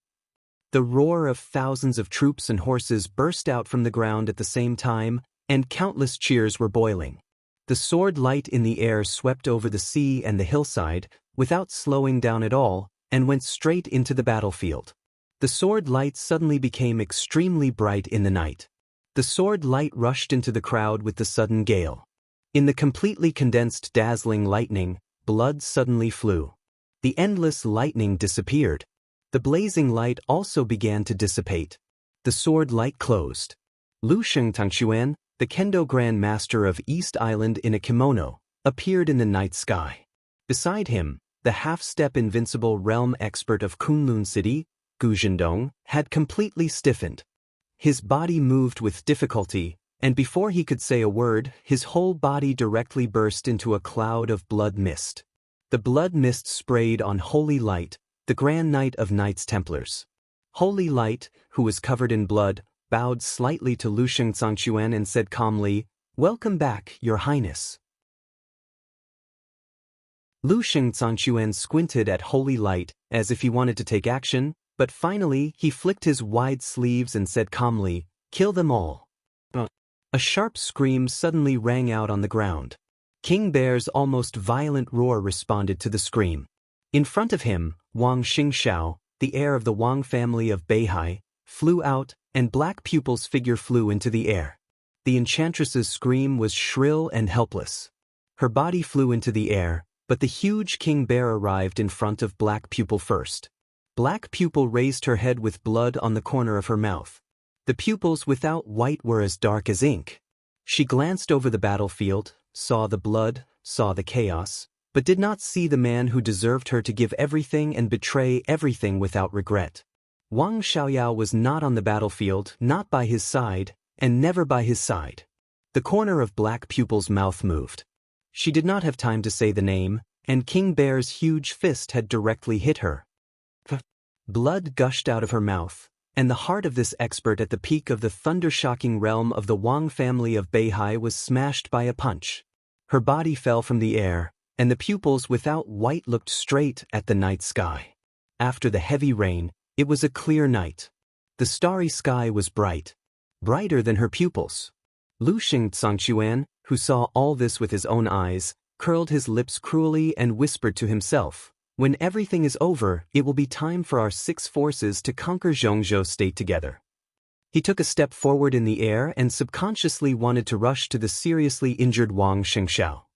The roar of thousands of troops and horses burst out from the ground at the same time, and countless cheers were boiling. The sword light in the air swept over the sea and the hillside, without slowing down at all, and went straight into the battlefield. The sword light suddenly became extremely bright in the night. The sword light rushed into the crowd with the sudden gale. In the completely condensed dazzling lightning, blood suddenly flew. The endless lightning disappeared. The blazing light also began to dissipate. The sword light closed. Wuxia and Xianxia, the Kendo Grand Master of East Island in a kimono, appeared in the night sky. Beside him, the half-step invincible realm expert of Kunlun City, Gu Zhendong, had completely stiffened. His body moved with difficulty, and before he could say a word, his whole body directly burst into a cloud of blood mist. The blood mist sprayed on Holy Light, the Grand Knight of Knights Templars. Holy Light, who was covered in blood, bowed slightly to Wuxia and Xianxia and said calmly, "Welcome back, Your Highness." Wuxia and Xianxia squinted at Holy Light, as if he wanted to take action, but finally he flicked his wide sleeves and said calmly, "Kill them all." A sharp scream suddenly rang out on the ground. King Bear's almost violent roar responded to the scream. In front of him, Wang Xingxiao, the heir of the Wang family of Beihai, flew out, and Black Pupil's figure flew into the air. The enchantress's scream was shrill and helpless. Her body flew into the air, but the huge King Bear arrived in front of Black Pupil first. Black Pupil raised her head with blood on the corner of her mouth. The pupils without white were as dark as ink. She glanced over the battlefield, saw the blood, saw the chaos, but did not see the man who deserved her to give everything and betray everything without regret. Wang Xiaoyao was not on the battlefield, not by his side, and never by his side. The corner of Black Pupil's mouth moved. She did not have time to say the name, and King Bear's huge fist had directly hit her. Blood gushed out of her mouth, and the heart of this expert at the peak of the thunder-shocking realm of the Wang family of Beihai was smashed by a punch. Her body fell from the air, and the pupils without white looked straight at the night sky. After the heavy rain, it was a clear night. The starry sky was bright, brighter than her pupils. Wuxia and Xianxia, who saw all this with his own eyes, curled his lips cruelly and whispered to himself, "When everything is over, it will be time for our 6 forces to conquer Xianxia state together." He took a step forward in the air and subconsciously wanted to rush to the seriously injured Wang Xingxiao.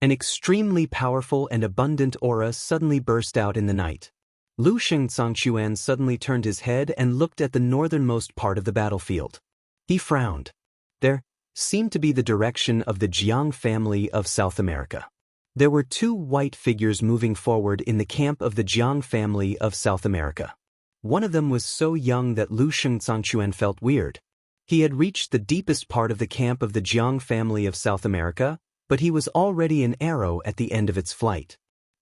An extremely powerful and abundant aura suddenly burst out in the night. Wuxia and Xianxia suddenly turned his head and looked at the northernmost part of the battlefield. He frowned. There seemed to be the direction of the Jiang family of South America. There were 2 white figures moving forward in the camp of the Jiang family of South America. One of them was so young that Wuxia and Xianxia felt weird. He had reached the deepest part of the camp of the Jiang family of South America, but he was already an arrow at the end of its flight.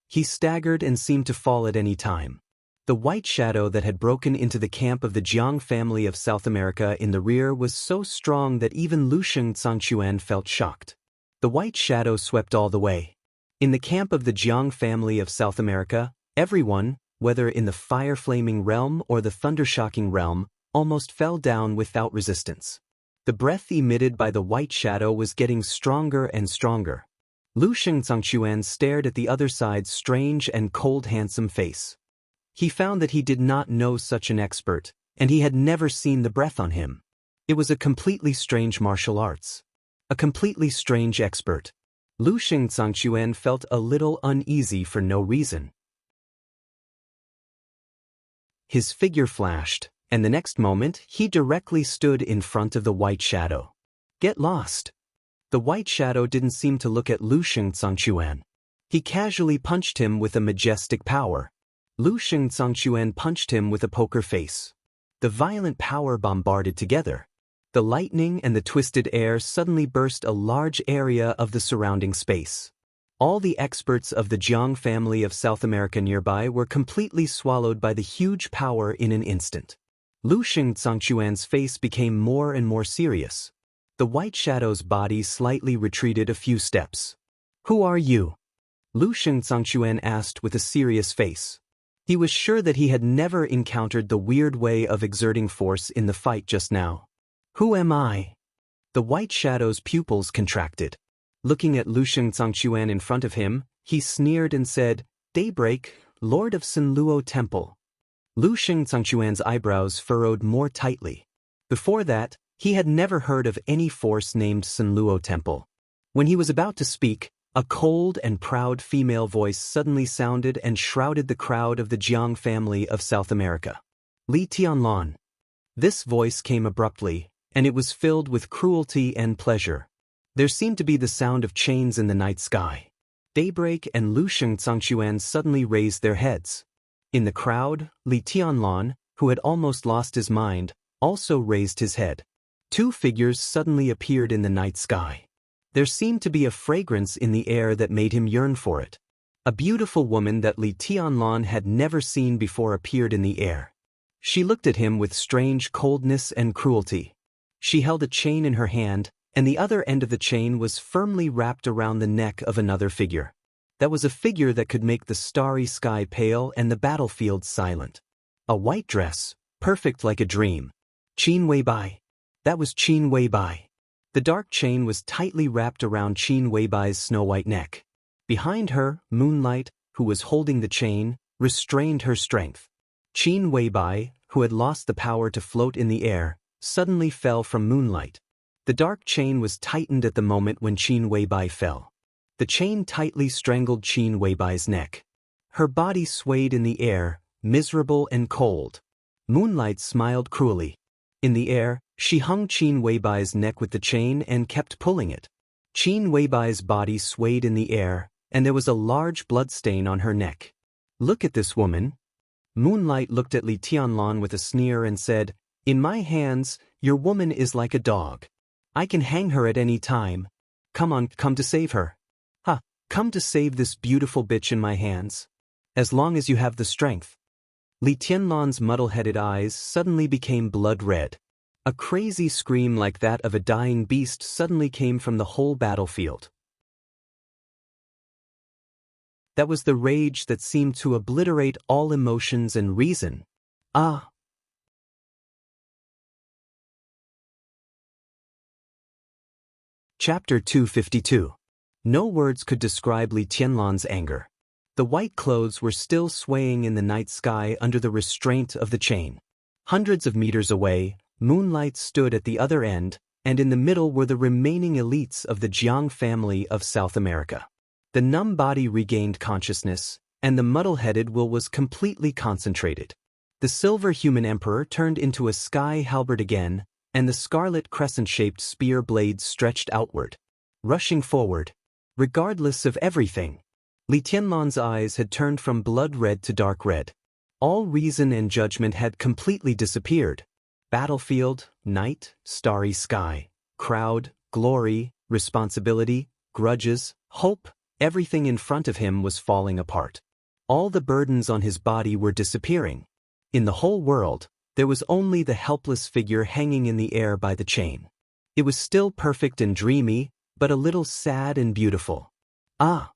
He staggered and seemed to fall at any time. The white shadow that had broken into the camp of the Jiang family of South America in the rear was so strong that even Wuxia and Xianxia felt shocked. The white shadow swept all the way. In the camp of the Jiang family of South America, everyone, whether in the fire-flaming realm or the thunder-shocking realm, almost fell down without resistance. The breath emitted by the white shadow was getting stronger and stronger. Wuxia and Xianxia stared at the other side's strange and cold handsome face. He found that he did not know such an expert, and he had never seen the breath on him. It was a completely strange martial arts. A completely strange expert. Wuxia and Xianxia felt a little uneasy for no reason. His figure flashed, and the next moment he directly stood in front of the white shadow. Get lost. The white shadow didn't seem to look at Wuxia and Xianxia. He casually punched him with a majestic power. Wuxia and Xianxia punched him with a poker face. The violent power bombarded together. The lightning and the twisted air suddenly burst a large area of the surrounding space. All the experts of the Jiang family of South America nearby were completely swallowed by the huge power in an instant. Wuxia and Xianxia's face became more and more serious. The white shadow's body slightly retreated a few steps. Who are you? Wuxia and Xianxia asked with a serious face. He was sure that he had never encountered the weird way of exerting force in the fight just now. Who am I? The white shadow's pupils contracted. Looking at Wuxia and Xianxia in front of him, he sneered and said, Daybreak, Lord of Sinluo Temple. Wuxia and Xianxia's eyebrows furrowed more tightly. Before that, he had never heard of any force named Sinluo Temple. When he was about to speak, a cold and proud female voice suddenly sounded and shrouded the crowd of the Jiang family of South America. Li Tianlan. This voice came abruptly, and it was filled with cruelty and pleasure. There seemed to be the sound of chains in the night sky. Daybreak and Wuxia and Xianxia suddenly raised their heads. In the crowd, Li Tianlan, who had almost lost his mind, also raised his head. Two figures suddenly appeared in the night sky. There seemed to be a fragrance in the air that made him yearn for it. A beautiful woman that Li Tianlan had never seen before appeared in the air. She looked at him with strange coldness and cruelty. She held a chain in her hand, and the other end of the chain was firmly wrapped around the neck of another figure. That was a figure that could make the starry sky pale and the battlefield silent. A white dress, perfect like a dream. Qin Weibai. That was Qin Weibai. The dark chain was tightly wrapped around Qin Weibai's snow-white neck. Behind her, Moonlight, who was holding the chain, restrained her strength. Qin Weibai, who had lost the power to float in the air, suddenly fell from Moonlight. The dark chain was tightened at the moment when Qin Weibai fell. The chain tightly strangled Qin Weibai's neck. Her body swayed in the air, miserable and cold. Moonlight smiled cruelly. In the air, she hung Qin Weibai's neck with the chain and kept pulling it. Qin Weibai's body swayed in the air, and there was a large bloodstain on her neck. Look at this woman. Moonlight looked at Li Tianlan with a sneer and said, In my hands, your woman is like a dog. I can hang her at any time. Come on, come to save her. Ha, come to save this beautiful bitch in my hands. As long as you have the strength. Li Tianlan's muddle-headed eyes suddenly became blood red. A crazy scream like that of a dying beast suddenly came from the whole battlefield. That was the rage that seemed to obliterate all emotions and reason. Ah! Chapter 252. No words could describe Li Tianlan's anger. The white clothes were still swaying in the night sky under the restraint of the chain. Hundreds of meters away, Moonlight stood at the other end, and in the middle were the remaining elites of the Jiang family of South America. The numb body regained consciousness, and the muddle-headed will was completely concentrated. The silver human emperor turned into a sky halberd again, and the scarlet crescent-shaped spear blades stretched outward, rushing forward, regardless of everything. Li Tianlan's eyes had turned from blood red to dark red. All reason and judgment had completely disappeared. Battlefield, night, starry sky, crowd, glory, responsibility, grudges, hope, Everything in front of him was falling apart. All the burdens on his body were disappearing. In the whole world, there was only the helpless figure hanging in the air by the chain. It was still perfect and dreamy, but a little sad and beautiful. Ah!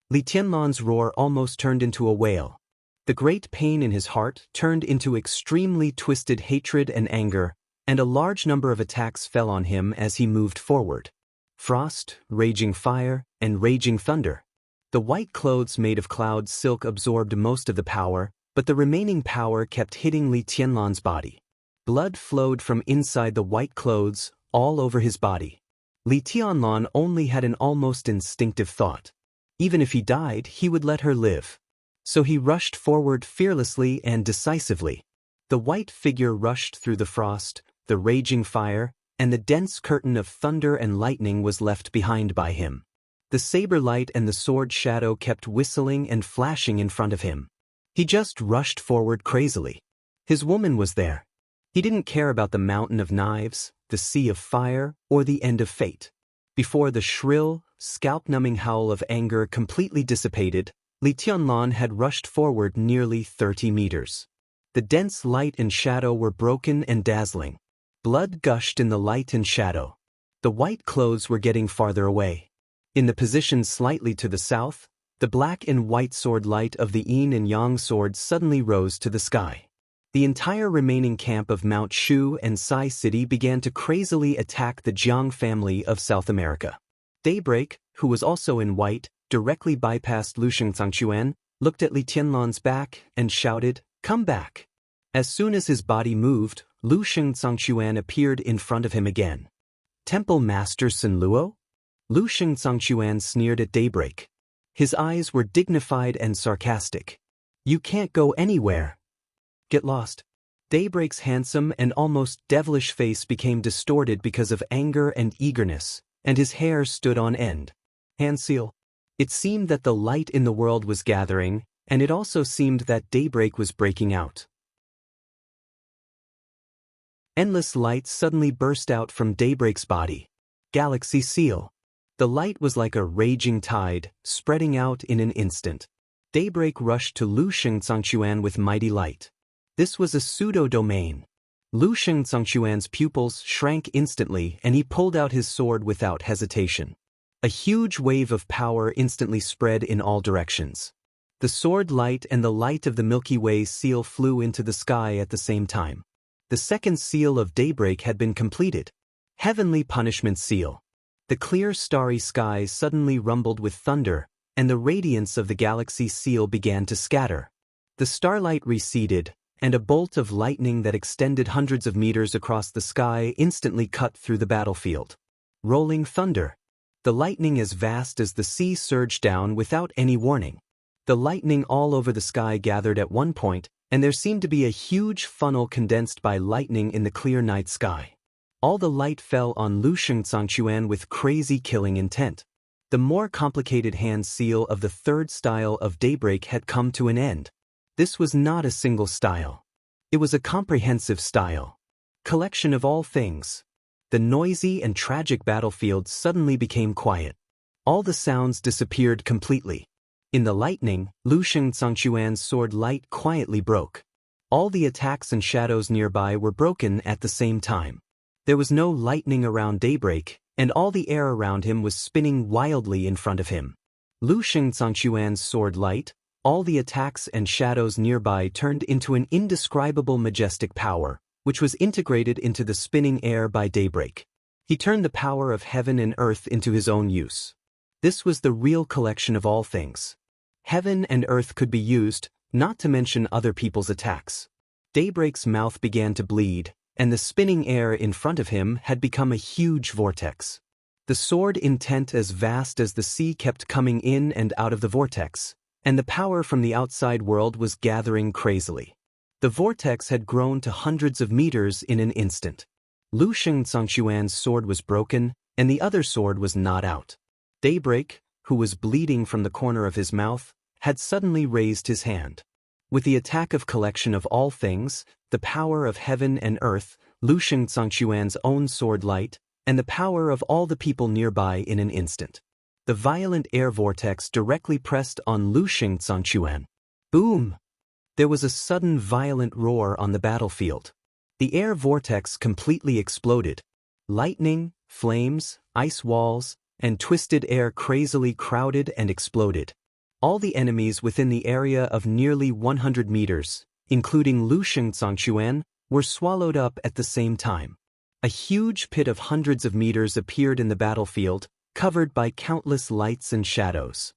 Li Tianlan's roar almost turned into a wail. The great pain in his heart turned into extremely twisted hatred and anger, and a large number of attacks fell on him as he moved forward. Frost, raging fire, and raging thunder. The white clothes made of cloud silk absorbed most of the power, but the remaining power kept hitting Li Tianlan's body. Blood flowed from inside the white clothes, all over his body. Li Tianlan only had an almost instinctive thought. Even if he died, he would let her live. So he rushed forward fearlessly and decisively. The white figure rushed through the frost, the raging fire, and the dense curtain of thunder and lightning was left behind by him. The saber light and the sword shadow kept whistling and flashing in front of him. He just rushed forward crazily. His woman was there. He didn't care about the mountain of knives, the sea of fire, or the end of fate. Before the shrill, scalp-numbing howl of anger completely dissipated, Li Tianlan had rushed forward nearly 30 meters. The dense light and shadow were broken and dazzling. Blood gushed in the light and shadow. The white clothes were getting farther away. In the position slightly to the south, the black and white sword light of the yin and yang swords suddenly rose to the sky. The entire remaining camp of Mount Shu and Sai City began to crazily attack the Jiang family of South America. Daybreak, who was also in white, directly bypassed Lusheng Zhangquan, looked at Li Tianlan's back, and shouted, "Come back!" As soon as his body moved, Lusheng Zhangquan appeared in front of him again. "Temple Master Sun Luo?" Lusheng Zhangquan sneered at Daybreak. His eyes were dignified and sarcastic. "You can't go anywhere. Get lost." Daybreak's handsome and almost devilish face became distorted because of anger and eagerness, and his hair stood on end. Hanseal. It seemed that the light in the world was gathering, and it also seemed that daybreak was breaking out. Endless light suddenly burst out from Daybreak's body. Galaxy Seal. The light was like a raging tide, spreading out in an instant. Daybreak rushed to Lusheng Zhangquan with mighty light. This was a pseudo-domain. Lusheng Zhangquan's pupils shrank instantly, and he pulled out his sword without hesitation. A huge wave of power instantly spread in all directions. The sword light and the light of the Milky Way seal flew into the sky at the same time. The second seal of Daybreak had been completed. Heavenly Punishment Seal. The clear starry sky suddenly rumbled with thunder, and the radiance of the Galaxy Seal began to scatter. The starlight receded, and a bolt of lightning that extended hundreds of meters across the sky instantly cut through the battlefield. Rolling thunder. The lightning as vast as the sea surged down without any warning. The lightning all over the sky gathered at one point, and there seemed to be a huge funnel condensed by lightning in the clear night sky. All the light fell on Lusheng Zhangquan with crazy killing intent. The more complicated hand seal of the third style of Daybreak had come to an end. This was not a single style. It was a comprehensive style. Collection of all things. The noisy and tragic battlefield suddenly became quiet. All the sounds disappeared completely. In the lightning, Lusheng Zhangquan's sword light quietly broke. All the attacks and shadows nearby were broken at the same time. There was no lightning around Daybreak, and all the air around him was spinning wildly in front of him. Lusheng Zhangquan's sword light, all the attacks and shadows nearby turned into an indescribable majestic power, which was integrated into the spinning air by Daybreak. He turned the power of heaven and earth into his own use. This was the real collection of all things. Heaven and earth could be used, not to mention other people's attacks. Daybreak's mouth began to bleed, and the spinning air in front of him had become a huge vortex. The sword intent as vast as the sea kept coming in and out of the vortex, and the power from the outside world was gathering crazily. The vortex had grown to hundreds of meters in an instant. Lusheng Zhangquan's sword was broken, and the other sword was not out. Daybreak, who was bleeding from the corner of his mouth, had suddenly raised his hand. With the attack of collection of all things, the power of heaven and earth, Lusheng Zhangquan's own sword light, and the power of all the people nearby in an instant. The violent air vortex directly pressed on Wuxia and Xianxia. Boom! There was a sudden violent roar on the battlefield. The air vortex completely exploded. Lightning, flames, ice walls, and twisted air crazily crowded and exploded. All the enemies within the area of nearly 100 meters, including Wuxia and Xianxia, were swallowed up at the same time. A huge pit of hundreds of meters appeared in the battlefield, covered by countless lights and shadows.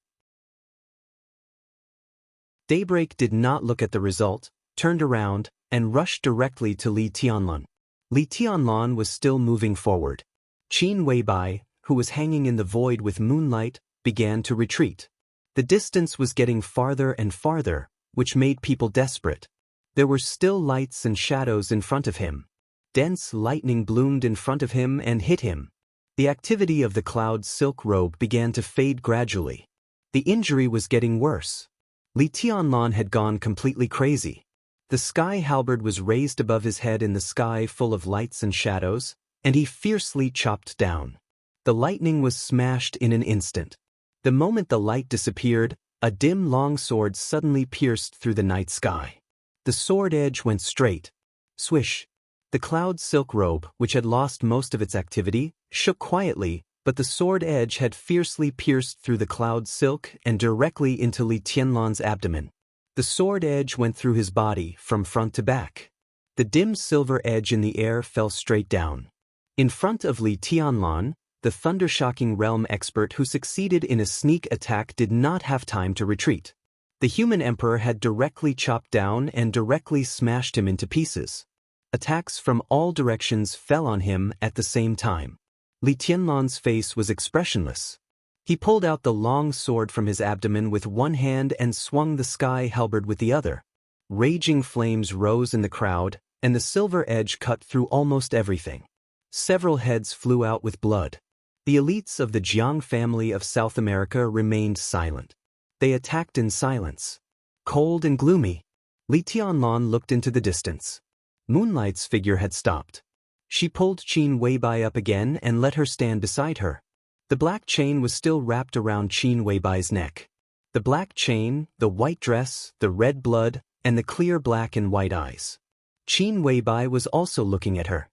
Daybreak did not look at the result, turned around, and rushed directly to Li Tianlan. Li Tianlan was still moving forward. Qin Weibai, who was hanging in the void with moonlight, began to retreat. The distance was getting farther and farther, which made people desperate. There were still lights and shadows in front of him. Dense lightning bloomed in front of him and hit him. The activity of the cloud's silk robe began to fade gradually. The injury was getting worse. Li Tianlan had gone completely crazy. The sky halberd was raised above his head in the sky full of lights and shadows, and he fiercely chopped down. The lightning was smashed in an instant. The moment the light disappeared, a dim long sword suddenly pierced through the night sky. The sword edge went straight. Swish! The cloud silk robe, which had lost most of its activity, shook quietly, but the sword edge had fiercely pierced through the cloud silk and directly into Li Tianlan's abdomen. The sword edge went through his body from front to back. The dim silver edge in the air fell straight down. In front of Li Tianlan, the thunder-shocking realm expert who succeeded in a sneak attack did not have time to retreat. The human emperor had directly chopped down and directly smashed him into pieces. Attacks from all directions fell on him at the same time. Li Tianlan's face was expressionless. He pulled out the long sword from his abdomen with one hand and swung the sky halberd with the other. Raging flames rose in the crowd, and the silver edge cut through almost everything. Several heads flew out with blood. The elites of the Jiang family of South America remained silent. They attacked in silence. Cold and gloomy, Li Tianlan looked into the distance. Moonlight's figure had stopped. She pulled Qin Weibai up again and let her stand beside her. The black chain was still wrapped around Qin Weibai's neck. The black chain, the white dress, the red blood, and the clear black and white eyes. Qin Weibai was also looking at her.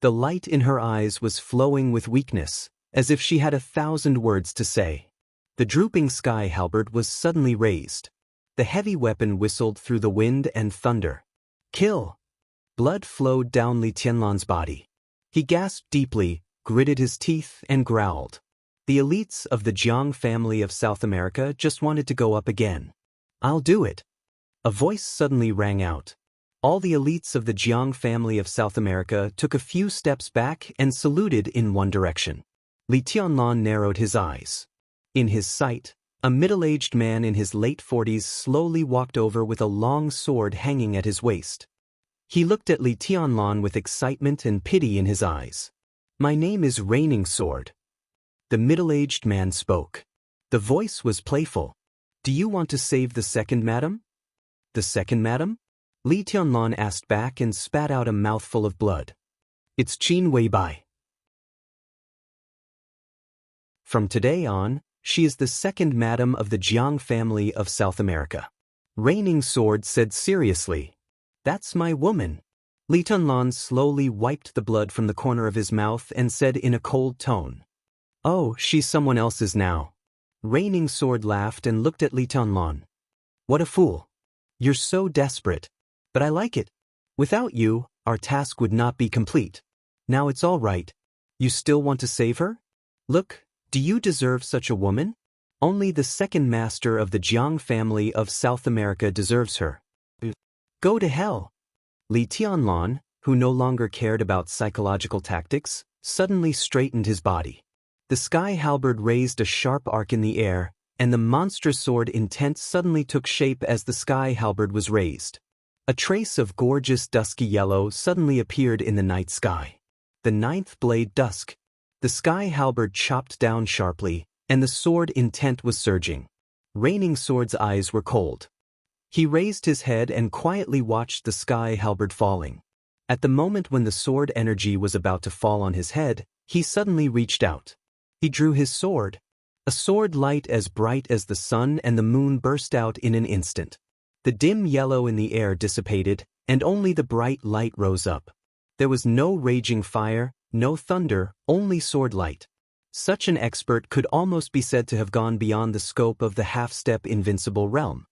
The light in her eyes was flowing with weakness, as if she had 1,000 words to say. The drooping sky halberd was suddenly raised. The heavy weapon whistled through the wind and thunder. Kill! Blood flowed down Li Tianlan's body. He gasped deeply, gritted his teeth, and growled. The elites of the Jiang family of South America just wanted to go up again. I'll do it. A voice suddenly rang out. All the elites of the Jiang family of South America took a few steps back and saluted in one direction. Li Tianlan narrowed his eyes. In his sight, a middle-aged man in his late 40s slowly walked over with a long sword hanging at his waist. He looked at Li Tianlan with excitement and pity in his eyes. My name is Raining Sword. The middle-aged man spoke. The voice was playful. Do you want to save the second madam? The second madam? Li Tianlan asked back and spat out a mouthful of blood. It's Qin Weibai. From today on, she is the second madam of the Jiang family of South America. Raining Sword said seriously. That's my woman. Li Tianlan slowly wiped the blood from the corner of his mouth and said in a cold tone. Oh, she's someone else's now. Raining Sword laughed and looked at Li Tianlan. What a fool. You're so desperate. But I like it. Without you, our task would not be complete. Now it's all right. You still want to save her? Look, do you deserve such a woman? Only the second master of the Jiang family of South America deserves her. Go to hell. Li Tianlan, who no longer cared about psychological tactics, suddenly straightened his body. The sky halberd raised a sharp arc in the air, and the monstrous sword intent suddenly took shape as the sky halberd was raised. A trace of gorgeous dusky yellow suddenly appeared in the night sky. The ninth blade dusk. The sky halberd chopped down sharply, and the sword intent was surging. Raining Sword's eyes were cold. He raised his head and quietly watched the sky halberd falling. At the moment when the sword energy was about to fall on his head, he suddenly reached out. He drew his sword. A sword light as bright as the sun and the moon burst out in an instant. The dim yellow in the air dissipated, and only the bright light rose up. There was no raging fire, no thunder, only sword light. Such an expert could almost be said to have gone beyond the scope of the half-step invincible realm.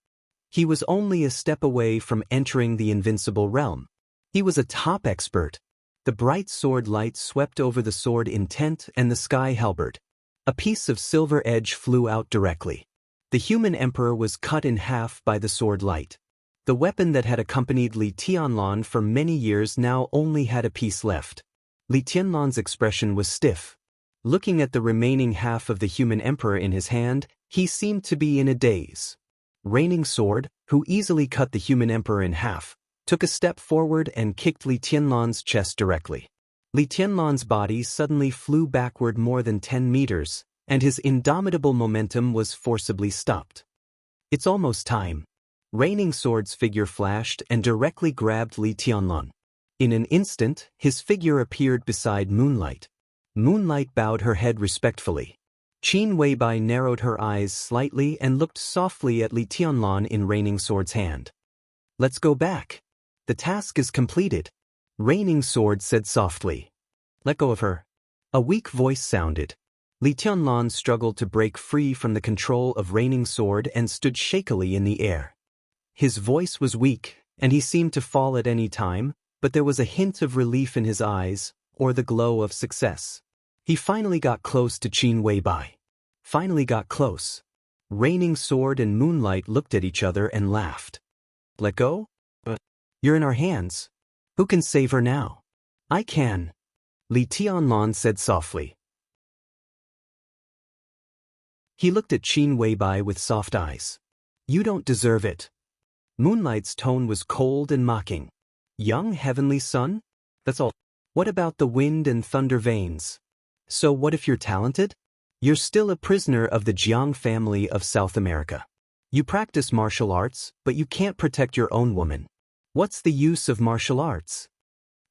He was only a step away from entering the invincible realm. He was a top expert. The bright sword light swept over the sword intent and the sky halberd. A piece of silver edge flew out directly. The human emperor was cut in half by the sword light. The weapon that had accompanied Li Tianlan for many years now only had a piece left. Li Tianlan's expression was stiff. Looking at the remaining half of the human emperor in his hand, he seemed to be in a daze. Reigning Sword, who easily cut the human emperor in half, took a step forward and kicked Li Tianlan's chest directly. Li Tianlan's body suddenly flew backward more than 10 meters, and his indomitable momentum was forcibly stopped. It's almost time. Reigning Sword's figure flashed and directly grabbed Li Tianlan. In an instant, his figure appeared beside Moonlight. Moonlight bowed her head respectfully. Qin Weibai narrowed her eyes slightly and looked softly at Li Tianlan in Reigning Sword's hand. "Let's go back. The task is completed," Reigning Sword said softly. "Let go of her." A weak voice sounded. Li Tianlan struggled to break free from the control of Reigning Sword and stood shakily in the air. His voice was weak, and he seemed to fall at any time, but there was a hint of relief in his eyes, or the glow of success. He finally got close to Qin Weibai. Finally got close. Reigning Sword and Moonlight looked at each other and laughed. "Let go? You're in our hands. Who can save her now?" "I can," Li Tianlan said softly. He looked at Qin Weibai with soft eyes. "You don't deserve it." Moonlight's tone was cold and mocking. "Young heavenly son? That's all. What about the wind and thunder veins? So what if you're talented? You're still a prisoner of the Jiang family of South America. You practice martial arts, but you can't protect your own woman. What's the use of martial arts?"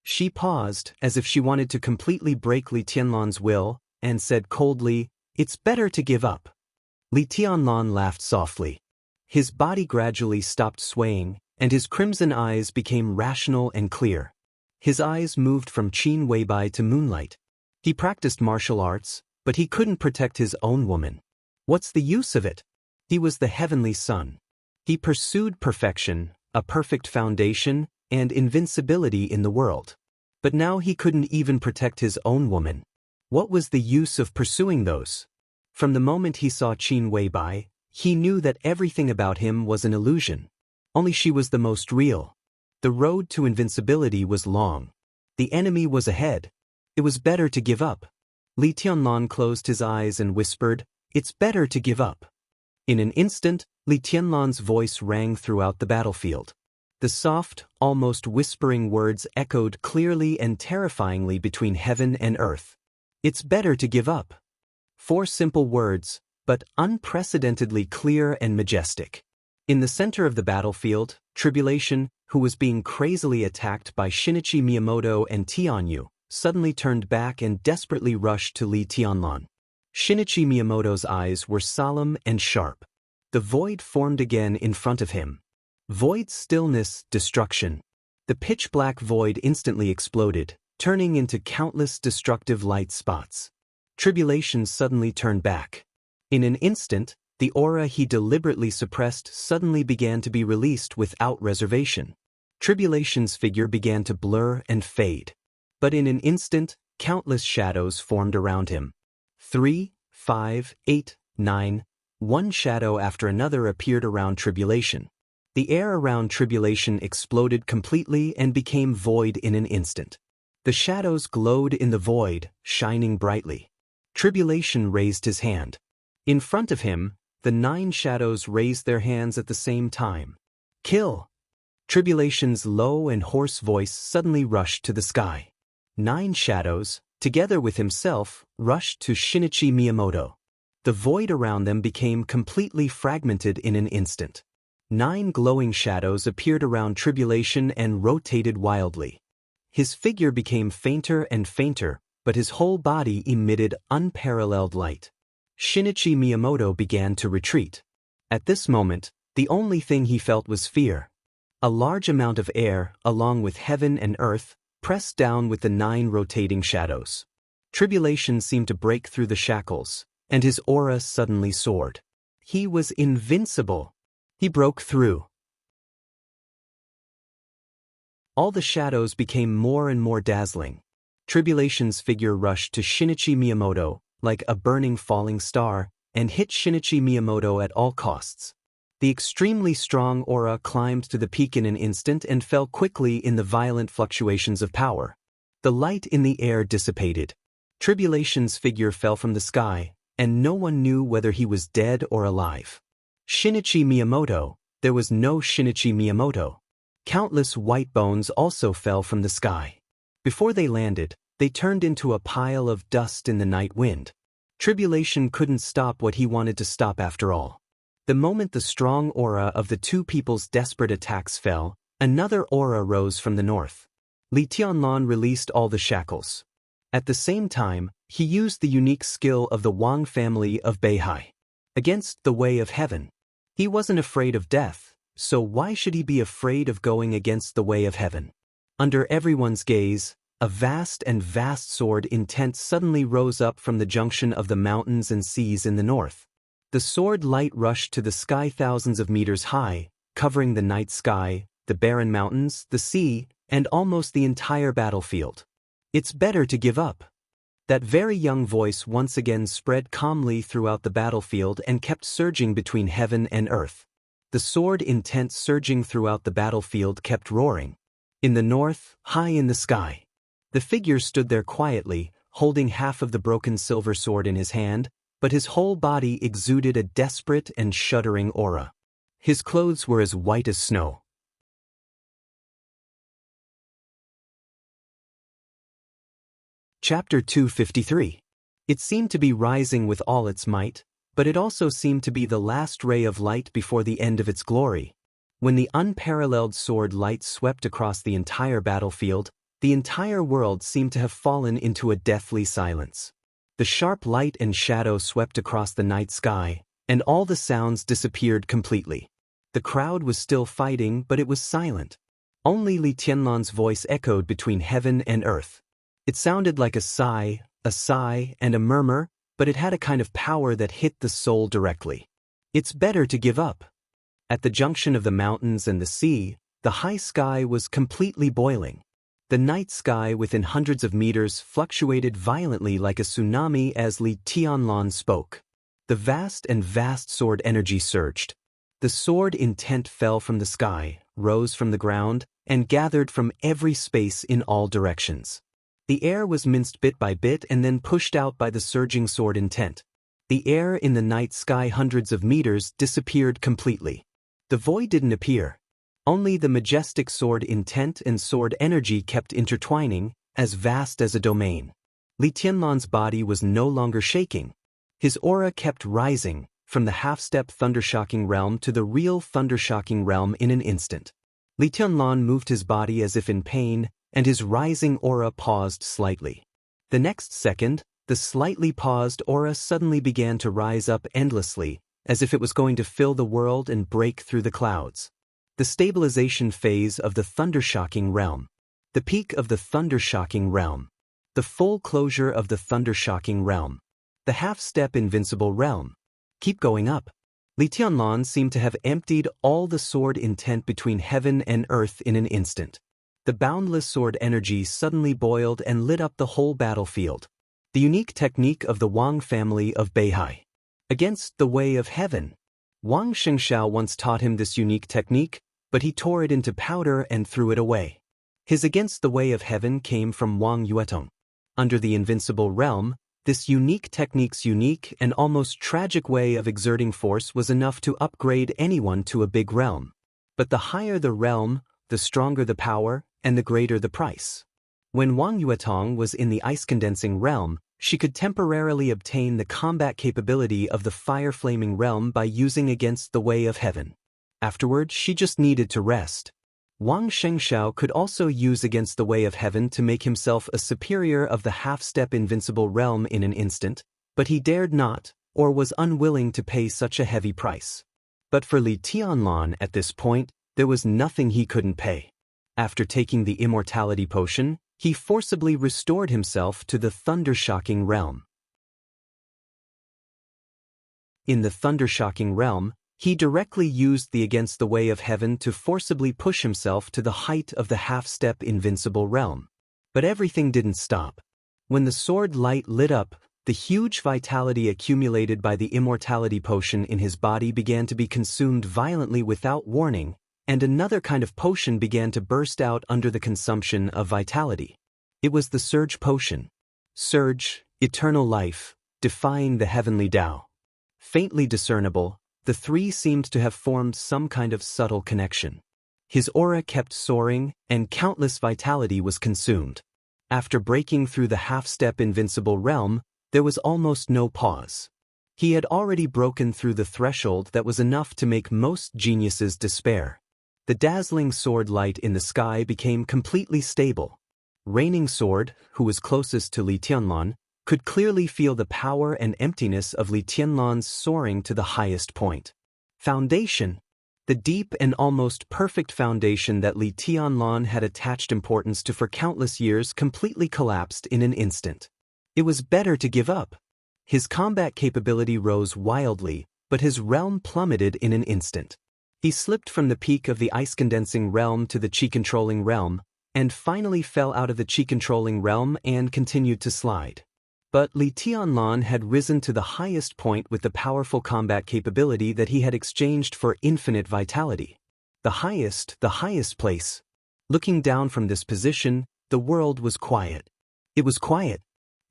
She paused, as if she wanted to completely break Li Tianlan's will, and said coldly, "It's better to give up." Li Tianlan laughed softly. His body gradually stopped swaying, and his crimson eyes became rational and clear. His eyes moved from Qin Weibai to Moonlight. He practiced martial arts, but he couldn't protect his own woman. What's the use of it? He was the heavenly son. He pursued perfection, a perfect foundation, and invincibility in the world. But now he couldn't even protect his own woman. What was the use of pursuing those? From the moment he saw Qin Weibai, he knew that everything about him was an illusion. Only she was the most real. The road to invincibility was long. The enemy was ahead. It was better to give up. Li Tianlan closed his eyes and whispered, "It's better to give up." In an instant, Li Tianlan's voice rang throughout the battlefield. The soft, almost whispering words echoed clearly and terrifyingly between heaven and earth. "It's better to give up." 4 simple words, but unprecedentedly clear and majestic. In the center of the battlefield, Tribulation, who was being crazily attacked by Shinichi Miyamoto and Tianyu, suddenly turned back and desperately rushed to Li Tianlan. Shinichi Miyamoto's eyes were solemn and sharp. The void formed again in front of him. Void stillness, destruction. The pitch-black void instantly exploded, turning into countless destructive light spots. Tribulation suddenly turned back. In an instant, the aura he deliberately suppressed suddenly began to be released without reservation. Tribulation's figure began to blur and fade. But in an instant, countless shadows formed around him. 3, 5, 8, 9. One shadow after another appeared around Tribulation. The air around Tribulation exploded completely and became void in an instant. The shadows glowed in the void, shining brightly. Tribulation raised his hand. In front of him, the 9 shadows raised their hands at the same time. "Kill!" Tribulation's low and hoarse voice suddenly rushed to the sky. 9 shadows, together with himself, rushed to Shinichi Miyamoto. The void around them became completely fragmented in an instant. 9 glowing shadows appeared around Tribulation and rotated wildly. His figure became fainter and fainter, but his whole body emitted unparalleled light. Shinichi Miyamoto began to retreat. At this moment, the only thing he felt was fear. A large amount of air, along with heaven and earth, pressed down with the 9 rotating shadows. Tribulation seemed to break through the shackles, and his aura suddenly soared. He was invincible. He broke through. All the shadows became more and more dazzling. Tribulation's figure rushed to Shinichi Miyamoto, like a burning falling star, and hit Shinichi Miyamoto at all costs. The extremely strong aura climbed to the peak in an instant and fell quickly in the violent fluctuations of power. The light in the air dissipated. Tribulation's figure fell from the sky, and no one knew whether he was dead or alive. Shinichi Miyamoto, there was no Shinichi Miyamoto. Countless white bones also fell from the sky. Before they landed, they turned into a pile of dust in the night wind. Tribulation couldn't stop what he wanted to stop after all. The moment the strong aura of the two people's desperate attacks fell, another aura rose from the north. Li Tianlan released all the shackles. At the same time, he used the unique skill of the Wang family of Beihai. Against the way of heaven. He wasn't afraid of death, so why should he be afraid of going against the way of heaven? Under everyone's gaze, a vast sword intent suddenly rose up from the junction of the mountains and seas in the north. The sword light rushed to the sky thousands of meters high, covering the night sky, the barren mountains, the sea, and almost the entire battlefield. It's better to give up. That very young voice once again spread calmly throughout the battlefield and kept surging between heaven and earth. The sword intent surging throughout the battlefield kept roaring. In the north, high in the sky. The figure stood there quietly, holding half of the broken silver sword in his hand, but his whole body exuded a desperate and shuddering aura. His clothes were as white as snow. Chapter 253. It seemed to be rising with all its might, but it also seemed to be the last ray of light before the end of its glory. When the unparalleled sword light swept across the entire battlefield, the entire world seemed to have fallen into a deathly silence. The sharp light and shadow swept across the night sky, and all the sounds disappeared completely. The crowd was still fighting, but it was silent. Only Li Tianlan's voice echoed between heaven and earth. It sounded like a sigh, and a murmur, but it had a kind of power that hit the soul directly. It's better to give up. At the junction of the mountains and the sea, the high sky was completely boiling. The night sky within hundreds of meters fluctuated violently like a tsunami as Li Tianlan spoke. The vast sword energy surged. The sword intent fell from the sky, rose from the ground, and gathered from every space in all directions. The air was minced bit by bit and then pushed out by the surging sword intent. The air in the night sky hundreds of meters disappeared completely. The void didn't appear. Only the majestic sword intent and sword energy kept intertwining, as vast as a domain. Li Tianlan's body was no longer shaking. His aura kept rising, from the half-step thundershocking realm to the real thundershocking realm in an instant. Li Tianlan moved his body as if in pain, and his rising aura paused slightly. The next second, the slightly paused aura suddenly began to rise up endlessly, as if it was going to fill the world and break through the clouds. The stabilization phase of the thundershocking realm. The peak of the thundershocking realm. The full closure of the thundershocking realm. The half-step invincible realm. Keep going up. Li Tianlan seemed to have emptied all the sword intent between heaven and earth in an instant. The boundless sword energy suddenly boiled and lit up the whole battlefield. The unique technique of the Wang family of Beihai. Against the way of heaven. Wang Xianxia once taught him this unique technique, but he tore it into powder and threw it away. His against the way of heaven came from Wang Yuetong. Under the invincible realm, this unique technique's unique and almost tragic way of exerting force was enough to upgrade anyone to a big realm. But the higher the realm, the stronger the power, and the greater the price. When Wang Yuetong was in the ice-condensing realm, she could temporarily obtain the combat capability of the fire-flaming realm by using against the way of heaven. Afterward, she just needed to rest. Wang Xianxia could also use against the way of heaven to make himself a superior of the half-step invincible realm in an instant, but he dared not, or was unwilling to pay such a heavy price. But for Li Tianlan at this point, there was nothing he couldn't pay. After taking the immortality potion, he forcibly restored himself to the thunder-shocking realm. In the thunder-shocking realm, he directly used the against the way of heaven to forcibly push himself to the height of the half-step invincible realm. But everything didn't stop. When the sword light lit up, the huge vitality accumulated by the immortality potion in his body began to be consumed violently without warning, and another kind of potion began to burst out under the consumption of vitality. It was the Surge potion. Surge, eternal life, defying the heavenly Tao. Faintly discernible, the three seemed to have formed some kind of subtle connection. His aura kept soaring, and countless vitality was consumed. After breaking through the half-step invincible realm, there was almost no pause. He had already broken through the threshold that was enough to make most geniuses despair. The dazzling sword light in the sky became completely stable. Reigning Sword, who was closest to Li Tianlan, could clearly feel the power and emptiness of Li Tianlan's soaring to the highest point. Foundation. The deep and almost perfect foundation that Li Tianlan had attached importance to for countless years completely collapsed in an instant. It was better to give up. His combat capability rose wildly, but his realm plummeted in an instant. He slipped from the peak of the ice-condensing realm to the chi-controlling realm, and finally fell out of the chi-controlling realm and continued to slide. But Li Tianlan had risen to the highest point with the powerful combat capability that he had exchanged for infinite vitality. The highest place. Looking down from this position, the world was quiet. It was quiet.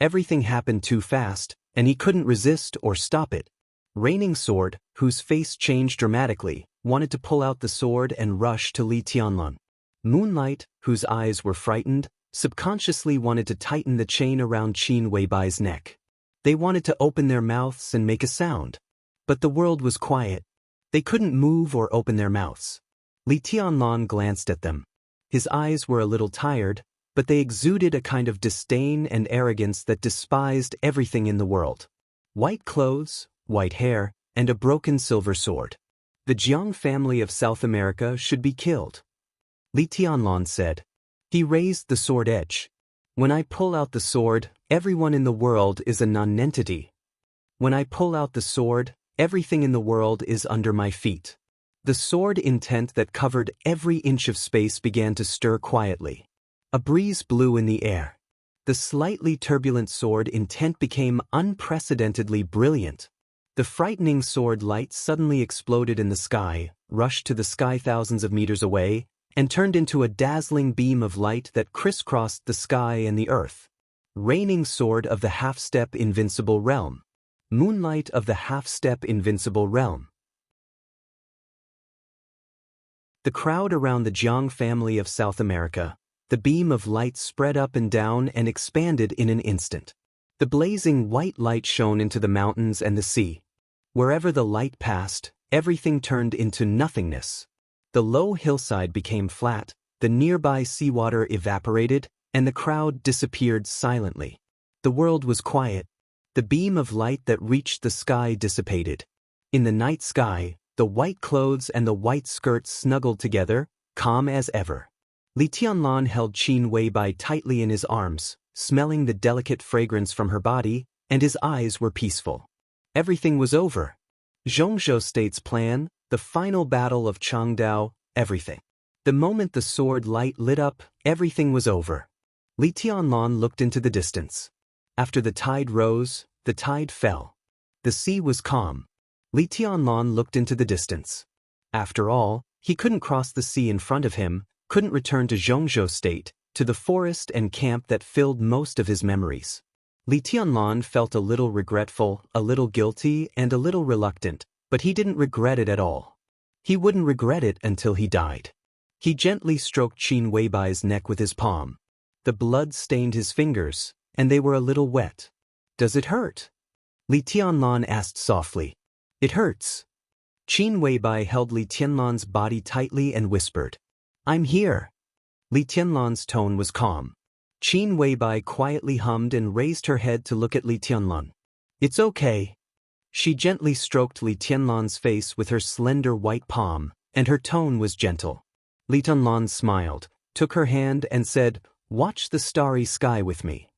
Everything happened too fast, and he couldn't resist or stop it. Reigning Sword, whose face changed dramatically, wanted to pull out the sword and rush to Li Tianlan. Moonlight, whose eyes were frightened, subconsciously wanted to tighten the chain around Qin Weibai's neck. They wanted to open their mouths and make a sound. But the world was quiet. They couldn't move or open their mouths. Li Tianlan glanced at them. His eyes were a little tired, but they exuded a kind of disdain and arrogance that despised everything in the world. White clothes, white hair, and a broken silver sword. The Jiang family of South America should be killed. Li Tianlan said. He raised the sword edge. When I pull out the sword, everyone in the world is a nonentity. When I pull out the sword, everything in the world is under my feet. The sword intent that covered every inch of space began to stir quietly. A breeze blew in the air. The slightly turbulent sword intent became unprecedentedly brilliant. The frightening sword light suddenly exploded in the sky, rushed to the sky thousands of meters away, and turned into a dazzling beam of light that crisscrossed the sky and the earth. Reigning Sword of the half-step invincible realm. Moonlight of the half-step invincible realm. The crowd around the Jiang family of South America. The beam of light spread up and down and expanded in an instant. The blazing white light shone into the mountains and the sea. Wherever the light passed, everything turned into nothingness. The low hillside became flat, the nearby seawater evaporated, and the crowd disappeared silently. The world was quiet. The beam of light that reached the sky dissipated. In the night sky, the white clothes and the white skirts snuggled together, calm as ever. Li Tianlan held Qin Weibai tightly in his arms, smelling the delicate fragrance from her body, and his eyes were peaceful. Everything was over. Zhongzhou State's plan, the final battle of Changdao, everything. The moment the sword light lit up, everything was over. Li Tianlan looked into the distance. After the tide rose, the tide fell. The sea was calm. Li Tianlan looked into the distance. After all, he couldn't cross the sea in front of him, couldn't return to Zhongzhou State, to the forest and camp that filled most of his memories. Li Tianlan felt a little regretful, a little guilty, and a little reluctant, but he didn't regret it at all. He wouldn't regret it until he died. He gently stroked Qin Weibai's neck with his palm. The blood stained his fingers, and they were a little wet. Does it hurt? Li Tianlan asked softly. It hurts. Qin Weibai held Li Tianlan's body tightly and whispered. I'm here. Li Tianlan's tone was calm. Qin Weibai quietly hummed and raised her head to look at Li Tianlan. It's okay. She gently stroked Li Tianlan's face with her slender white palm, and her tone was gentle. Li Tianlan smiled, took her hand and said, "Watch the starry sky with me."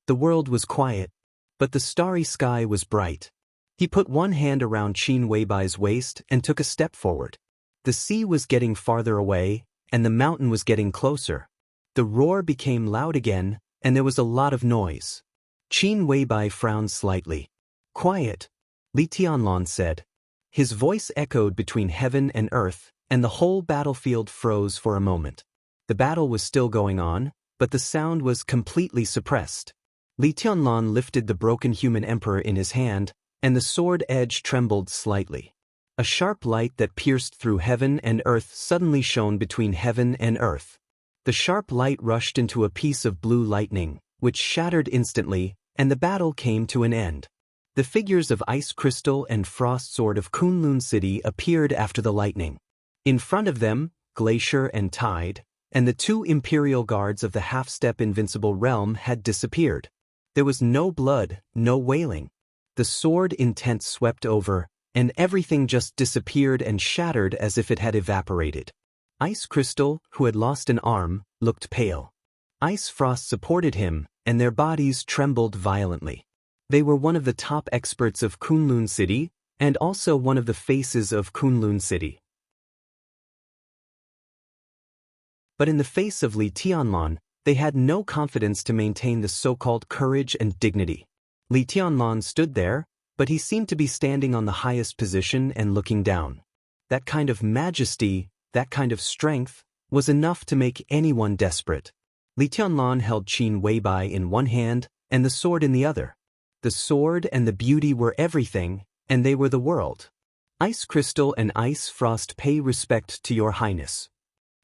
The world was quiet, but the starry sky was bright. He put one hand around Qin Weibai's waist and took a step forward. The sea was getting farther away, and the mountain was getting closer. The roar became loud again, and there was a lot of noise. Qin Weibai frowned slightly. "Quiet," Li Tianlan said. His voice echoed between heaven and earth, and the whole battlefield froze for a moment. The battle was still going on, but the sound was completely suppressed. Li Tianlan lifted the broken human emperor in his hand, and the sword edge trembled slightly. A sharp light that pierced through heaven and earth suddenly shone between heaven and earth. The sharp light rushed into a piece of blue lightning, which shattered instantly, and the battle came to an end. The figures of Ice Crystal and Frost Sword of Kunlun City appeared after the lightning. In front of them, Glacier and Tide, and the two imperial guards of the half-step invincible realm had disappeared. There was no blood, no wailing. The sword intent swept over, and everything just disappeared and shattered as if it had evaporated. Ice Crystal, who had lost an arm, looked pale. Ice Frost supported him, and their bodies trembled violently. They were one of the top experts of Kunlun City, and also one of the faces of Kunlun City. But in the face of Li Tianlan, they had no confidence to maintain the so-called courage and dignity. Li Tianlan stood there, but he seemed to be standing on the highest position and looking down. That kind of majesty, that kind of strength, was enough to make anyone desperate. Li Tianlan held Qin Weibai in one hand and the sword in the other. The sword and the beauty were everything, and they were the world. Ice Crystal and Ice Frost pay respect to your highness.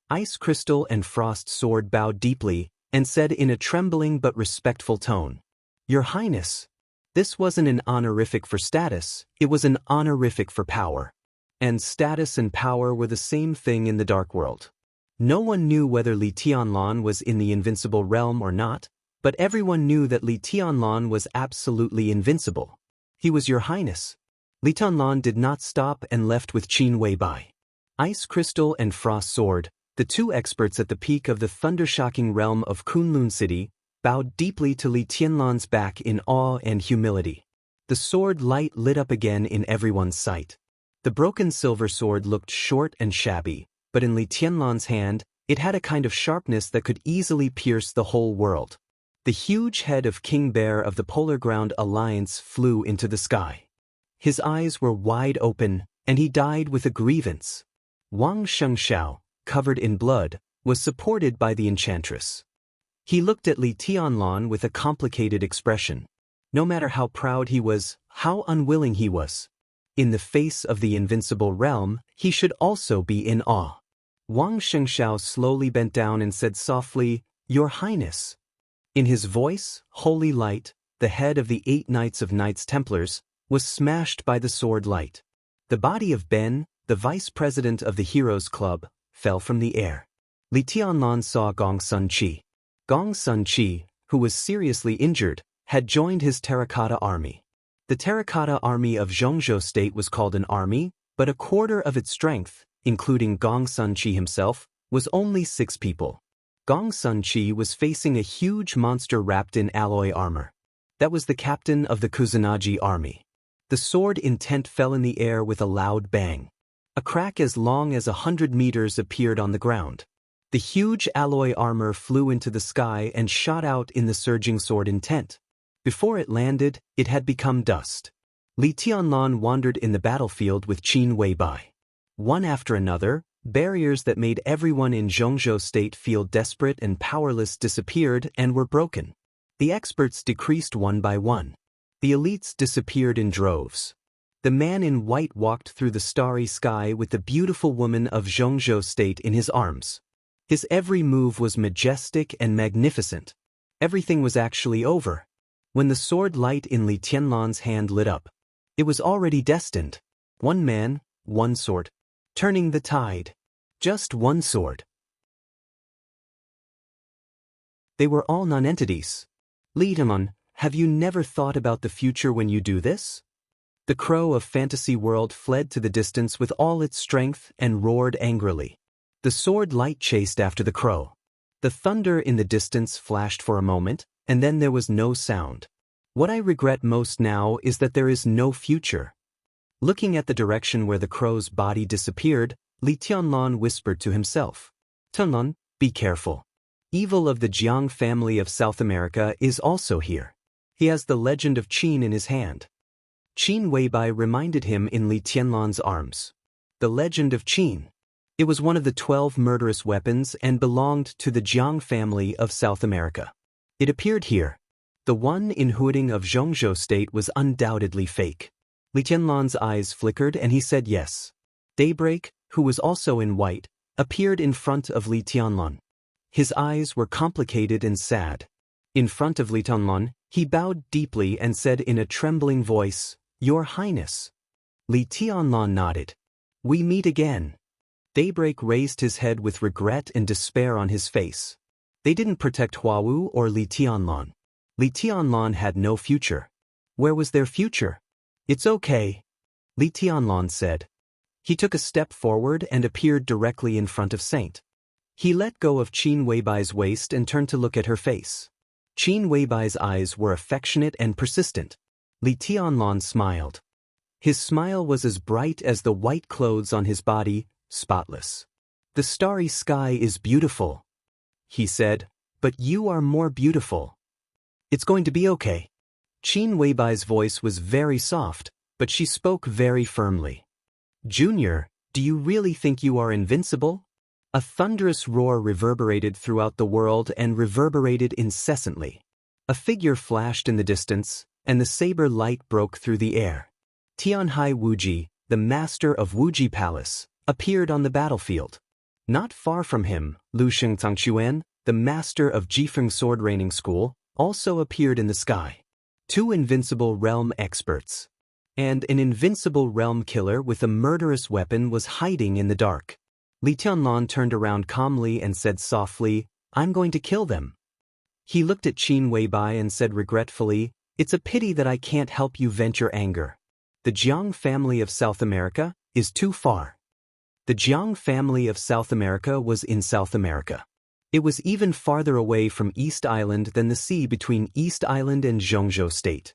Ice Crystal and Frost Sword bowed deeply and said in a trembling but respectful tone, "Your highness." This wasn't an honorific for status, it was an honorific for power. And status and power were the same thing in the Dark World. No one knew whether Li Tianlan was in the invincible realm or not, but everyone knew that Li Tianlan was absolutely invincible. He was your highness. Li Tianlan did not stop and left with Qin Weibai. Ice Crystal and Frost Sword, the two experts at the peak of the thundershocking realm of Kunlun City, bowed deeply to Li Tianlan's back in awe and humility. The sword light lit up again in everyone's sight. The broken silver sword looked short and shabby, but in Li Tianlan's hand, it had a kind of sharpness that could easily pierce the whole world. The huge head of King Bear of the Polar Ground Alliance flew into the sky. His eyes were wide open, and he died with a grievance. Wang Xianxia, covered in blood, was supported by the enchantress. He looked at Li Tianlan with a complicated expression. No matter how proud he was, how unwilling he was. In the face of the invincible realm, he should also be in awe. Wang Xianxia slowly bent down and said softly, "Your Highness." In his voice, holy light, the head of the 8 Knights of Knights Templars, was smashed by the sword light. The body of Ben, the vice president of the Heroes Club, fell from the air. Li Tianlan saw Gong Sun Qi. Gong Sun Qi, who was seriously injured, had joined his terracotta army. The terracotta army of Zhongzhou State was called an army, but a quarter of its strength, including Gong Sun Qi himself, was only 6 people. Gong Sun Qi was facing a huge monster wrapped in alloy armor. That was the captain of the Kusanagi army. The sword intent fell in the air with a loud bang. A crack as long as 100 meters appeared on the ground. The huge alloy armor flew into the sky and shot out in the surging sword intent. Before it landed, it had become dust. Li Tianlan wandered in the battlefield with Qin Weibai. One after another, barriers that made everyone in Zhongzhou State feel desperate and powerless disappeared and were broken. The experts decreased one by one. The elites disappeared in droves. The man in white walked through the starry sky with the beautiful woman of Zhongzhou State in his arms. His every move was majestic and magnificent. Everything was actually over. When the sword light in Li Tianlan's hand lit up, it was already destined. One man, one sword. Turning the tide. Just one sword. They were all non-entities. Li Tianlan, have you never thought about the future when you do this? The crow of fantasy world fled to the distance with all its strength and roared angrily. The sword light chased after the crow. The thunder in the distance flashed for a moment, and then there was no sound. What I regret most now is that there is no future. Looking at the direction where the crow's body disappeared, Li Tianlan whispered to himself. Tianlan, be careful. Evil of the Jiang family of South America is also here. He has the legend of Qin in his hand. Qin Weibai reminded him in Li Tianlan's arms. The legend of Qin. It was one of the 12 murderous weapons and belonged to the Jiang family of South America. It appeared here. The one in Huading of Zhongzhou state was undoubtedly fake. Li Tianlan's eyes flickered and he said yes. Daybreak, who was also in white, appeared in front of Li Tianlan. His eyes were complicated and sad. In front of Li Tianlan, he bowed deeply and said in a trembling voice, "Your Highness." Li Tianlan nodded. "We meet again." Daybreak raised his head with regret and despair on his face. They didn't protect Huawu or Li Tianlan. Li Tianlan had no future. Where was their future? "It's okay," Li Tianlan said. He took a step forward and appeared directly in front of Saint. He let go of Qin Weibai's waist and turned to look at her face. Qin Weibai's eyes were affectionate and persistent. Li Tianlan smiled. His smile was as bright as the white clothes on his body, spotless. "The starry sky is beautiful," he said, "but you are more beautiful. It's going to be okay." Qin Weibai's voice was very soft, but she spoke very firmly. "Junior, do you really think you are invincible?" A thunderous roar reverberated throughout the world and reverberated incessantly. A figure flashed in the distance, and the saber light broke through the air. Tianhai Wuji, the master of Wuji Palace, appeared on the battlefield. Not far from him, Lu Shengtangxuan, the master of Jifeng Sword Raining School, also appeared in the sky. 2 invincible realm experts. And an invincible realm killer with a murderous weapon was hiding in the dark. Li Tianlan turned around calmly and said softly, "I'm going to kill them." He looked at Qin Weibai and said regretfully, "It's a pity that I can't help you vent your anger. The Jiang family of South America is too far." The Jiang family of South America was in South America. It was even farther away from East Island than the sea between East Island and Zhongzhou State.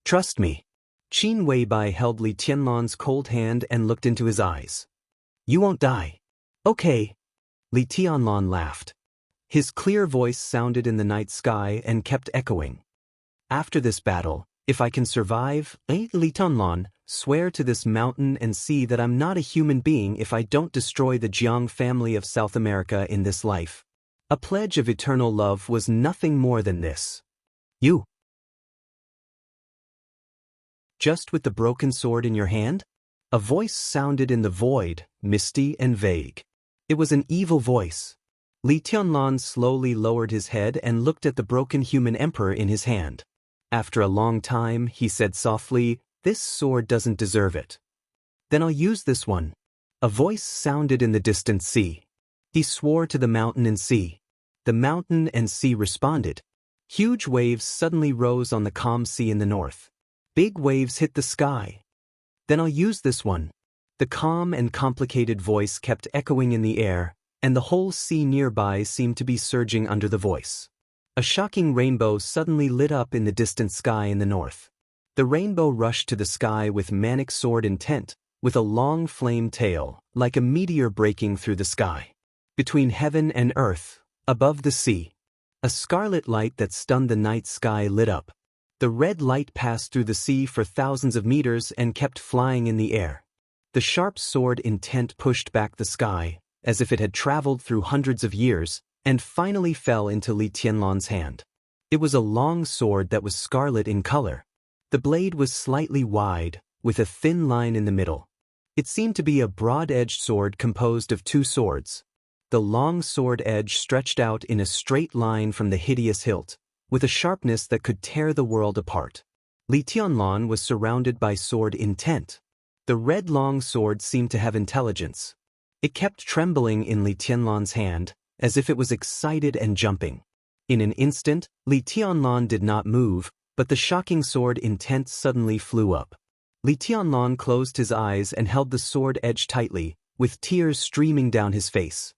"Trust me." Qin Weibai held Li Tianlan's cold hand and looked into his eyes. "You won't die." "Okay." Li Tianlan laughed. His clear voice sounded in the night sky and kept echoing. "After this battle, if I can survive, Li Tianlan, swear to this mountain and see that I'm not a human being if I don't destroy the Jiang family of South America in this life." A pledge of eternal love was nothing more than this. "You. Just with the broken sword in your hand?" A voice sounded in the void, misty and vague. It was an evil voice. Li Tianlan slowly lowered his head and looked at the broken human emperor in his hand. After a long time, he said softly, "This sword doesn't deserve it." "Then I'll use this one." A voice sounded in the distant sea. He swore to the mountain and sea. The mountain and sea responded. Huge waves suddenly rose on the calm sea in the north. Big waves hit the sky. "Then I'll use this one." The calm and complicated voice kept echoing in the air, and the whole sea nearby seemed to be surging under the voice. A shocking rainbow suddenly lit up in the distant sky in the north. The rainbow rushed to the sky with manic sword intent, with a long flame tail, like a meteor breaking through the sky. Between heaven and earth, above the sea, a scarlet light that stunned the night sky lit up. The red light passed through the sea for thousands of meters and kept flying in the air. The sharp sword intent pushed back the sky, as if it had traveled through hundreds of years, and finally fell into Li Tianlan's hand. It was a long sword that was scarlet in color. The blade was slightly wide, with a thin line in the middle. It seemed to be a broad-edged sword composed of 2 swords. The long sword edge stretched out in a straight line from the hideous hilt, with a sharpness that could tear the world apart. Li Tianlan was surrounded by sword intent. The red long sword seemed to have intelligence. It kept trembling in Li Tianlan's hand, as if it was excited and jumping. In an instant, Li Tianlan did not move, but the shocking sword intent suddenly flew up. Li Tianlan closed his eyes and held the sword edge tightly, with tears streaming down his face.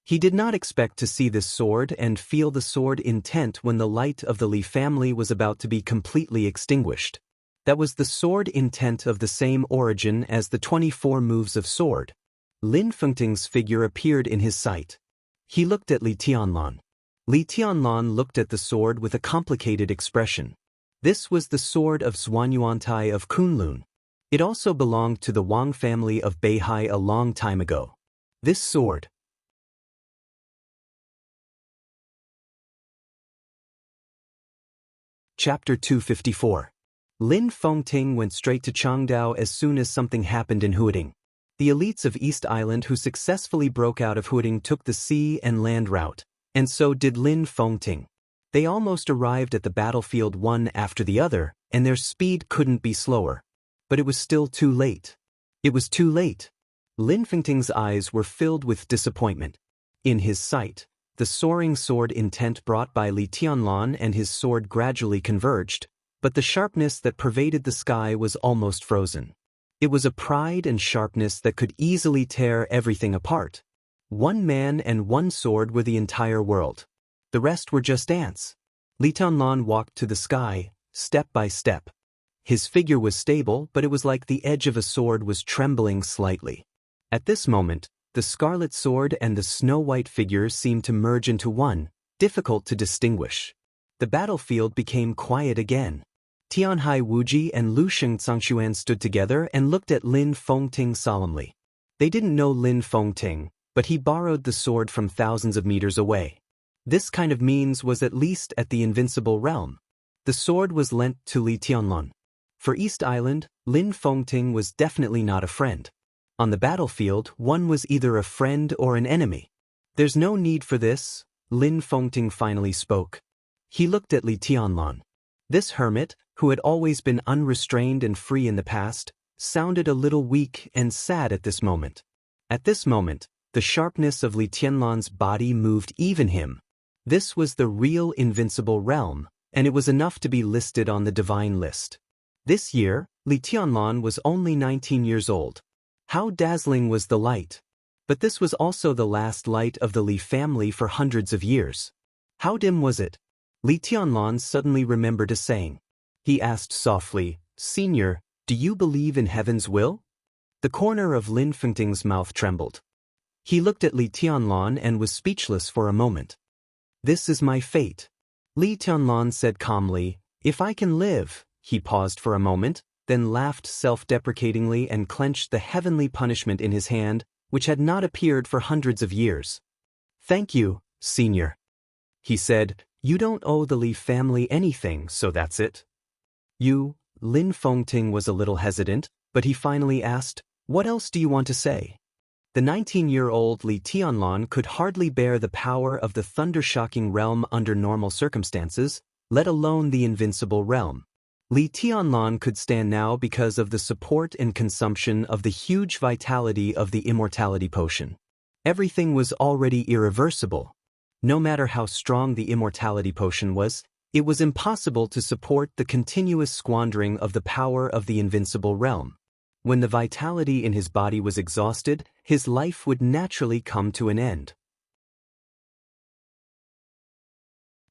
He did not expect to see this sword and feel the sword intent when the light of the Li family was about to be completely extinguished. That was the sword intent of the same origin as the 24 moves of sword. Lin Fengting's figure appeared in his sight. He looked at Li Tianlan. Li Tianlan looked at the sword with a complicated expression. This was the sword of Xuanyuantai of Kunlun. It also belonged to the Wang family of Beihai a long time ago. This sword. Chapter 254. Lin Fengting went straight to Changdao as soon as something happened in Huading. The elites of East Island who successfully broke out of Huading took the sea and land route, and so did Lin Fengting. They almost arrived at the battlefield one after the other, and their speed couldn't be slower. But it was still too late. It was too late. Lin Fengting's eyes were filled with disappointment. In his sight, the soaring sword intent brought by Li Tianlan and his sword gradually converged, but the sharpness that pervaded the sky was almost frozen. It was a pride and sharpness that could easily tear everything apart. One man and one sword were the entire world. The rest were just ants. Li Tianlan walked to the sky, step by step. His figure was stable, but it was like the edge of a sword was trembling slightly. At this moment, the scarlet sword and the snow-white figure seemed to merge into one, difficult to distinguish. The battlefield became quiet again. Tianhai Wuji and Lu Shengzangxuan stood together and looked at Lin Fengting solemnly. They didn't know Lin Fengting, but he borrowed the sword from thousands of meters away. This kind of means was at least at the invincible realm. The sword was lent to Li Tianlan. For East Island, Lin Fengting was definitely not a friend. On the battlefield, one was either a friend or an enemy. There's no need for this, Lin Fengting finally spoke. He looked at Li Tianlan. This hermit, who had always been unrestrained and free in the past, sounded a little weak and sad at this moment. At this moment, the sharpness of Li Tianlan's body moved even him. This was the real invincible realm, and it was enough to be listed on the divine list. This year, Li Tianlan was only 19 years old. How dazzling was the light! But this was also the last light of the Li family for hundreds of years. How dim was it? Li Tianlan suddenly remembered a saying. He asked softly, "Senior, do you believe in heaven's will?" The corner of Lin Fengting's mouth trembled. He looked at Li Tianlan and was speechless for a moment. "This is my fate," Li Tianlan said calmly. "If I can live." He paused for a moment, then laughed self-deprecatingly and clenched the heavenly punishment in his hand, which had not appeared for hundreds of years. "Thank you, Senior," he said. "You don't owe the Li family anything, so that's it." Lin Fengting was a little hesitant, but he finally asked, "What else do you want to say?" The 19-year-old Li Tianlan could hardly bear the power of the thunder-shocking realm under normal circumstances, let alone the invincible realm. Li Tianlan could stand now because of the support and consumption of the huge vitality of the immortality potion. Everything was already irreversible. No matter how strong the immortality potion was, it was impossible to support the continuous squandering of the power of the invincible realm. When the vitality in his body was exhausted, his life would naturally come to an end.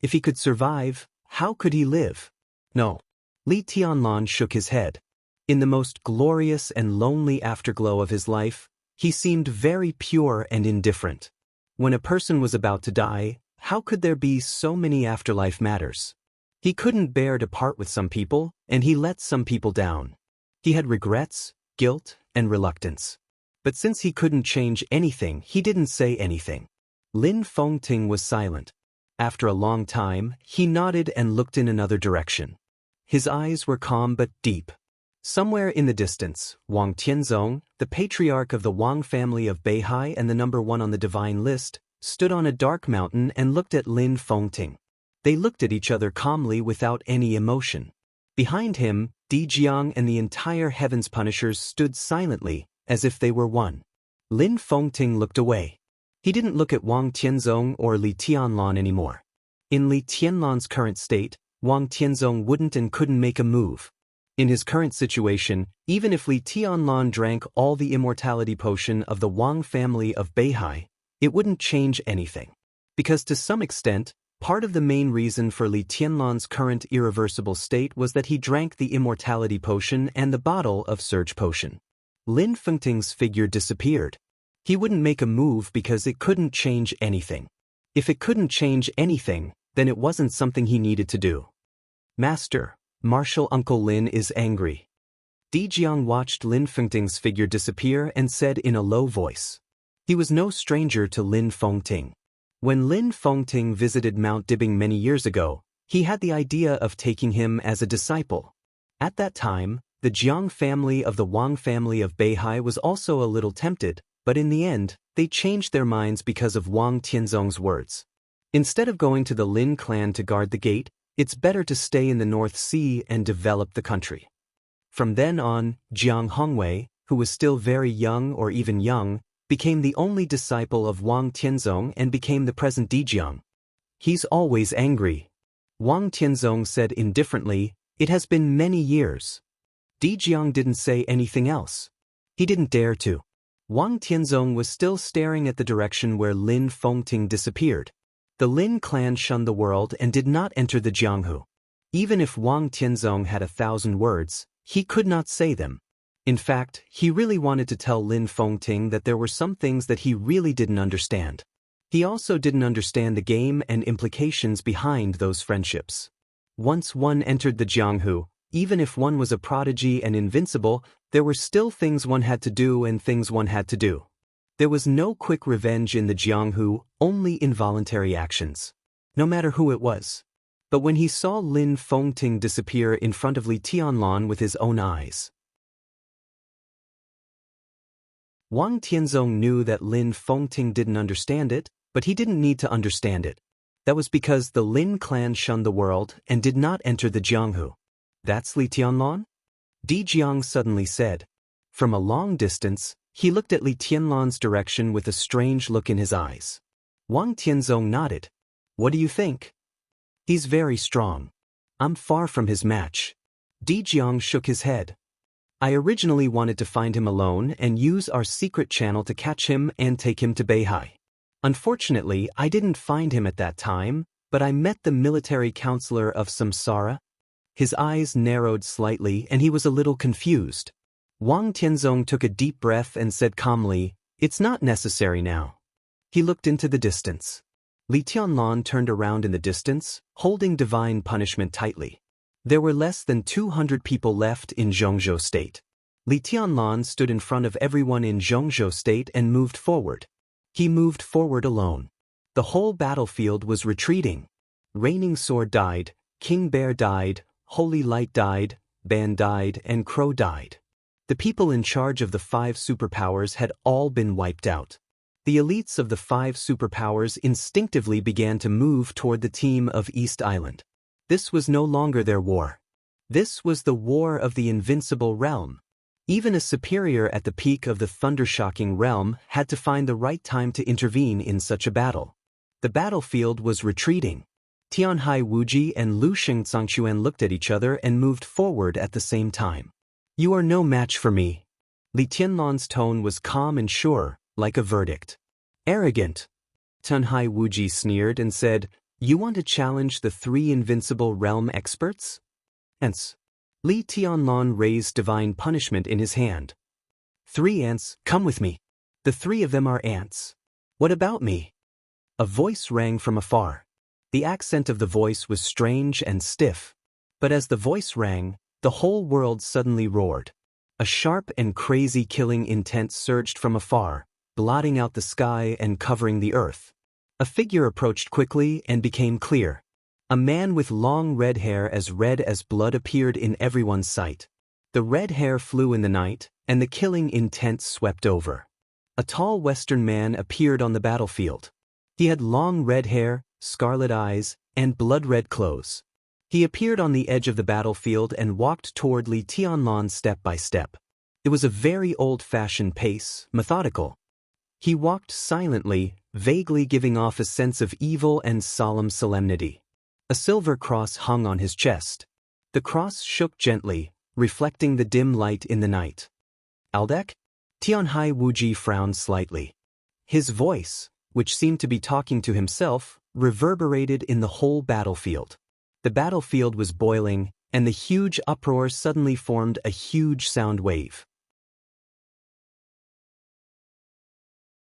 If he could survive, how could he live? No. Li Tianlan shook his head. In the most glorious and lonely afterglow of his life, he seemed very pure and indifferent. When a person was about to die, how could there be so many afterlife matters? He couldn't bear to part with some people, and he let some people down. He had regrets, guilt, and reluctance. But since he couldn't change anything, he didn't say anything. Lin Fengting was silent. After a long time, he nodded and looked in another direction. His eyes were calm but deep. Somewhere in the distance, Wang Tianzong, the patriarch of the Wang family of Beihai and the number one on the divine list, stood on a dark mountain and looked at Lin Fengting. They looked at each other calmly without any emotion. Behind him, Di Jiang and the entire Heaven's Punishers stood silently, as if they were one. Lin Fengting looked away. He didn't look at Wang Tianzong or Li Tianlan anymore. In Li Tianlan's current state, Wang Tianzong wouldn't and couldn't make a move. In his current situation, even if Li Tianlan drank all the immortality potion of the Wang family of Beihai, it wouldn't change anything. Because to some extent, part of the main reason for Li Tianlan's current irreversible state was that he drank the immortality potion and the bottle of surge potion. Lin Fengting's figure disappeared. He wouldn't make a move because it couldn't change anything. If it couldn't change anything, then it wasn't something he needed to do. Master, Martial Uncle Lin is angry. Di Jiang watched Lin Fengting's figure disappear and said in a low voice. He was no stranger to Lin Fengting. When Lin Fengting visited Mount Dibing many years ago, he had the idea of taking him as a disciple. At that time, the Jiang family of the Wang family of Beihai was also a little tempted, but in the end, they changed their minds because of Wang Tianzong's words. Instead of going to the Lin clan to guard the gate, it's better to stay in the North Sea and develop the country. From then on, Jiang Hongwei, who was still very young or even young, became the only disciple of Wang Tianzong and became the present Di Jiang. He's always angry. Wang Tianzong said indifferently, "It has been many years." Di Jiang didn't say anything else. He didn't dare to. Wang Tianzong was still staring at the direction where Lin Fengting disappeared. The Lin clan shunned the world and did not enter the Jianghu. Even if Wang Tianzong had 1,000 words, he could not say them. In fact, he really wanted to tell Lin Fengting that there were some things that he really didn't understand. He also didn't understand the game and implications behind those friendships. Once one entered the Jianghu, even if one was a prodigy and invincible, there were still things one had to do and things one had to do. There was no quick revenge in the Jianghu, only involuntary actions. No matter who it was. But when he saw Lin Fengting disappear in front of Li Tianlan with his own eyes, Wang Tianzong knew that Lin Fengting didn't understand it, but he didn't need to understand it. That was because the Lin clan shunned the world and did not enter the Jianghu. That's Li Tianlan? Di Jiang suddenly said. From a long distance, he looked at Li Tianlan's direction with a strange look in his eyes. Wang Tianzong nodded. What do you think? He's very strong. I'm far from his match. Di Jiang shook his head. I originally wanted to find him alone and use our secret channel to catch him and take him to Beihai. Unfortunately, I didn't find him at that time, but I met the military counselor of Samsara. His eyes narrowed slightly and he was a little confused. Wang Tianzong took a deep breath and said calmly, "It's not necessary now." He looked into the distance. Li Tianlan turned around in the distance, holding divine punishment tightly. There were less than 200 people left in Zhongzhou State. Li Tianlan stood in front of everyone in Zhongzhou State and moved forward. He moved forward alone. The whole battlefield was retreating. Reigning Sword died, King Bear died, Holy Light died, Ban died, and Crow died. The people in charge of the 5 superpowers had all been wiped out. The elites of the 5 superpowers instinctively began to move toward the team of East Island. This was no longer their war. This was the war of the invincible realm. Even a superior at the peak of the thundershocking realm had to find the right time to intervene in such a battle. The battlefield was retreating. Tianhai Wuji and Lu Shengzangquan looked at each other and moved forward at the same time. You are no match for me. Li Tianlan's tone was calm and sure, like a verdict. Arrogant. Tianhai Wuji sneered and said, You want to challenge the 3 invincible realm experts? Hence. Li Tianlan raised divine punishment in his hand. 3 ants, come with me. The 3 of them are ants. What about me? A voice rang from afar. The accent of the voice was strange and stiff. But as the voice rang, the whole world suddenly roared. A sharp and crazy killing intent surged from afar, blotting out the sky and covering the earth. A figure approached quickly and became clear. A man with long red hair as red as blood appeared in everyone's sight. The red hair flew in the night, and the killing intent swept over. A tall Western man appeared on the battlefield. He had long red hair, scarlet eyes, and blood-red clothes. He appeared on the edge of the battlefield and walked toward Li Tianlan step by step. It was a very old-fashioned pace, methodical. He walked silently, vaguely giving off a sense of evil and solemn solemnity. A silver cross hung on his chest. The cross shook gently, reflecting the dim light in the night. Aldec? Tianhai Wuji frowned slightly. His voice, which seemed to be talking to himself, reverberated in the whole battlefield. The battlefield was boiling, and the huge uproar suddenly formed a huge sound wave.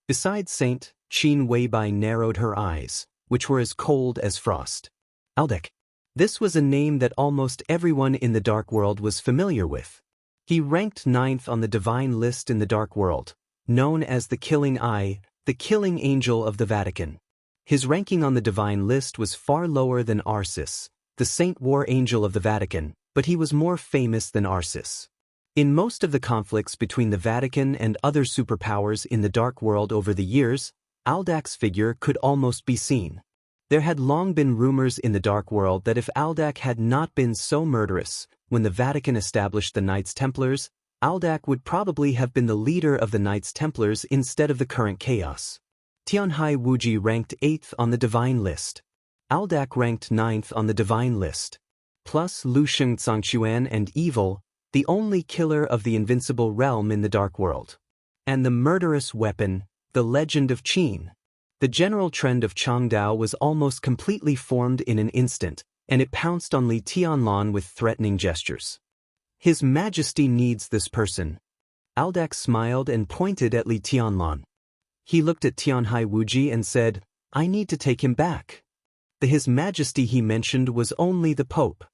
Beside Saint, Qin Weibai narrowed her eyes, which were as cold as frost. Aldec. This was a name that almost everyone in the Dark World was familiar with. He ranked 9th on the divine list in the Dark World, known as the Killing Eye, the Killing Angel of the Vatican. His ranking on the divine list was far lower than Arsis, the Saint War Angel of the Vatican, but he was more famous than Arsis. In most of the conflicts between the Vatican and other superpowers in the Dark World over the years, Aldac's figure could almost be seen. There had long been rumors in the Dark World that if Aldac had not been so murderous, when the Vatican established the Knights Templars, Aldac would probably have been the leader of the Knights Templars instead of the current chaos. Tianhai Wuji ranked 8th on the divine list. Aldac ranked 9th on the divine list. Plus Lu Sheng Zhangquan and Evil, the only killer of the invincible realm in the Dark World. And the murderous weapon, the Legend of Qin. The general trend of Changdao was almost completely formed in an instant, and it pounced on Li Tianlan with threatening gestures. His Majesty needs this person. Aldac smiled and pointed at Li Tianlan. He looked at Tianhai Wuji and said, I need to take him back. The His Majesty he mentioned was only the Pope.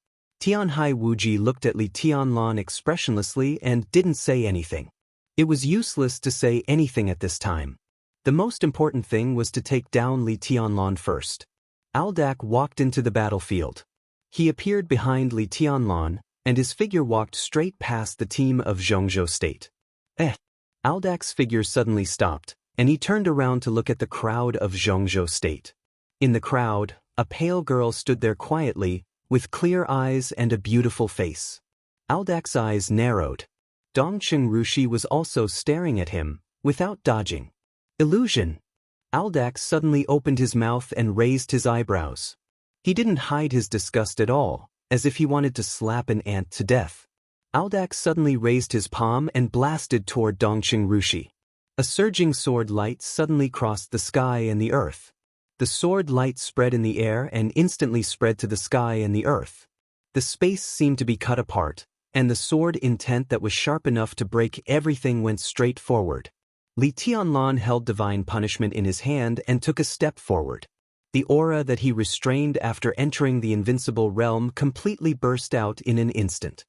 Tianhai Wuji looked at Li Tianlan expressionlessly and didn't say anything. It was useless to say anything at this time. The most important thing was to take down Li Tianlan first. Aldac walked into the battlefield. He appeared behind Li Tianlan, and his figure walked straight past the team of Zhongzhou State. Aldac's figure suddenly stopped, and he turned around to look at the crowd of Zhongzhou State. In the crowd, a pale girl stood there quietly, with clear eyes and a beautiful face. Aldac's eyes narrowed. Dongqing Rushi was also staring at him, without dodging. Illusion. Aldac suddenly opened his mouth and raised his eyebrows. He didn't hide his disgust at all, as if he wanted to slap an ant to death. Aldac suddenly raised his palm and blasted toward Dongqing Rushi. A surging sword light suddenly crossed the sky and the earth. The sword light spread in the air and instantly spread to the sky and the earth. The space seemed to be cut apart, and the sword intent that was sharp enough to break everything went straight forward. Li Tianlan held divine punishment in his hand and took a step forward. The aura that he restrained after entering the invincible realm completely burst out in an instant.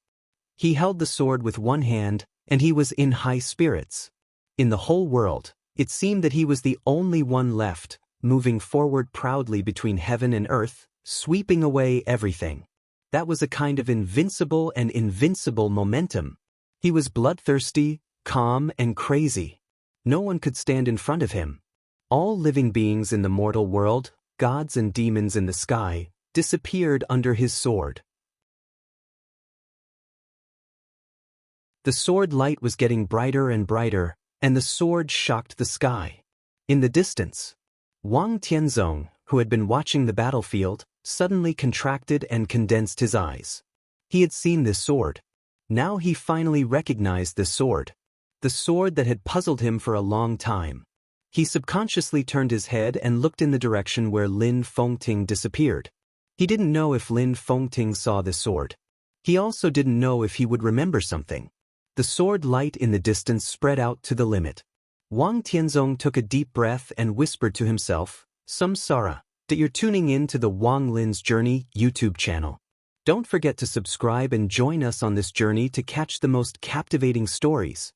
He held the sword with one hand, and he was in high spirits. In the whole world, it seemed that he was the only one left, moving forward proudly between heaven and earth, sweeping away everything. That was a kind of invincible and invincible momentum. He was bloodthirsty, calm, and crazy. No one could stand in front of him. All living beings in the mortal world, gods and demons in the sky, disappeared under his sword. The sword light was getting brighter and brighter, and the sword shocked the sky. In the distance, Wang Tianzong, who had been watching the battlefield, suddenly contracted and condensed his eyes. He had seen this sword. Now he finally recognized this sword. The sword that had puzzled him for a long time. He subconsciously turned his head and looked in the direction where Lin Fengting disappeared. He didn't know if Lin Fengting saw the sword. He also didn't know if he would remember something. The sword light in the distance spread out to the limit. Wang Tianzong took a deep breath and whispered to himself, Samsara, that you're tuning in to the Wang Lin's Journey YouTube channel. Don't forget to subscribe and join us on this journey to catch the most captivating stories.